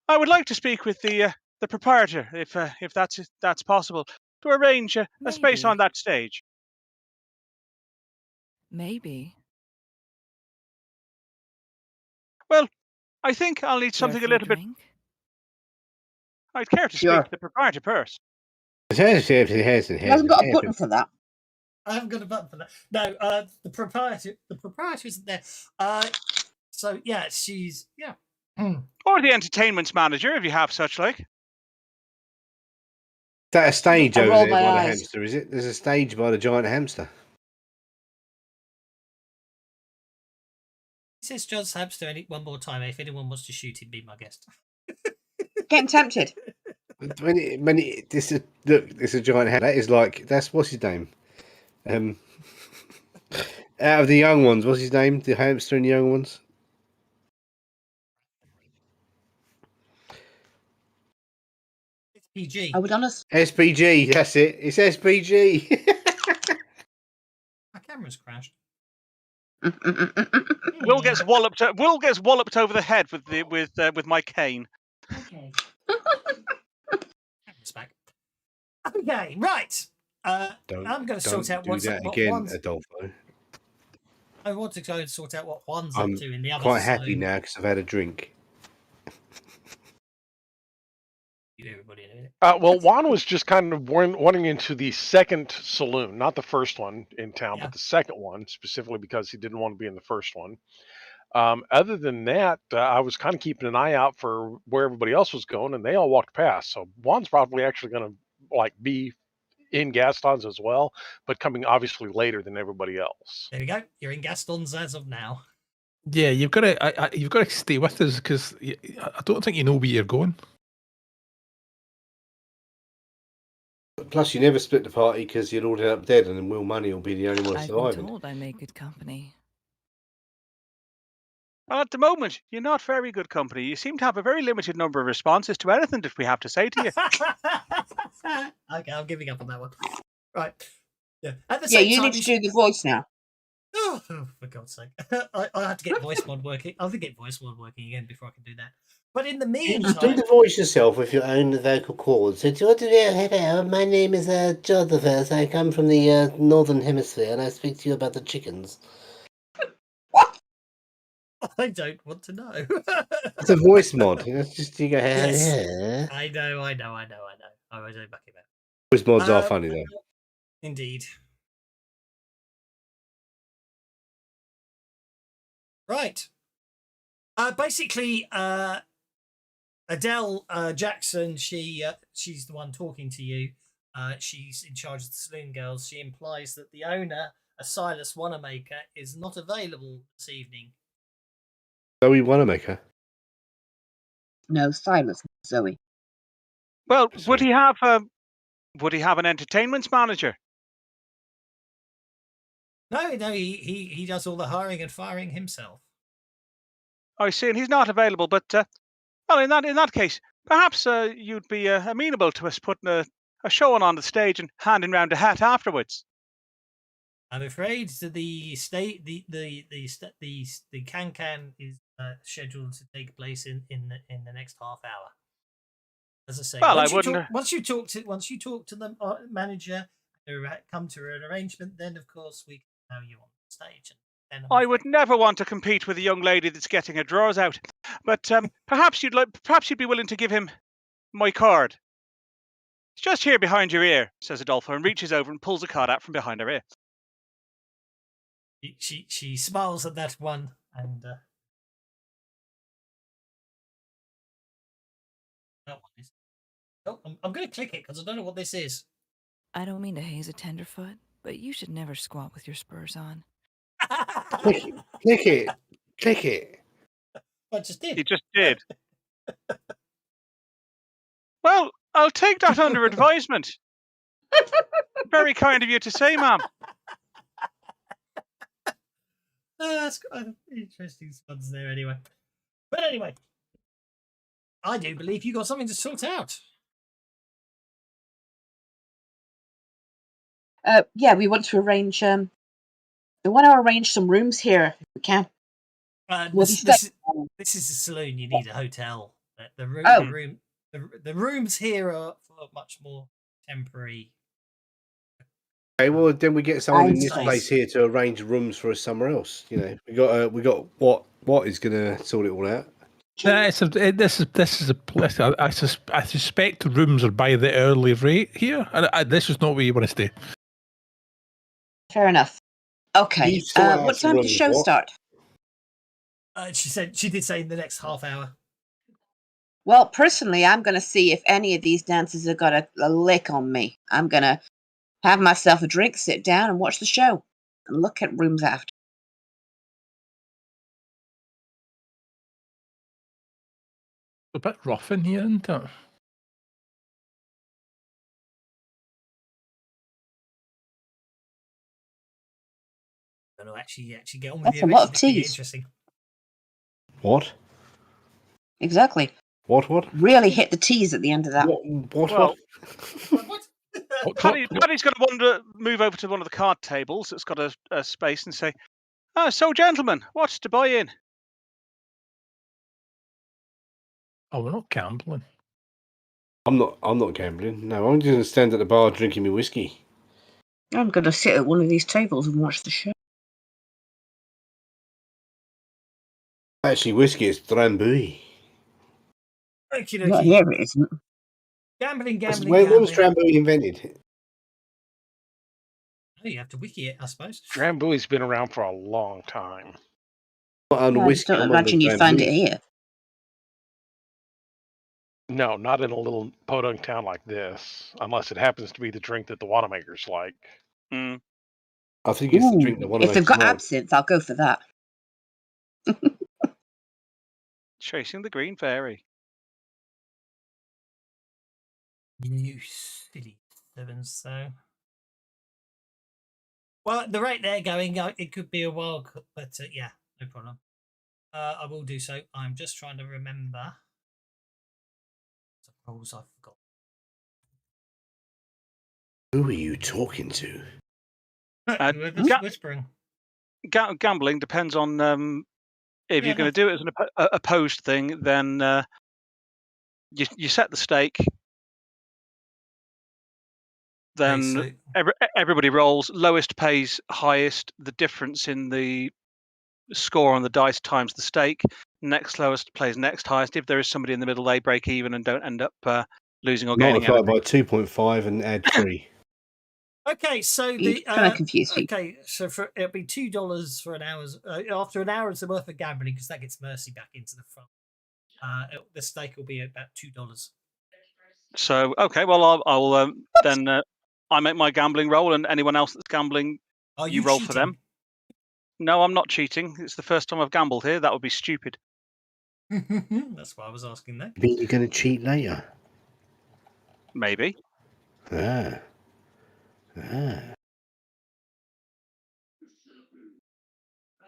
[SPEAKER 5] I would like to speak with the proprietor, if that's possible, to arrange a space on that stage.
[SPEAKER 11] Maybe.
[SPEAKER 5] Well, I think I'll need something a little bit. I'd care to speak to the proprietor first.
[SPEAKER 9] He hasn't got a button for that.
[SPEAKER 2] I haven't got a button for that. No, the proprietor isn't there. So yeah, she's
[SPEAKER 5] Or the entertainments manager, if you have such like.
[SPEAKER 4] that a stage
[SPEAKER 9] I
[SPEAKER 4] over
[SPEAKER 9] roll
[SPEAKER 4] there
[SPEAKER 9] my
[SPEAKER 4] by the
[SPEAKER 9] eyes.
[SPEAKER 4] hamster, is it? There's a stage by the giant hamster.
[SPEAKER 2] He says John's hamster one more time. If anyone wants to shoot him, be my guest.
[SPEAKER 9] Getting tempted.
[SPEAKER 4] This is look, it's a giant hamster. That is like what's his name? Out of the young ones, what's his name? The hamster and the young ones.
[SPEAKER 2] It's PG.
[SPEAKER 9] Are we honest?
[SPEAKER 4] SPG, that's it. It's SPG.
[SPEAKER 2] My camera's crashed.
[SPEAKER 5] Will gets walloped. Will gets walloped over the head with my cane.
[SPEAKER 8] Okay.
[SPEAKER 2] Camera's back. Okay, right. I'm going to sort out what Juan's.
[SPEAKER 4] Adolfo.
[SPEAKER 2] I want to go and sort out what Juan's
[SPEAKER 4] I'm
[SPEAKER 2] up to in the other
[SPEAKER 4] quite happy
[SPEAKER 2] saloon.
[SPEAKER 4] now because I've had a drink.
[SPEAKER 2] Everybody in a minute.
[SPEAKER 3] Well, Juan was just kind of wanting into the second saloon, not the first one in town, but the second one, specifically because he didn't want to be in the first one. Other than that, I was kind of keeping an eye out for where everybody else was going, and they all walked past. So Juan's probably actually going to be in Gaston's as well, but coming obviously later than everybody else.
[SPEAKER 2] There we go. You're in Gaston's as of now.
[SPEAKER 6] Yeah, you've got to stay with us because I don't think you know where you're going.
[SPEAKER 4] Plus, you never split the party because you'd all end up dead, and then Will Money will be the only one
[SPEAKER 11] I've been
[SPEAKER 4] surviving.
[SPEAKER 11] told I make good company.
[SPEAKER 5] Well, at the moment, you're not very good company. You seem to have a very limited number of responses to anything that we have to say to you.
[SPEAKER 2] Okay, I'm giving up on that one. Right. Yeah. At the
[SPEAKER 9] Yeah,
[SPEAKER 2] same
[SPEAKER 9] you
[SPEAKER 2] time,
[SPEAKER 9] need to do the voice now.
[SPEAKER 2] Oh, for God's sake. I have to get voice mod working. I'll have to get voice mod working again before I can do that. But in the
[SPEAKER 4] Just do
[SPEAKER 2] meantime,
[SPEAKER 4] the voice yourself with your own vocal cords. So, hello, my name is Jonathan. I come from the northern hemisphere, and I speak to you about the chickens.
[SPEAKER 2] I don't want to know.
[SPEAKER 4] It's a voice mod. It's just you go,
[SPEAKER 2] Yes.
[SPEAKER 4] yeah.
[SPEAKER 2] I know. I was back in that.
[SPEAKER 4] Voice mods are funny though.
[SPEAKER 2] Indeed. Right. Basically, Adele Jackson, she's the one talking to you. She's in charge of the saloon girls. She implies that the owner, a Silas Wanamaker, is not available this evening.
[SPEAKER 4] Zoe Wanamaker.
[SPEAKER 9] No, Silas, Zoe.
[SPEAKER 5] Well, would he have an entertainment manager?
[SPEAKER 2] No, he does all the hiring and firing himself.
[SPEAKER 5] I see, and he's not available. But well, in that case, perhaps you'd be amenable to us putting a show on the stage and handing round a hat afterwards.
[SPEAKER 2] I'm afraid the can is scheduled to take place in the next half hour. As I say,
[SPEAKER 5] well,
[SPEAKER 2] once you talk to the manager, come to an arrangement, then of course we can have you on stage.
[SPEAKER 5] I would never want to compete with a young lady that's getting her drawers out. But perhaps you'd be willing to give him my card. It's just here behind your ear, says Adolfo, and reaches over and pulls a card out from behind her ear.
[SPEAKER 2] She smiles at that one and that one is. Oh, I'm going to click it because I don't know what this is.
[SPEAKER 11] I don't mean to haze a tenderfoot, but you should never squat with your spurs on.
[SPEAKER 4] Click it.
[SPEAKER 2] I just did.
[SPEAKER 5] You just did. Well, I'll take that under advisement. Very kind of you to say, ma'am.
[SPEAKER 2] That's quite an interesting spots there anyway. But anyway, I do believe you got something to sort out.
[SPEAKER 9] Yeah, we want to arrange. We want to arrange some rooms here if we can.
[SPEAKER 2] This is a saloon. You need a hotel. The rooms here are for much more temporary.
[SPEAKER 4] Okay, well then we get someone in this place here to arrange rooms for us somewhere else. You know, we got what is going to sort it all out.
[SPEAKER 6] This is a place. I suspect the rooms are by the early rate here, and this is not where you want to stay.
[SPEAKER 9] Fair enough. Okay. What time does the show start?
[SPEAKER 2] She did say in the next half hour.
[SPEAKER 9] Well, personally, I'm going to see if any of these dancers have got a lick on me. I'm going to have myself a drink, sit down, and watch the show, and look at rooms after.
[SPEAKER 6] A bit rough in here, isn't it?
[SPEAKER 2] I'm going to actually get on with
[SPEAKER 9] That's
[SPEAKER 2] the
[SPEAKER 9] a lot of
[SPEAKER 2] original.
[SPEAKER 9] teas.
[SPEAKER 2] Interesting.
[SPEAKER 4] What?
[SPEAKER 9] Exactly.
[SPEAKER 4] What?
[SPEAKER 9] Really hit the T's at the end of that.
[SPEAKER 5] Well,
[SPEAKER 2] What?
[SPEAKER 5] Paddy's going to move over to one of the card tables that's got a space and say, "Oh, so gentlemen, what's to buy in?"
[SPEAKER 6] Oh, we're not gambling.
[SPEAKER 4] I'm not gambling. No, I'm just going to stand at the bar drinking my whiskey.
[SPEAKER 9] I'm going to sit at one of these tables and watch the show.
[SPEAKER 4] Actually, whiskey is Drambuie.
[SPEAKER 9] Not here, it isn't.
[SPEAKER 2] Gambling.
[SPEAKER 4] When was Drambuie invented?
[SPEAKER 2] Oh, you have to wiki it, I suppose.
[SPEAKER 3] Drambuie's been around for a long time.
[SPEAKER 4] On
[SPEAKER 9] I just don't imagine you'd find it here.
[SPEAKER 3] No, not in a little podunk town like this, unless it happens to be the drink that the Wanamakers like.
[SPEAKER 5] Mm.
[SPEAKER 4] I think it's the drink that Wanamakers
[SPEAKER 9] If they've got
[SPEAKER 4] like.
[SPEAKER 9] absinthe, I'll go for that.
[SPEAKER 5] Chasing the green fairy.
[SPEAKER 2] You silly sevens, so. Well, at the rate they're going, it could be a while, but yeah, no problem. I will do so. I'm just trying to remember the rules I forgot.
[SPEAKER 4] Who are you talking to?
[SPEAKER 2] Whoever's whispering.
[SPEAKER 5] Gambling depends on if you're going to do it as an opposed thing, then you set the stake. Then everybody rolls. Lowest pays highest. The difference in the score on the dice times the stake. Next lowest plays next highest. If there is somebody in the middle, they break even and don't end up losing or gaining anything.
[SPEAKER 4] Multiply by 2.5 and add 3.
[SPEAKER 2] Okay, so
[SPEAKER 9] You're trying to confuse people.
[SPEAKER 2] Okay, so it'll be $2 for an hour's after an hour's worth of gambling, because that gets Mercy back into the front. The stake will be about $2.
[SPEAKER 5] So okay, well I'll then I make my gambling roll, and anyone else that's gambling, you roll for them. No, I'm not cheating. It's the first time I've gambled here. That would be stupid.
[SPEAKER 2] That's why I was asking that.
[SPEAKER 4] You mean you're going to cheat later?
[SPEAKER 5] Maybe.
[SPEAKER 9] I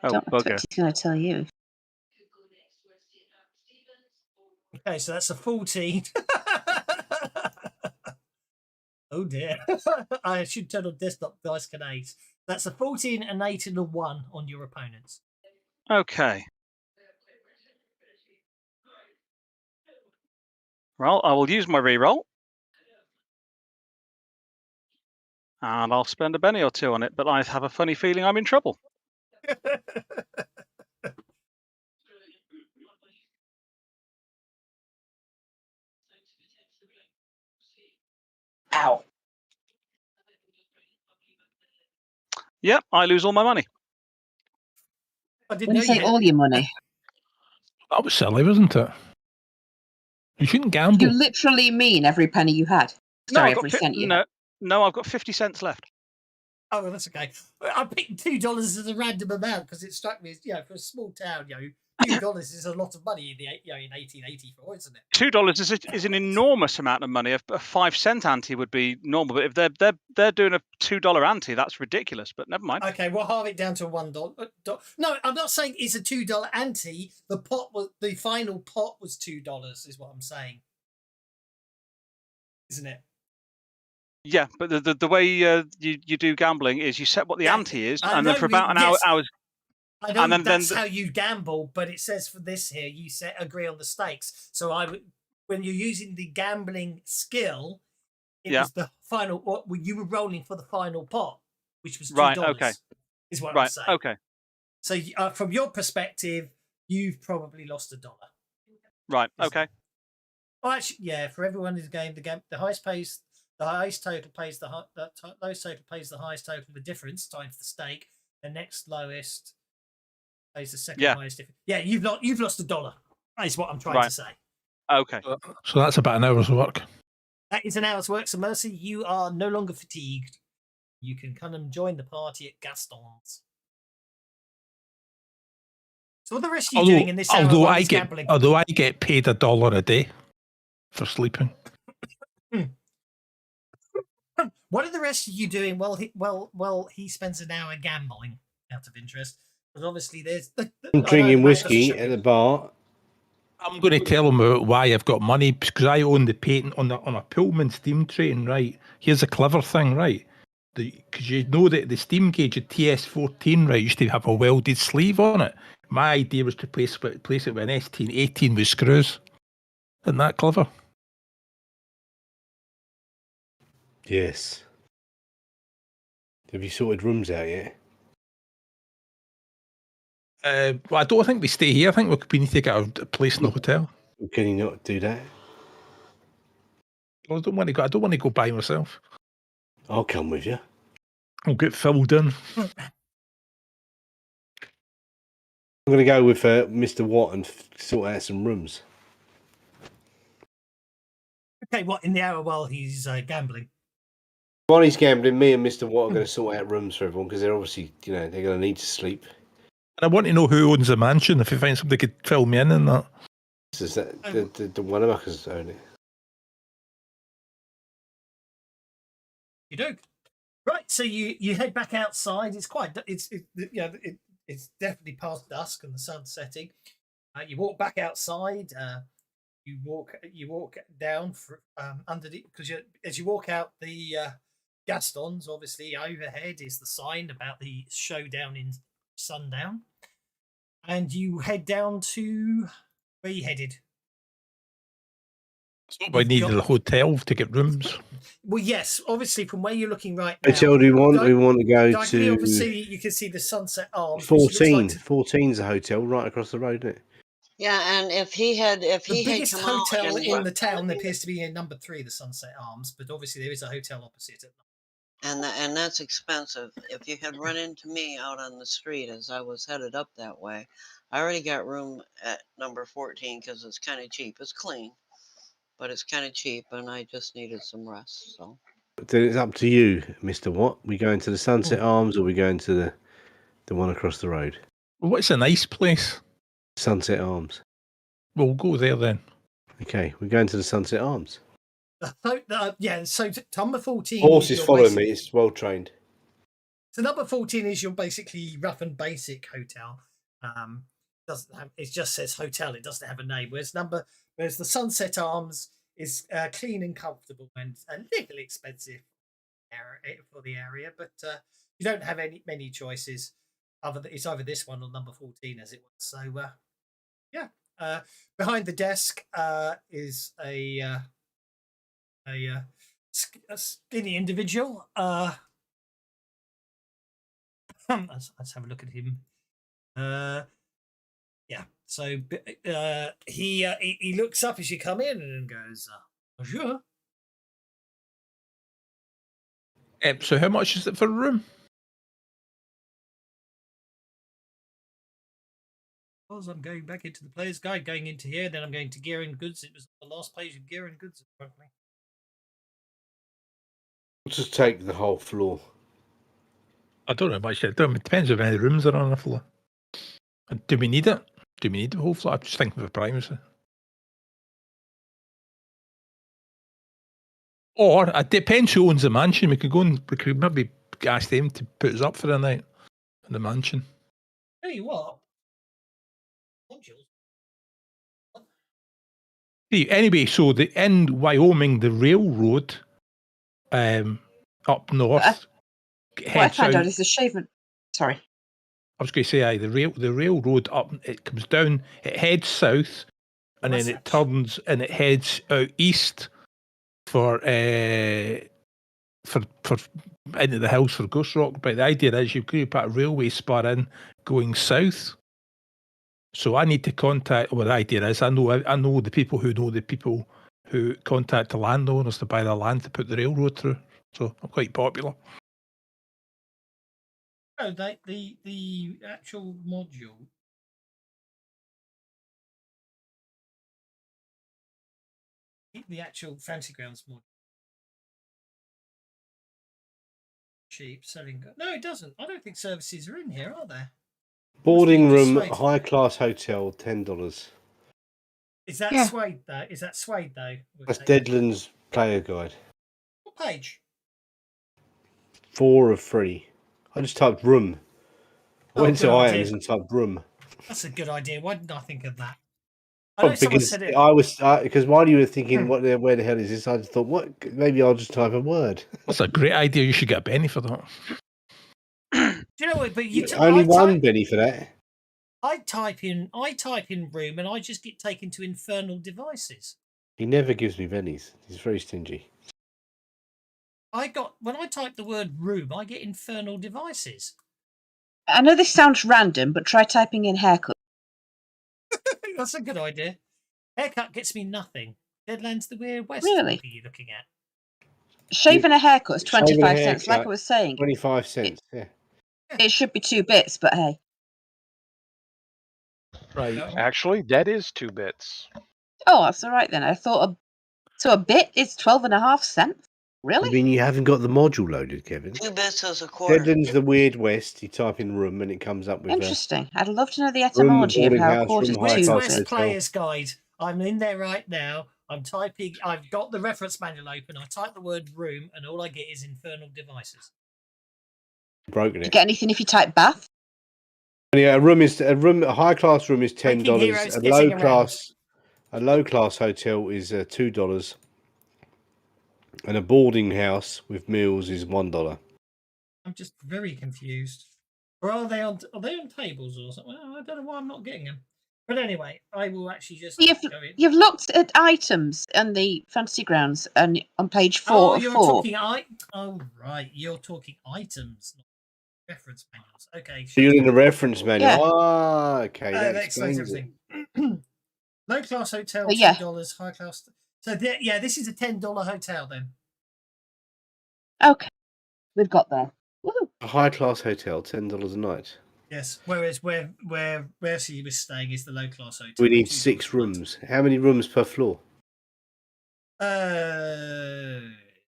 [SPEAKER 5] Oh,
[SPEAKER 9] don't know
[SPEAKER 5] bugger.
[SPEAKER 9] what he's going to tell you.
[SPEAKER 2] Okay, so that's a 14. Oh dear. I should turn on desktop dice can 8. That's a 14, an 8, and a 1 on your opponents.
[SPEAKER 5] Okay. Well, I will use my reroll. And I'll spend a penny or two on it, but I have a funny feeling I'm in trouble.
[SPEAKER 9] Ow.
[SPEAKER 5] Yep, I lose all my money.
[SPEAKER 2] I didn't
[SPEAKER 9] When
[SPEAKER 2] know
[SPEAKER 9] you say
[SPEAKER 2] you
[SPEAKER 9] all your money,
[SPEAKER 6] That was silly, wasn't it? You shouldn't gamble.
[SPEAKER 9] you literally mean every penny you had. Sorry,
[SPEAKER 5] I've
[SPEAKER 9] every
[SPEAKER 5] got
[SPEAKER 9] cent you had.
[SPEAKER 5] No, I've got 50 cents left.
[SPEAKER 2] Oh, well, that's okay. I picked $2 as a random amount because it struck me as, for a small town, $2 is a lot of money in in 1884, isn't it?
[SPEAKER 5] $2 is an enormous amount of money. A 5-cent ante would be normal, but if they're doing a $2 ante, that's ridiculous. But never mind.
[SPEAKER 2] Okay, we'll halve it down to $1. No, I'm not saying it's a $2 ante. The final pot was $2, is what I'm saying, isn't it?
[SPEAKER 5] Yeah, but the way you do gambling is you set what the ante is, and then for about an hour.
[SPEAKER 2] I know that's how you gamble, but it says for this here, you agree on the stakes. So when you're using the gambling skill, it was the final. You were rolling for the final pot, which was $2.
[SPEAKER 5] Right. Okay.
[SPEAKER 2] Is what I'm saying.
[SPEAKER 5] Okay.
[SPEAKER 2] So from your perspective, you've probably lost $1.
[SPEAKER 5] Right. Okay.
[SPEAKER 2] Well, actually, yeah. For everyone in the game, the highest pays. The highest total pays the lowest total pays the highest total. The difference times the stake. The next lowest pays the second highest difference. Yeah, you've lost $1. That's what I'm trying to say.
[SPEAKER 5] Okay.
[SPEAKER 6] So that's about an hour's work.
[SPEAKER 2] That is an hour's work. So Mercy, you are no longer fatigued. You can come and join the party at Gaston's. So what are the rest of you doing in this hour while he's gambling?
[SPEAKER 6] Although I get paid $1 a day for sleeping.
[SPEAKER 2] What are the rest of you doing while he spends an hour gambling? Out of interest, because obviously there's
[SPEAKER 4] I'm drinking whiskey at the bar.
[SPEAKER 6] I'm going to tell him about why I've got money, because I own the patent on a Pullman steam train, right? Here's a clever thing, right? Because you know that the steam gauge at TS14, right, used to have a welded sleeve on it. My idea was to place it with an ST18 with screws. Isn't that clever?
[SPEAKER 4] Yes. Have you sorted rooms out yet?
[SPEAKER 6] Well, I don't think they stay here. I think we need to get a place in the hotel.
[SPEAKER 4] Can you not do that?
[SPEAKER 6] Well, I don't want to go by myself.
[SPEAKER 4] I'll come with you.
[SPEAKER 6] I'll get filled in.
[SPEAKER 4] I'm going to go with Mr. Watt and sort out some rooms.
[SPEAKER 2] Okay, what, in the hour while he's gambling?
[SPEAKER 4] While he's gambling, me and Mr. Watt are going to sort out rooms for everyone, because they're obviously, they're going to need to sleep.
[SPEAKER 6] And I want to know who owns the mansion. If you find somebody could fill me in and that.
[SPEAKER 4] Is that the one of us own it?
[SPEAKER 2] You do. Right, so you head back outside. It's definitely past dusk and the sun's setting. You walk back outside. You walk down underneath, because as you walk out the Gaston's, obviously overhead is the sign about the showdown in sundown, and you head down to where you headed.
[SPEAKER 6] I needed a hotel to get rooms.
[SPEAKER 2] Well, yes, obviously from where you're looking right now.
[SPEAKER 4] Hotel do we want? We want to go to.
[SPEAKER 2] Obviously, you can see the Sunset Arms.
[SPEAKER 4] 14. 14's a hotel right across the road, isn't it?
[SPEAKER 7] Yeah, and if he had
[SPEAKER 2] the biggest
[SPEAKER 7] come out
[SPEAKER 2] hotel
[SPEAKER 7] and
[SPEAKER 2] in the town appears to be in number 3, the Sunset Arms, but obviously there is a hotel opposite it.
[SPEAKER 7] and that's expensive. If you had run into me out on the street as I was headed up that way, I already got room at number 14 because it's kind of cheap. It's clean, but it's kind of cheap, and I just needed some rest. So
[SPEAKER 4] Then it's up to you, Mr. Watt. We going to the Sunset Arms, or we going to the one across the road?
[SPEAKER 6] What's a nice place?
[SPEAKER 4] Sunset Arms.
[SPEAKER 6] We'll go there then.
[SPEAKER 4] Okay, we're going to the Sunset Arms.
[SPEAKER 2] Yeah, so number 14.
[SPEAKER 4] Horse is following me. It's well trained.
[SPEAKER 2] So number 14 is your basically rough and basic hotel. Doesn't have, it just says hotel. It doesn't have a name. Whereas the Sunset Arms is clean and comfortable and a little expensive for the area, but you don't have many choices. It's either this one or number 14 as it was. So yeah. Behind the desk is a skinny individual. Let's have a look at him. Yeah. So he looks up as you come in and goes, "Bonjour."
[SPEAKER 6] So how much is it for a room?
[SPEAKER 2] I'm going back into the player's guide, going into here, then I'm going to gear and goods. It was the last page of gear and goods in front of me.
[SPEAKER 4] We'll just take the whole floor.
[SPEAKER 6] I don't know much. It depends on how many rooms are on the floor. Do we need it? Do we need the whole floor? I'm just thinking of privacy. Or it depends who owns the mansion. We could maybe ask them to put us up for a night in the mansion.
[SPEAKER 2] Tell you what.
[SPEAKER 6] Anyway, so in Wyoming, the railroad up north.
[SPEAKER 9] What I found out is the shaven. Sorry.
[SPEAKER 6] I was going to say, the railroad up, it comes down, it heads south, and then it turns and it heads out east for into the hills for Ghost Rock. But the idea is you could put a railway spur in going south. So I need to contact. Well, the idea is I know the people who contact the landowners to buy the land to put the railroad through. So I'm quite popular.
[SPEAKER 2] Oh, the actual module. The actual fancy grounds more cheap selling. No, it doesn't. I don't think services are in here, are there?
[SPEAKER 4] Boarding room,
[SPEAKER 2] Suede.
[SPEAKER 4] high class hotel, $10.
[SPEAKER 2] Is that
[SPEAKER 9] Yeah.
[SPEAKER 2] Suede though? Is that Suede though?
[SPEAKER 4] That's Deadlands player guide.
[SPEAKER 2] What page?
[SPEAKER 4] 4 of 3. I just typed room. I went to
[SPEAKER 2] good
[SPEAKER 4] items
[SPEAKER 2] idea.
[SPEAKER 4] and typed room.
[SPEAKER 2] That's a good idea. Why didn't I think of that? I know
[SPEAKER 4] Oh,
[SPEAKER 2] someone
[SPEAKER 4] because
[SPEAKER 2] said it.
[SPEAKER 4] I was because while you were thinking where the hell is this, I just thought, what? Maybe I'll just type a word.
[SPEAKER 6] That's a great idea. You should get a Benny for that.
[SPEAKER 2] Do you know what? But
[SPEAKER 4] Only one Benny for that.
[SPEAKER 2] I type in room and I just get taken to infernal devices.
[SPEAKER 4] He never gives me bennies. He's very stingy.
[SPEAKER 2] When I type the word room, I get infernal devices.
[SPEAKER 9] I know this sounds random, but try typing in haircut.
[SPEAKER 2] That's a good idea. Haircut gets me nothing. Deadlands, the Weird West.
[SPEAKER 9] Really?
[SPEAKER 2] What are you looking at?
[SPEAKER 9] Shaving a haircut is
[SPEAKER 4] Shaving a
[SPEAKER 9] 25 cents. Like
[SPEAKER 4] haircut,
[SPEAKER 9] I was saying,
[SPEAKER 4] 25 cents. Yeah.
[SPEAKER 9] it should be 2 bits, but hey.
[SPEAKER 6] Right.
[SPEAKER 3] Actually, that is 2 bits.
[SPEAKER 9] Oh, that's all right then. I thought a bit is 12.5 cents. Really?
[SPEAKER 4] I mean, you haven't got the module loaded, Kevin.
[SPEAKER 7] 2 bits is a quarter.
[SPEAKER 4] Deadlands the Weird West. You type in room and it comes up with
[SPEAKER 9] Interesting. I'd love to know the
[SPEAKER 4] room,
[SPEAKER 9] etymology of
[SPEAKER 4] boarding
[SPEAKER 9] how a
[SPEAKER 4] house,
[SPEAKER 9] quarter
[SPEAKER 4] room,
[SPEAKER 9] is
[SPEAKER 4] high
[SPEAKER 9] 2
[SPEAKER 4] class
[SPEAKER 2] West
[SPEAKER 9] bits.
[SPEAKER 4] hotel.
[SPEAKER 2] Player's Guide. I'm in there right now. I'm typing. I've got the reference manual open. I type the word room, and all I get is infernal devices.
[SPEAKER 4] Broken
[SPEAKER 9] Do you
[SPEAKER 4] it.
[SPEAKER 9] get anything if you type bath?
[SPEAKER 4] Yeah, a high class room is $10.
[SPEAKER 2] Heroes
[SPEAKER 4] A
[SPEAKER 2] getting
[SPEAKER 4] low class hotel is $2, and a boarding house with meals is $1.
[SPEAKER 2] I'm just very confused. Or are they on tables or something? Well, I don't know why I'm not getting them. But anyway, I will actually just go in.
[SPEAKER 9] You've looked at items and the fantasy grounds and on page 4
[SPEAKER 2] Oh,
[SPEAKER 9] of
[SPEAKER 2] you're
[SPEAKER 9] 4.
[SPEAKER 2] talking Oh, right. You're talking items, not reference manuals. Okay.
[SPEAKER 4] So you're in the reference manual.
[SPEAKER 9] Yeah.
[SPEAKER 4] Ah, okay. That
[SPEAKER 2] explains
[SPEAKER 4] explains it.
[SPEAKER 2] everything. Low class hotel,
[SPEAKER 9] But yeah.
[SPEAKER 2] $2. High class. So this is a $10 hotel then.
[SPEAKER 9] Okay. We've got there. Woohoo.
[SPEAKER 4] A high class hotel, $10 a night.
[SPEAKER 2] Yes. Whereas where she was staying is the low class hotel.
[SPEAKER 4] We need
[SPEAKER 2] $2
[SPEAKER 4] 6
[SPEAKER 2] a night.
[SPEAKER 4] rooms. How many rooms per floor?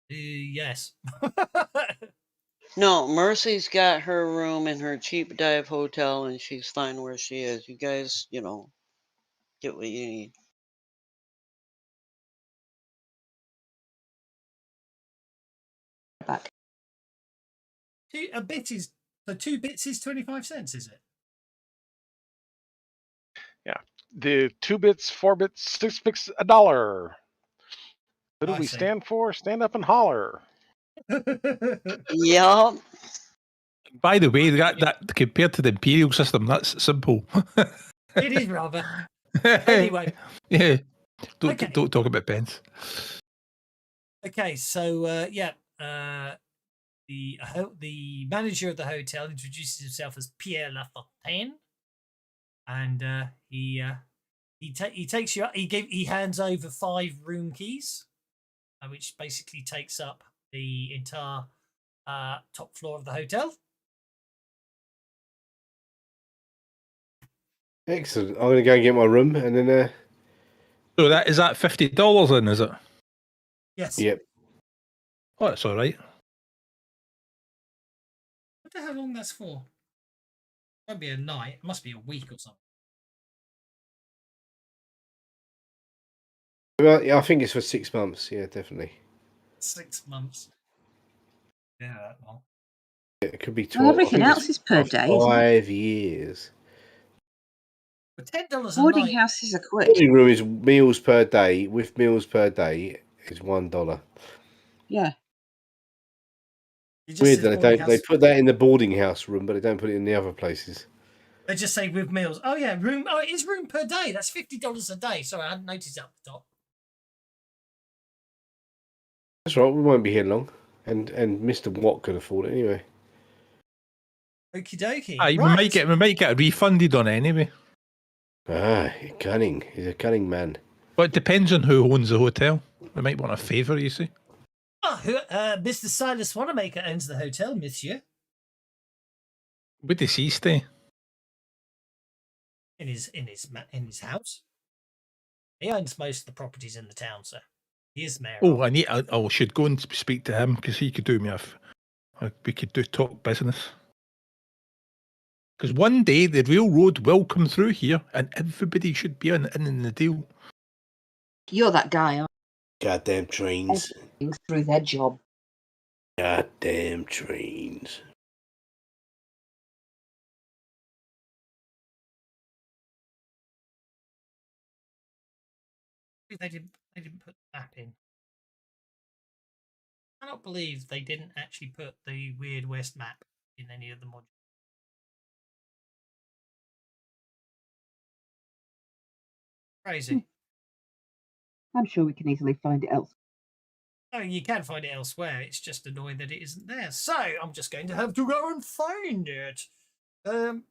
[SPEAKER 2] Yes.
[SPEAKER 7] No, Mercy's got her room in her cheap dive hotel and she's fine where she is. You guys, get what you need.
[SPEAKER 9] Back.
[SPEAKER 2] 2 bits is 25 cents, is it?
[SPEAKER 3] Yeah. The 2 bits, 4 bits, 6 bits, $1. What do
[SPEAKER 2] I
[SPEAKER 3] we
[SPEAKER 2] see.
[SPEAKER 3] stand for? Stand up and holler.
[SPEAKER 7] Yep.
[SPEAKER 6] By the way, that compared to the imperial system, that's simple.
[SPEAKER 2] It is rather. Anyway.
[SPEAKER 6] Yeah. Don't talk about pence.
[SPEAKER 2] Okay, so the manager of the hotel introduces himself as Pierre Lafontaine, and he takes you. He hands over 5 room keys, which basically takes up the entire top floor of the hotel.
[SPEAKER 4] Excellent. I'm going to go and get my room, and then.
[SPEAKER 6] So is that $50 then? Is it?
[SPEAKER 2] Yes.
[SPEAKER 4] Yep.
[SPEAKER 6] Oh, that's all right.
[SPEAKER 2] I wonder how long that's for. It won't be a night. It must be a week or something.
[SPEAKER 4] Well, yeah, I think it's for 6 months. Yeah, definitely.
[SPEAKER 2] 6 months. Yeah, that long.
[SPEAKER 4] Yeah, it could be 12.
[SPEAKER 9] Well, everything else is per day, isn't it?
[SPEAKER 4] 5 years.
[SPEAKER 2] For $10 a
[SPEAKER 9] Boarding
[SPEAKER 2] night.
[SPEAKER 9] house is a quid.
[SPEAKER 4] Boarding room is meals per day. With meals per day is $1.
[SPEAKER 9] Yeah.
[SPEAKER 4] Weird that they put that in the boarding house room, but they don't put it in the other places.
[SPEAKER 2] They just say with meals. Oh yeah, room. Oh, it is room per day. That's $50 a day. Sorry, I hadn't noticed up the top.
[SPEAKER 4] That's right. We won't be here long, and Mr. Watt could afford it anyway.
[SPEAKER 2] Okie dokie.
[SPEAKER 6] Aye,
[SPEAKER 2] Right.
[SPEAKER 6] we might get refunded on it anyway.
[SPEAKER 4] Ah, cunning. He's a cunning man.
[SPEAKER 6] But it depends on who owns the hotel. We might want a favour, you see.
[SPEAKER 2] Mr. Silas Wanamaker owns the hotel, monsieur.
[SPEAKER 6] Where does he stay?
[SPEAKER 2] In his house. He owns most of the properties in the town, sir. He is mayor.
[SPEAKER 6] Oh, I should go and speak to him because he could do me we could talk business. Because one day the railroad will come through here, and everybody should be in the deal.
[SPEAKER 9] You're that guy, aren't
[SPEAKER 4] Goddamn trains.
[SPEAKER 9] you? Through their job.
[SPEAKER 4] Goddamn trains.
[SPEAKER 2] They didn't put the map in. I cannot believe they didn't actually put the Weird West map in any of the modules. Crazy.
[SPEAKER 9] I'm sure we can easily find it else.
[SPEAKER 2] Oh, you can find it elsewhere. It's just annoying that it isn't there. So I'm just going to have to go and find it. Because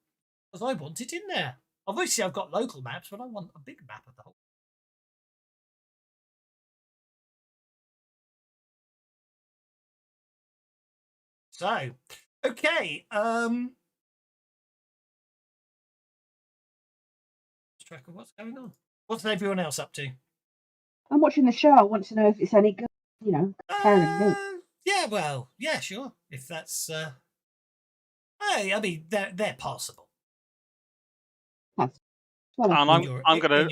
[SPEAKER 2] I want it in there. Obviously, I've got local maps, but I want a big map of the whole. So, okay. Track of what's going on. What's everyone else up to?
[SPEAKER 9] I'm watching the show. I want to know if it's any good. You know, comparing notes.
[SPEAKER 2] Yeah, well, yeah, sure. If that's, hey, I mean, they're possible.
[SPEAKER 9] Well,
[SPEAKER 5] And I'm gonna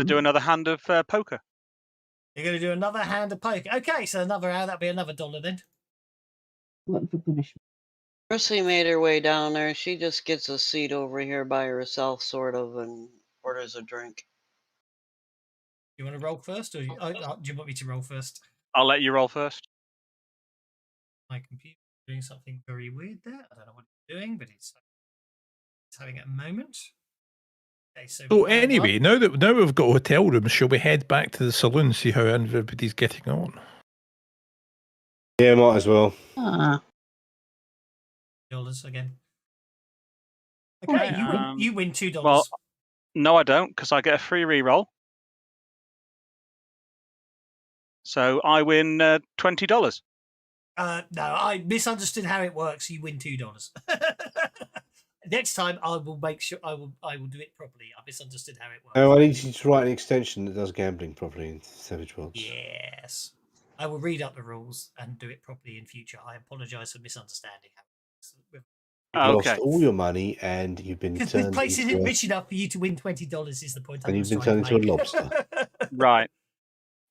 [SPEAKER 5] do another hand of poker.
[SPEAKER 2] You're gonna do another hand of poker. Okay, so another hour. That'll be another $1 then.
[SPEAKER 9] looking for punishment.
[SPEAKER 7] Mercy made her way down there. She just gets a seat over here by herself, sort of, and orders a drink.
[SPEAKER 2] You want to roll first, or do you want me to roll first?
[SPEAKER 5] I'll let you roll first.
[SPEAKER 2] My computer's doing something very weird there. I don't know what it's doing, but it's having a moment. Okay,
[SPEAKER 6] so anyway, now we've got hotel rooms, shall we head back to the saloon, see how everybody's getting on?
[SPEAKER 4] Yeah, might as well.
[SPEAKER 2] $2 again. Okay, you win $2.
[SPEAKER 5] Well, no, I don't, because I get a free reroll. So I win $20.
[SPEAKER 2] No, I misunderstood how it works. You win $2. Next time, I will make sure I will do it properly. I misunderstood how it works.
[SPEAKER 4] Oh, I need you to write an extension that does gambling properly in Savage Worlds.
[SPEAKER 2] Yes, I will read up the rules and do it properly in future. I apologise for misunderstanding how it works.
[SPEAKER 4] You've lost all your money, and you've been
[SPEAKER 2] because
[SPEAKER 4] turned
[SPEAKER 2] this place
[SPEAKER 4] into
[SPEAKER 2] isn't rich enough for you to win $20. Is the point?
[SPEAKER 4] and you've been turned into a lobster.
[SPEAKER 5] Right.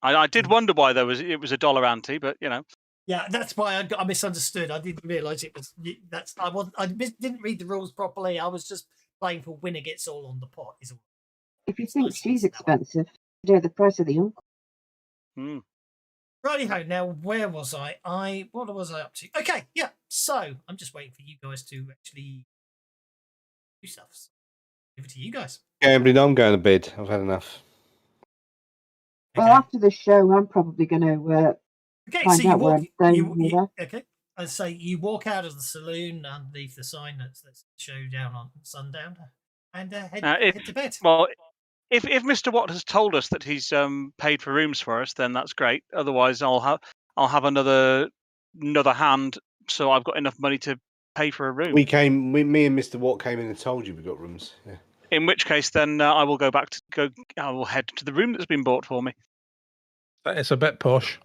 [SPEAKER 5] I did wonder why it was a dollar ante, but you know.
[SPEAKER 2] Yeah, that's why I misunderstood. I didn't realise it was. Didn't read the rules properly. I was just playing for winner gets all on the pot. Is all.
[SPEAKER 9] If you think she's expensive, do the price of the uncle.
[SPEAKER 2] Righty-ho, now where was I? What was I up to? Okay, yeah. So I'm just waiting for you guys to actually do stuff. So, over to you guys.
[SPEAKER 4] Gambling, I'm going to bed. I've had enough.
[SPEAKER 9] Well, after the show, I'm probably going to find out where I'm staying.
[SPEAKER 2] Okay. And so you walk out of the saloon underneath the sign that's show down on sundown and head to bed.
[SPEAKER 5] Well, if Mr. Watt has told us that he's paid for rooms for us, then that's great. Otherwise, I'll have another hand, so I've got enough money to pay for a room.
[SPEAKER 4] Me and Mr. Watt came in and told you we got rooms. Yeah.
[SPEAKER 5] In which case, then I will I will head to the room that's been bought for me.
[SPEAKER 6] It's a bit posh.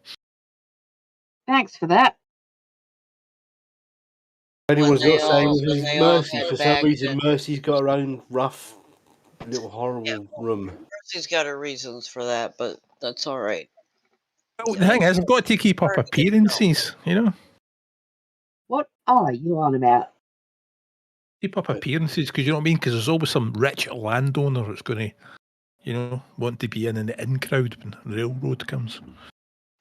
[SPEAKER 9] Thanks for that.
[SPEAKER 4] Anyone's not saying this is Mercy. For some reason, Mercy's got her own rough, little horrible room.
[SPEAKER 7] Mercy's got her reasons for that, but that's all right.
[SPEAKER 6] Well, the thing is, I've got to keep up appearances, you know.
[SPEAKER 9] What are you on about?
[SPEAKER 6] Keep up appearances, because you know what I mean? Because there's always some rich landowner that's going to, you know, want to be in the in crowd when the railroad comes.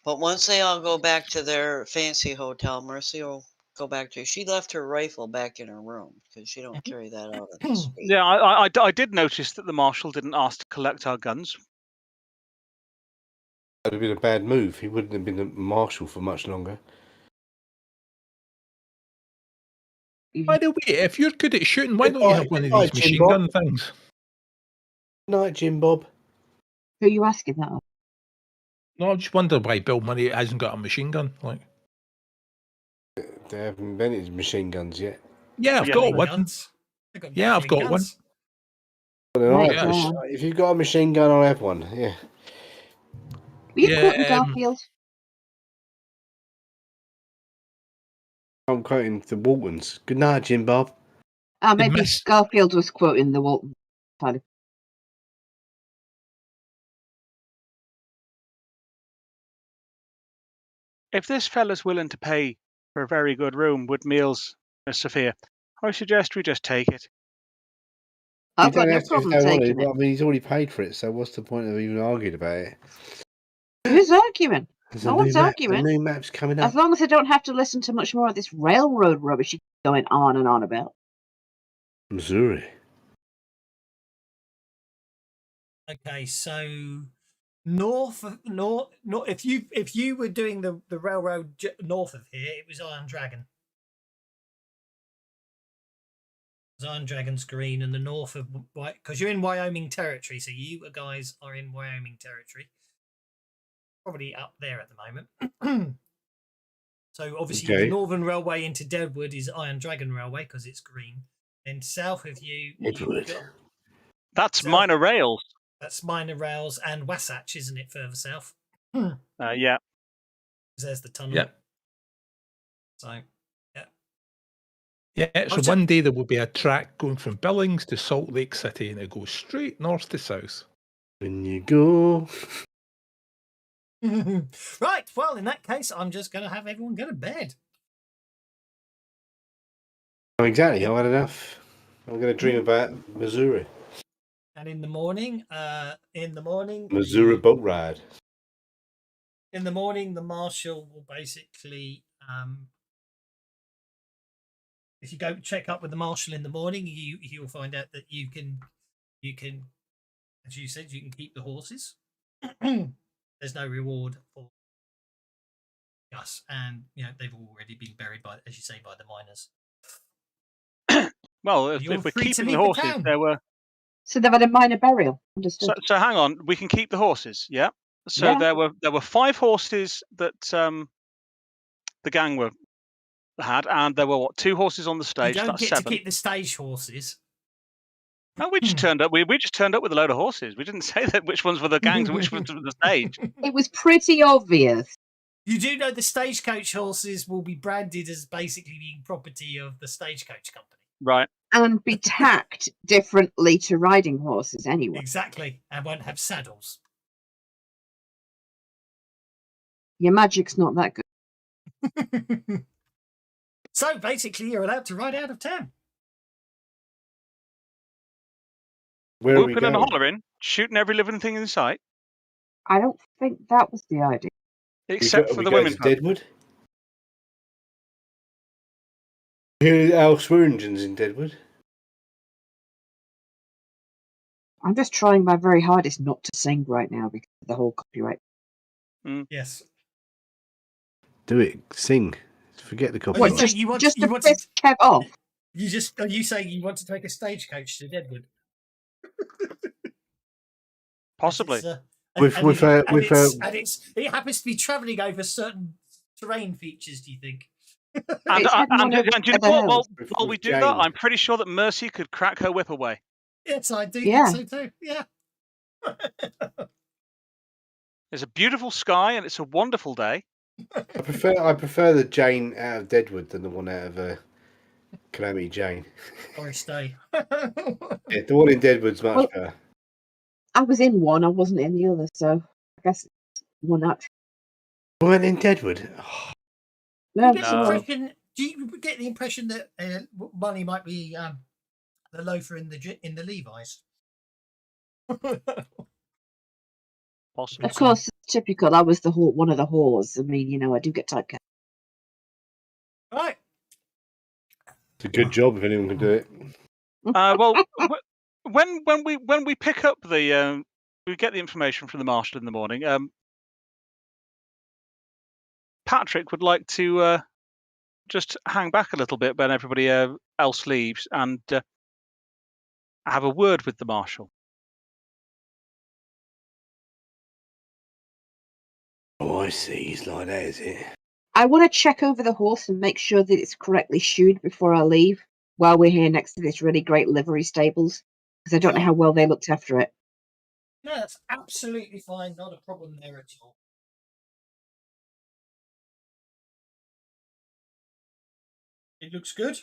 [SPEAKER 7] But once they all go back to their fancy hotel, Mercy will go back to. She left her rifle back in her room because she don't carry that out in the street.
[SPEAKER 5] Yeah, I did notice that the marshal didn't ask to collect our guns.
[SPEAKER 4] That would have been a bad move. He wouldn't have been a marshal for much longer.
[SPEAKER 6] By the way, if you're good at shooting, why don't you have one of these machine gun things?
[SPEAKER 4] Night, Jim Bob.
[SPEAKER 9] Who are you asking that of?
[SPEAKER 6] No, I just wonder why Bill Murray hasn't got a machine gun. Like,
[SPEAKER 4] they haven't invented machine guns yet.
[SPEAKER 6] Yeah, I've got one. Yeah, I've got one.
[SPEAKER 4] If you've got a machine gun, I'll have one. Yeah.
[SPEAKER 9] Were you
[SPEAKER 6] Yeah,
[SPEAKER 9] quoting Garfield?
[SPEAKER 4] I'm quoting the Waltons. Good night, Jim Bob.
[SPEAKER 9] Maybe
[SPEAKER 6] miss-
[SPEAKER 9] Garfield was quoting the Walton kind of.
[SPEAKER 5] If this fella's willing to pay for a very good room with meals, Miss Sophia, I suggest we just take it.
[SPEAKER 4] You
[SPEAKER 9] I've got
[SPEAKER 4] don't
[SPEAKER 9] no
[SPEAKER 4] have to if
[SPEAKER 9] problem
[SPEAKER 4] you don't want
[SPEAKER 9] taking
[SPEAKER 4] to.
[SPEAKER 9] it.
[SPEAKER 4] I mean, he's already paid for it, so what's the point of even arguing about it?
[SPEAKER 9] Who's arguing?
[SPEAKER 4] There's
[SPEAKER 9] No
[SPEAKER 4] a
[SPEAKER 9] one's
[SPEAKER 4] new map.
[SPEAKER 9] arguing.
[SPEAKER 4] The new map's coming
[SPEAKER 9] As
[SPEAKER 4] up.
[SPEAKER 9] long as I don't have to listen to much more of this railroad rubbish you're going on and on about.
[SPEAKER 4] Missouri.
[SPEAKER 2] Okay, so if you were doing the railroad north of here, it was Iron Dragon. Iron Dragon's green, and the north of because you're in Wyoming Territory, so you guys are in Wyoming Territory, probably up there at the moment. So obviously the Northern Railway into Deadwood is Iron Dragon Railway because it's green. And south of you, you've got
[SPEAKER 5] that's minor rails.
[SPEAKER 2] That's minor rails and Wasatch, isn't it? Further south.
[SPEAKER 5] Yeah.
[SPEAKER 2] There's the tunnel.
[SPEAKER 6] Yeah.
[SPEAKER 2] So, yeah.
[SPEAKER 6] Yeah, so one day there will be a track going from Billings to Salt Lake City, and it goes straight north to south.
[SPEAKER 4] When you go.
[SPEAKER 2] Right, well, in that case, I'm just going to have everyone go to bed.
[SPEAKER 4] Oh, exactly, I've had enough. I'm going to dream about Missouri.
[SPEAKER 2] And in the morning,
[SPEAKER 4] Missouri boat ride.
[SPEAKER 2] In the morning, the marshal will basically, if you go check up with the marshal in the morning, he will find out that you can, as you said, you can keep the horses. There's no reward for us, and they've already been buried by, as you say, by the miners.
[SPEAKER 5] Well, if we're keeping the horses, there were.
[SPEAKER 9] So they've had a minor burial. Understood.
[SPEAKER 5] So hang on, we can keep the horses, yeah. So
[SPEAKER 9] Yeah.
[SPEAKER 5] there were 5 horses that the gang had, and there were 2 horses on the stage.
[SPEAKER 2] You don't
[SPEAKER 5] That's
[SPEAKER 2] get
[SPEAKER 5] 7.
[SPEAKER 2] to keep the stage horses.
[SPEAKER 5] No, we just turned up. We just turned up with a load of horses. We didn't say that which ones were the gangs and which ones were the stage.
[SPEAKER 9] It was pretty obvious.
[SPEAKER 2] You do know the stagecoach horses will be branded as basically being property of the stagecoach company.
[SPEAKER 5] Right.
[SPEAKER 9] And be tacked differently to riding horses anyway.
[SPEAKER 2] Exactly. And won't have saddles.
[SPEAKER 9] Your magic's not that good.
[SPEAKER 2] So basically, you're allowed to ride out of town.
[SPEAKER 4] Where are we
[SPEAKER 5] Whooping and
[SPEAKER 4] going?
[SPEAKER 5] hollering, shooting every living thing in sight.
[SPEAKER 9] I don't think that was the idea.
[SPEAKER 5] Except for the women.
[SPEAKER 4] Deadwood? Who else were engines in Deadwood?
[SPEAKER 9] I'm just trying my very hardest not to sing right now because of the whole copyright.
[SPEAKER 2] Yes.
[SPEAKER 4] Do it. Sing. Forget the copyright.
[SPEAKER 9] What, just to piss Kev off?
[SPEAKER 2] Are you saying you want to take a stagecoach to Deadwood?
[SPEAKER 5] Possibly.
[SPEAKER 2] It happens to be travelling over certain terrain features, do you think?
[SPEAKER 5] And you know what? While we do that, I'm pretty sure that Mercy could crack her whip away.
[SPEAKER 2] Yes, I do think so too. Yeah.
[SPEAKER 5] There's a beautiful sky and it's a wonderful day.
[SPEAKER 4] I prefer the Jane out of Deadwood than the one out of Calamity Jane.
[SPEAKER 2] Forest Day.
[SPEAKER 4] Yeah, the one in Deadwood's much better.
[SPEAKER 9] I was in one, I wasn't in the other, so I guess it's one up.
[SPEAKER 4] You weren't in Deadwood? Oh.
[SPEAKER 9] No.
[SPEAKER 2] Do you get the impression that money might be the loafer in the Levi's?
[SPEAKER 5] Possibly.
[SPEAKER 9] Of course, it's typical. I was one of the whores. I mean, I do get typecast.
[SPEAKER 2] Right.
[SPEAKER 4] It's a good job if anyone can do it.
[SPEAKER 5] Well, when we pick up the we get the information from the marshal in the morning. Patrick would like to just hang back a little bit when everybody else leaves and have a word with the marshal.
[SPEAKER 4] Oh, I see. He's like that, is it?
[SPEAKER 9] I want to check over the horse and make sure that it's correctly shoed before I leave while we're here next to this really great livery stables, because I don't know how well they looked after it.
[SPEAKER 2] No, that's absolutely fine. Not a problem there at all. It looks good.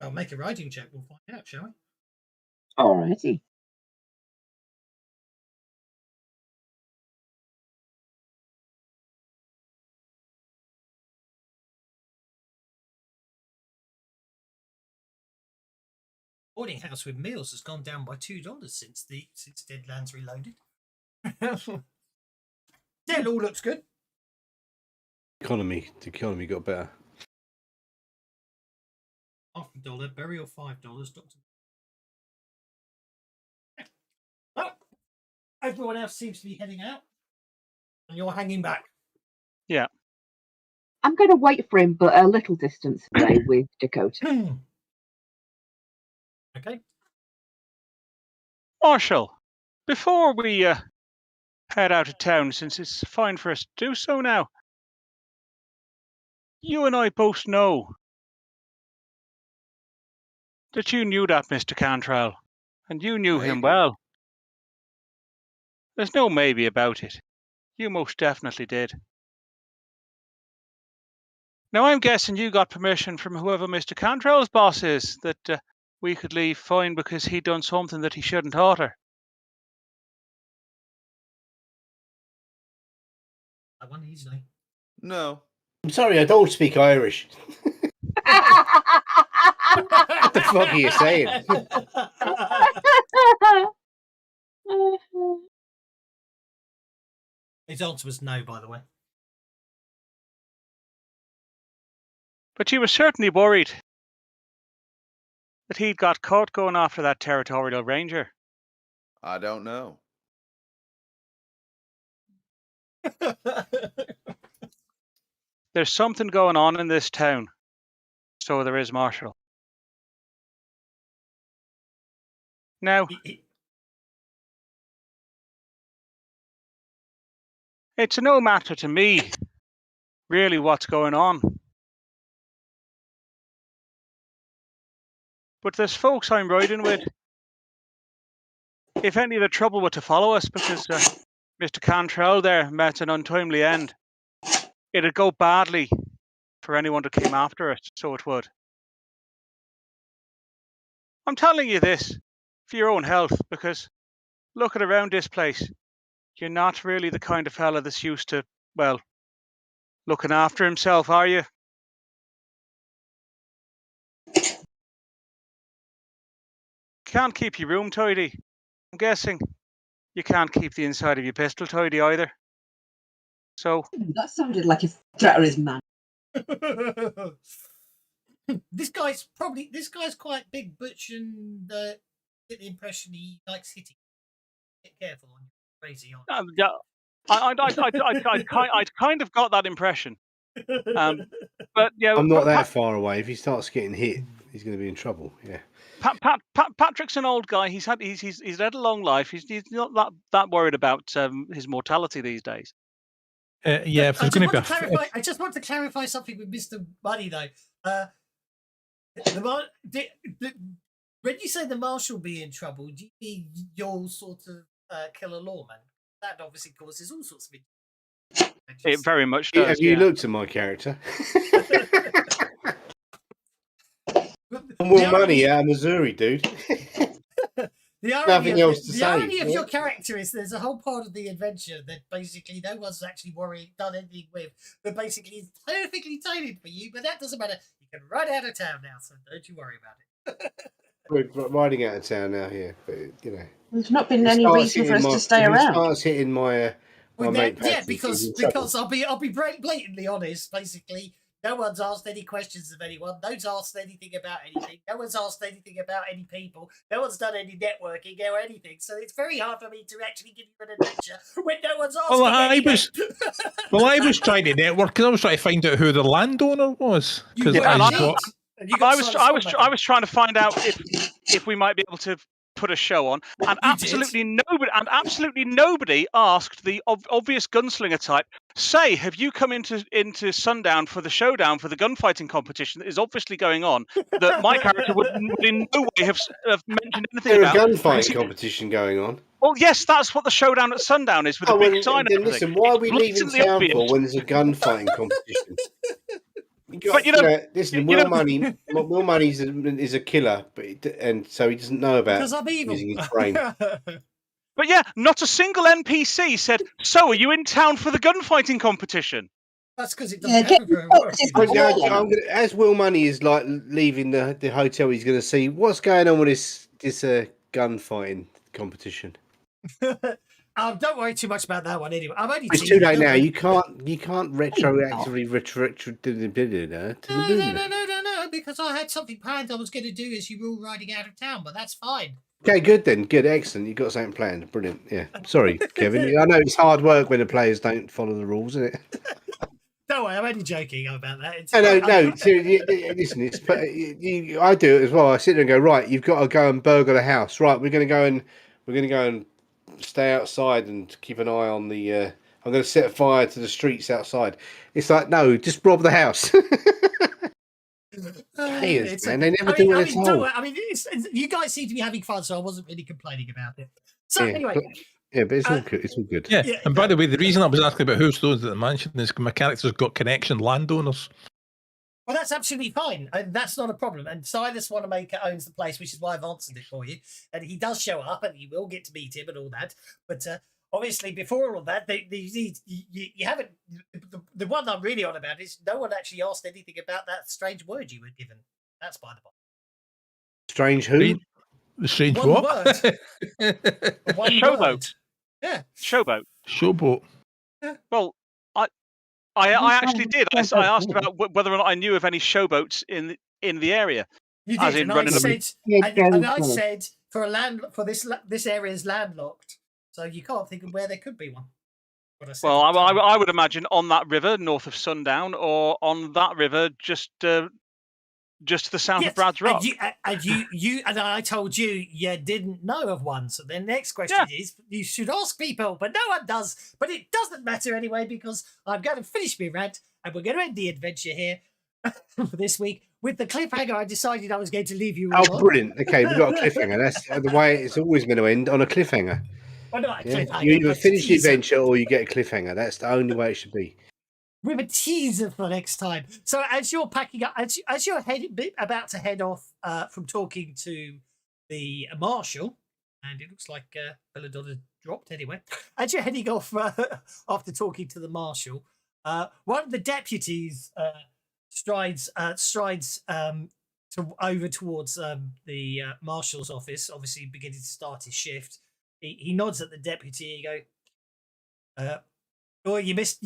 [SPEAKER 2] I'll make a riding check. We'll find out, shall we?
[SPEAKER 9] Alrighty.
[SPEAKER 2] Boarding house with meals has gone down by $2 since Deadlands Reloaded. Yeah, it all looks good.
[SPEAKER 4] The economy got better.
[SPEAKER 2] $1 burial, $5. Doctor. Well, everyone else seems to be heading out, and you're hanging back.
[SPEAKER 5] Yeah.
[SPEAKER 9] I'm going to wait for him, but a little distance away with Dakota.
[SPEAKER 2] Okay.
[SPEAKER 5] Marshall, before we head out of town, since it's fine for us to do so now, you and I both know that you knew that Mr. Cantrell, and you knew him well. There's no maybe about it. You most definitely did. Now, I'm guessing you got permission from whoever Mr. Cantrell's boss is that we could leave fine because he'd done something that he shouldn't oughter.
[SPEAKER 2] That one easily.
[SPEAKER 10] No.
[SPEAKER 4] I'm sorry, I don't speak Irish. What the fuck are you saying?
[SPEAKER 2] His answer was no, by the way.
[SPEAKER 5] But you were certainly worried that he'd got caught going after that territorial ranger.
[SPEAKER 10] I don't know.
[SPEAKER 5] There's something going on in this town. So there is, Marshall. Now, it's no matter to me, really, what's going on. But there's folks I'm riding with. If any of the trouble were to follow us because Mr. Cantrell there met an untimely end, it'd go badly for anyone that came after us, so it would. I'm telling you this for your own health, because looking around this place, you're not really the kind of fella that's used to, well, looking after himself, are you? Can't keep your room tidy. I'm guessing you can't keep the inside of your pistol tidy either. So
[SPEAKER 9] that sounded like a terrorist man.
[SPEAKER 2] This guy's quite big, butch, and get the impression he likes hitting. Get careful on your crazy on.
[SPEAKER 5] yeah, I kind of got that impression. But yeah,
[SPEAKER 4] I'm not that far away. If he starts getting hit, he's going to be in trouble. Yeah.
[SPEAKER 5] Patrick's an old guy. He's led a long life. He's not that worried about his mortality these days.
[SPEAKER 6] Yeah, if there's going to be
[SPEAKER 2] I just want to clarify something with Mr. Money though. When you say the marshal be in trouble, do you mean you'll sort of kill a lawman? That obviously causes all sorts of.
[SPEAKER 5] It very much does.
[SPEAKER 4] Have you looked at my character? More money out of Missouri, dude. Nothing else to say.
[SPEAKER 2] The irony of your character is there's a whole part of the adventure that basically no one's actually done anything with, but basically is perfectly tailored for you. But that doesn't matter. You can ride out of town now, so don't you worry about it.
[SPEAKER 4] We're riding out of town now here, but you know,
[SPEAKER 9] there's not been any reason for us to stay around.
[SPEAKER 4] He starts hitting my mate Patrick.
[SPEAKER 2] Yeah, because I'll be blatantly honest. Basically, no one's asked any questions of anyone. No one's asked anything about anything. No one's asked anything about any people. No one's done any networking or anything. So it's very hard for me to actually give you an adventure when no one's asked.
[SPEAKER 6] I was trying to network because I was trying to find out who the landowner was.
[SPEAKER 5] I was trying to find out if we might be able to put a show on, and absolutely nobody asked the obvious gunslinger type. Say, have you come into Sundown for the showdown for the gunfighting competition that is obviously going on? That my character would in no way have mentioned anything about.
[SPEAKER 4] There's a gunfighting competition going on.
[SPEAKER 5] Well, yes, that's what the showdown at Sundown is with a big sign.
[SPEAKER 4] Then listen, why are we leaving town for when there's a gunfighting competition?
[SPEAKER 5] But you know,
[SPEAKER 4] listen,
[SPEAKER 5] you know,
[SPEAKER 4] Will Money is a killer, and so he doesn't know about
[SPEAKER 2] Because I'm evil.
[SPEAKER 4] using his brain.
[SPEAKER 5] but yeah, not a single NPC said, "So, are you in town for the gunfighting competition?"
[SPEAKER 2] That's because it doesn't happen very often.
[SPEAKER 4] As Will Money is like leaving the hotel, he's going to see what's going on with this gunfighting competition.
[SPEAKER 2] Don't worry too much about that one anyway. I'm only
[SPEAKER 4] It's too late now. You can't retroactively
[SPEAKER 2] No, because I had something planned I was going to do as you were all riding out of town, but that's fine.
[SPEAKER 4] Okay, good then. Good, excellent. You've got something planned. Brilliant. Yeah. Sorry, Kevin. I know it's hard work when the players don't follow the rules, isn't it?
[SPEAKER 2] Don't worry, I'm only joking about that.
[SPEAKER 4] No. Seriously, listen, I do it as well. I sit there and go, right, you've got to go and burgle the house. Right, we're going to go and stay outside and keep an eye on the. I'm going to set fire to the streets outside. It's like, no, just rob the house. Players, man, they never do what they're told.
[SPEAKER 2] You guys seem to be having fun, so I wasn't really complaining about it. So anyway.
[SPEAKER 4] Yeah, but it's all good. It's all good.
[SPEAKER 6] Yeah, and by the way, the reason I was asking about who stones at the mansion is my character's got connection landowners.
[SPEAKER 2] Well, that's absolutely fine. That's not a problem. And Silas Wanamaker owns the place, which is why I've answered it for you. And he does show up, and you will get to meet him and all that. But obviously, before all that, you haven't. The one I'm really on about is no one actually asked anything about that strange word you were given. That's by the way.
[SPEAKER 4] Strange who?
[SPEAKER 6] The strange
[SPEAKER 2] one
[SPEAKER 6] what?
[SPEAKER 2] Word. One
[SPEAKER 5] Showboat.
[SPEAKER 2] Word. Yeah.
[SPEAKER 5] Showboat.
[SPEAKER 6] Showboat.
[SPEAKER 2] Yeah.
[SPEAKER 5] Well, I actually did. I asked about whether or not I knew of any showboats in the area.
[SPEAKER 2] You did, and I said for this area is landlocked, so you can't think of where there could be one.
[SPEAKER 5] Well, I would imagine on that river north of Sundown, or on that river just to the south of Brad's Rock.
[SPEAKER 2] And I told you didn't know of one. So the next question is, you should ask people, but no one does. But it doesn't matter anyway, because I'm going to finish my rant, and we're going to end the adventure here for this week with the cliffhanger I decided I was going to leave you with.
[SPEAKER 4] Oh, brilliant. Okay, we've got a cliffhanger. That's the way it's always going to end, on a cliffhanger.
[SPEAKER 2] Well, not a cliffhanger.
[SPEAKER 4] You either finish the adventure or you get a cliffhanger. That's the only way it should be.
[SPEAKER 2] With a teaser for next time. So as you're packing up, as you're about to head off from talking to the marshal, and it looks like Belladonna dropped anyway. As you're heading off after talking to the marshal, one of the deputies strides over towards the marshal's office, obviously beginning to start his shift. He nods at the deputy. He goes, "Oh, you missed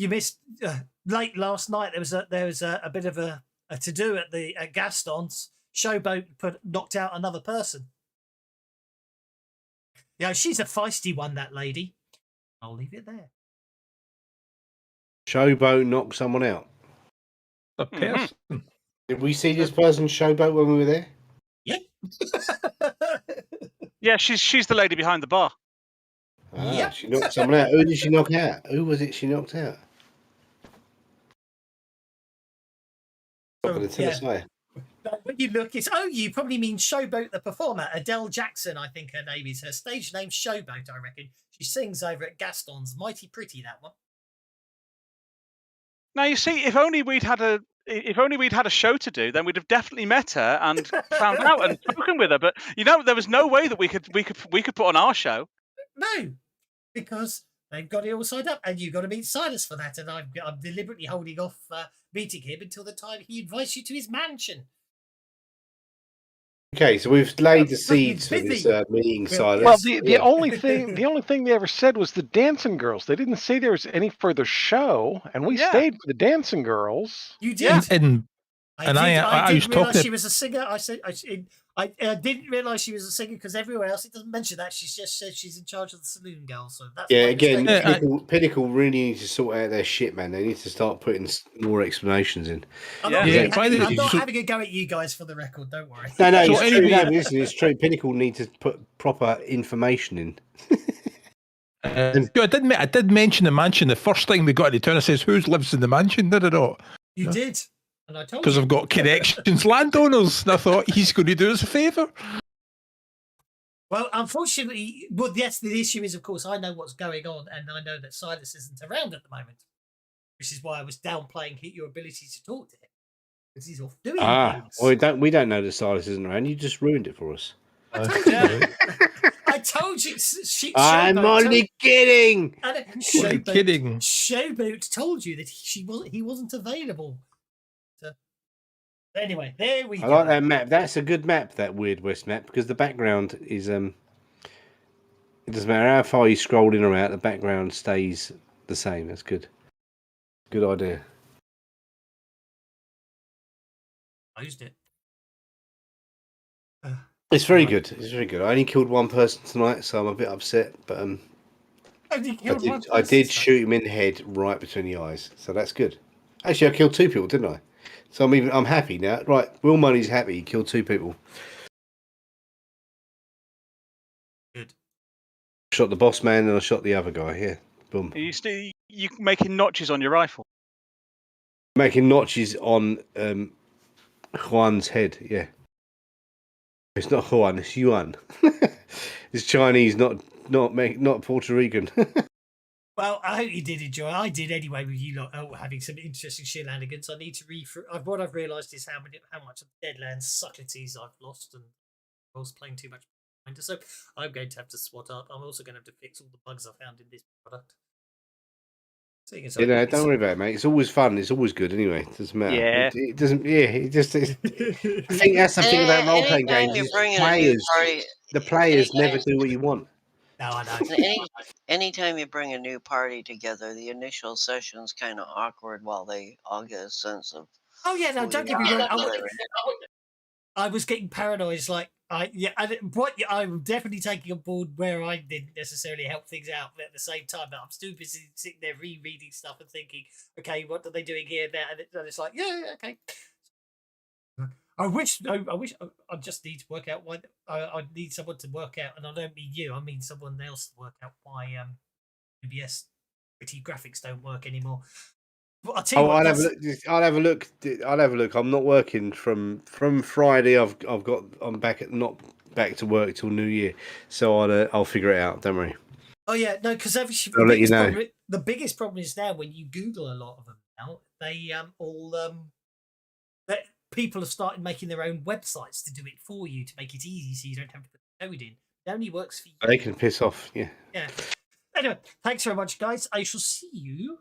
[SPEAKER 2] late last night. There was a bit of a to do at Gaston's. Showboat knocked out another person. Yeah, she's a feisty one, that lady. I'll leave it there."
[SPEAKER 4] Showboat knocked someone out.
[SPEAKER 6] A person.
[SPEAKER 4] Did we see this person Showboat when we were there?
[SPEAKER 2] Yeah.
[SPEAKER 5] Yeah, she's the lady behind the bar.
[SPEAKER 2] Yep.
[SPEAKER 4] She knocked someone out. Who did she knock out? Who was it she knocked out? Not going to tell us why.
[SPEAKER 2] When you look, you probably mean Showboat the performer. Adele Jackson, I think her name is. Her stage name's Showboat, I reckon. She sings over at Gaston's. Mighty pretty, that one.
[SPEAKER 5] Now you see, if only we'd had a show to do, then we'd have definitely met her and found out and spoken with her. But there was no way that we could put on our show.
[SPEAKER 2] No, because they've got it all signed up, and you've got to meet Silas for that. And I'm deliberately holding off meeting him until the time he invites you to his mansion.
[SPEAKER 4] Okay, so we've laid the seeds for this meeting, Silas.
[SPEAKER 3] Well, the only thing they ever said was the dancing girls. They didn't say there was any further show, and we stayed for the dancing girls.
[SPEAKER 2] You did,
[SPEAKER 6] I
[SPEAKER 2] didn't
[SPEAKER 6] was talking.
[SPEAKER 2] Realize she was a singer. I didn't realise she was a singer because everywhere else it doesn't mention that. She just said she's in charge of the saloon girls. So that's
[SPEAKER 4] again, Pinnacle really needs to sort out their shit, man. They need to start putting more explanations in.
[SPEAKER 2] I'm not having a go at you guys for the record. Don't worry.
[SPEAKER 4] No, it's true. Listen, it's true. Pinnacle need to put proper information in.
[SPEAKER 6] I did mention the mansion the first thing we got into town. I says, "Who lives in the mansion?" Did I not?
[SPEAKER 2] You did. And I told
[SPEAKER 6] because I've got connections, landowners, and I thought he's going to do us a favour.
[SPEAKER 2] Well, unfortunately, yes, the issue is, of course, I know what's going on, and I know that Silas isn't around at the moment, which is why I was downplaying your ability to talk to him. because he's off doing things.
[SPEAKER 4] Well, we don't know that Silas isn't around. You just ruined it for us.
[SPEAKER 2] I told you. I told you.
[SPEAKER 4] I'm only kidding.
[SPEAKER 2] Showboat told you that he wasn't available. So, anyway, there we go.
[SPEAKER 4] I like that map. That's a good map, that Weird West map, because the background is it doesn't matter how far you scroll in or out, the background stays the same. That's good. Good idea.
[SPEAKER 2] I used it.
[SPEAKER 4] It's very good. It's very good. I only killed one person tonight, so I'm a bit upset. But I did shoot him in the head right between the eyes, so that's good. Actually, I killed 2 people, didn't I? So I'm happy now. Right, Will Money's happy. He killed 2 people.
[SPEAKER 2] Good.
[SPEAKER 4] Shot the boss man and I shot the other guy. Yeah, boom.
[SPEAKER 5] You making notches on your rifle?
[SPEAKER 4] Making notches on Juan's head. Yeah. It's not Juan, it's Yuan. It's Chinese, not Puerto Rican.
[SPEAKER 2] Well, I hope you did enjoy. I did anyway with you lot having some interesting shenanigans. I need to what I've realised is how much of Deadlands subtleties I've lost, and I was playing too much. So I'm going to have to swat up. I'm also going to have to fix all the bugs I found in this product.
[SPEAKER 4] Don't worry about it, mate. It's always fun. It's always good anyway. It doesn't matter.
[SPEAKER 5] Yeah.
[SPEAKER 4] It doesn't. Yeah. I think that's the thing about role playing games. Is the players never do what you want.
[SPEAKER 2] No, I know.
[SPEAKER 7] Anytime you bring a new party together, the initial session's kind of awkward while they all get a sense of.
[SPEAKER 2] Oh yeah, no, don't get me wrong. I was getting paranoid. It's like I'm definitely taking on board where I didn't necessarily help things out at the same time, but I'm still busy sitting there rereading stuff and thinking, okay, what are they doing here now? And it's like, yeah, okay. I just need to work out why. I need someone to work out, and I don't mean you. I mean someone else to work out why OBS pretty graphics don't work anymore. Well,
[SPEAKER 4] I'll have a look. I'll have a look. I'm not working from Friday. I'm not back to work till New Year, so I'll figure it out. Don't worry.
[SPEAKER 2] Oh yeah, no, because
[SPEAKER 4] I'll let you know.
[SPEAKER 2] The biggest problem is now when you Google a lot of them now, they people have started making their own websites to do it for you to make it easy, so you don't have to put the code in. It only works for you.
[SPEAKER 4] They can piss off. Yeah.
[SPEAKER 2] Yeah. Anyway, thanks very much, guys. I shall see you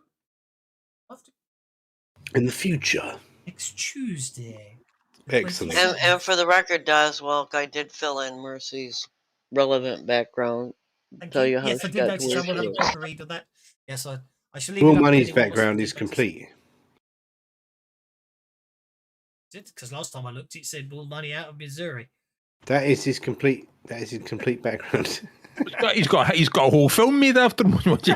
[SPEAKER 4] in the future.
[SPEAKER 2] Next Tuesday.
[SPEAKER 4] Excellent.
[SPEAKER 7] And for the record, Doswalk, I did fill in Mercy's relevant background. Tell you how
[SPEAKER 2] yes, I
[SPEAKER 7] she
[SPEAKER 2] did
[SPEAKER 7] got
[SPEAKER 2] notice
[SPEAKER 7] to where
[SPEAKER 2] someone
[SPEAKER 7] she
[SPEAKER 2] had a
[SPEAKER 7] is.
[SPEAKER 2] proper read of that. Yes, I shall leave
[SPEAKER 4] Will
[SPEAKER 2] it up
[SPEAKER 4] Money's
[SPEAKER 2] to anyone
[SPEAKER 4] background
[SPEAKER 2] else
[SPEAKER 4] is complete.
[SPEAKER 2] because last time I looked, it said Will Money out of Missouri.
[SPEAKER 4] That is his complete background.
[SPEAKER 6] He's got a whole film made after him.
[SPEAKER 4] That's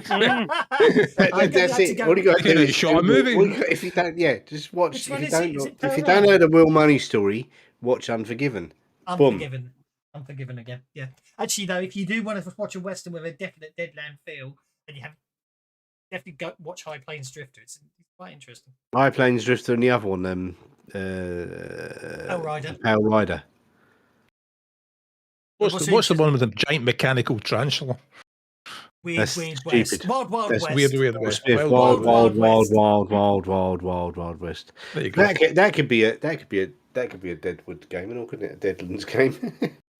[SPEAKER 4] it. What do you got to do?
[SPEAKER 6] Shot a movie.
[SPEAKER 4] If you don't, just watch. If you don't know the Will Money story, watch Unforgiven.
[SPEAKER 2] Unforgiven again. Yeah. Actually, though, if you do want to watch a western with a definite Deadland feel, then you have definitely go watch High Plains Drifter. It's quite interesting.
[SPEAKER 4] High Plains Drifter and the other one, Pale Rider.
[SPEAKER 6] What's the one with the giant mechanical tarantula?
[SPEAKER 2] Weird West. Wild West.
[SPEAKER 6] Weird West.
[SPEAKER 4] Wild West.
[SPEAKER 6] There you go.
[SPEAKER 4] That could be a Deadwood game, couldn't it? A Deadlands game.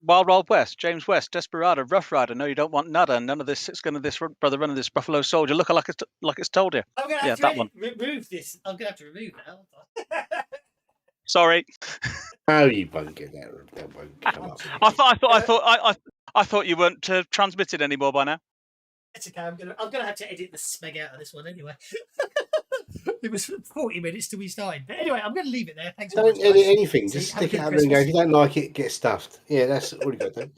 [SPEAKER 5] Wild West, James West, Desperado, Rough Rider. No, you don't want nada. None of this. It's going to this brother running this Buffalo Soldier. Look like it's told you.
[SPEAKER 2] I'm going to have to remove this. I'm going to have to remove that.
[SPEAKER 5] Sorry.
[SPEAKER 4] Oh, you won't get that. That won't come up.
[SPEAKER 5] I thought you weren't transmitted anymore by now.
[SPEAKER 2] It's okay. I'm gonna have to edit the smeg out of this one anyway. It was 40 minutes till we started. But anyway, I'm going to leave it there. Thanks.
[SPEAKER 4] Don't edit anything. Just stick it out there and go. If you don't like it, get stuffed. Yeah, that's all you got to do.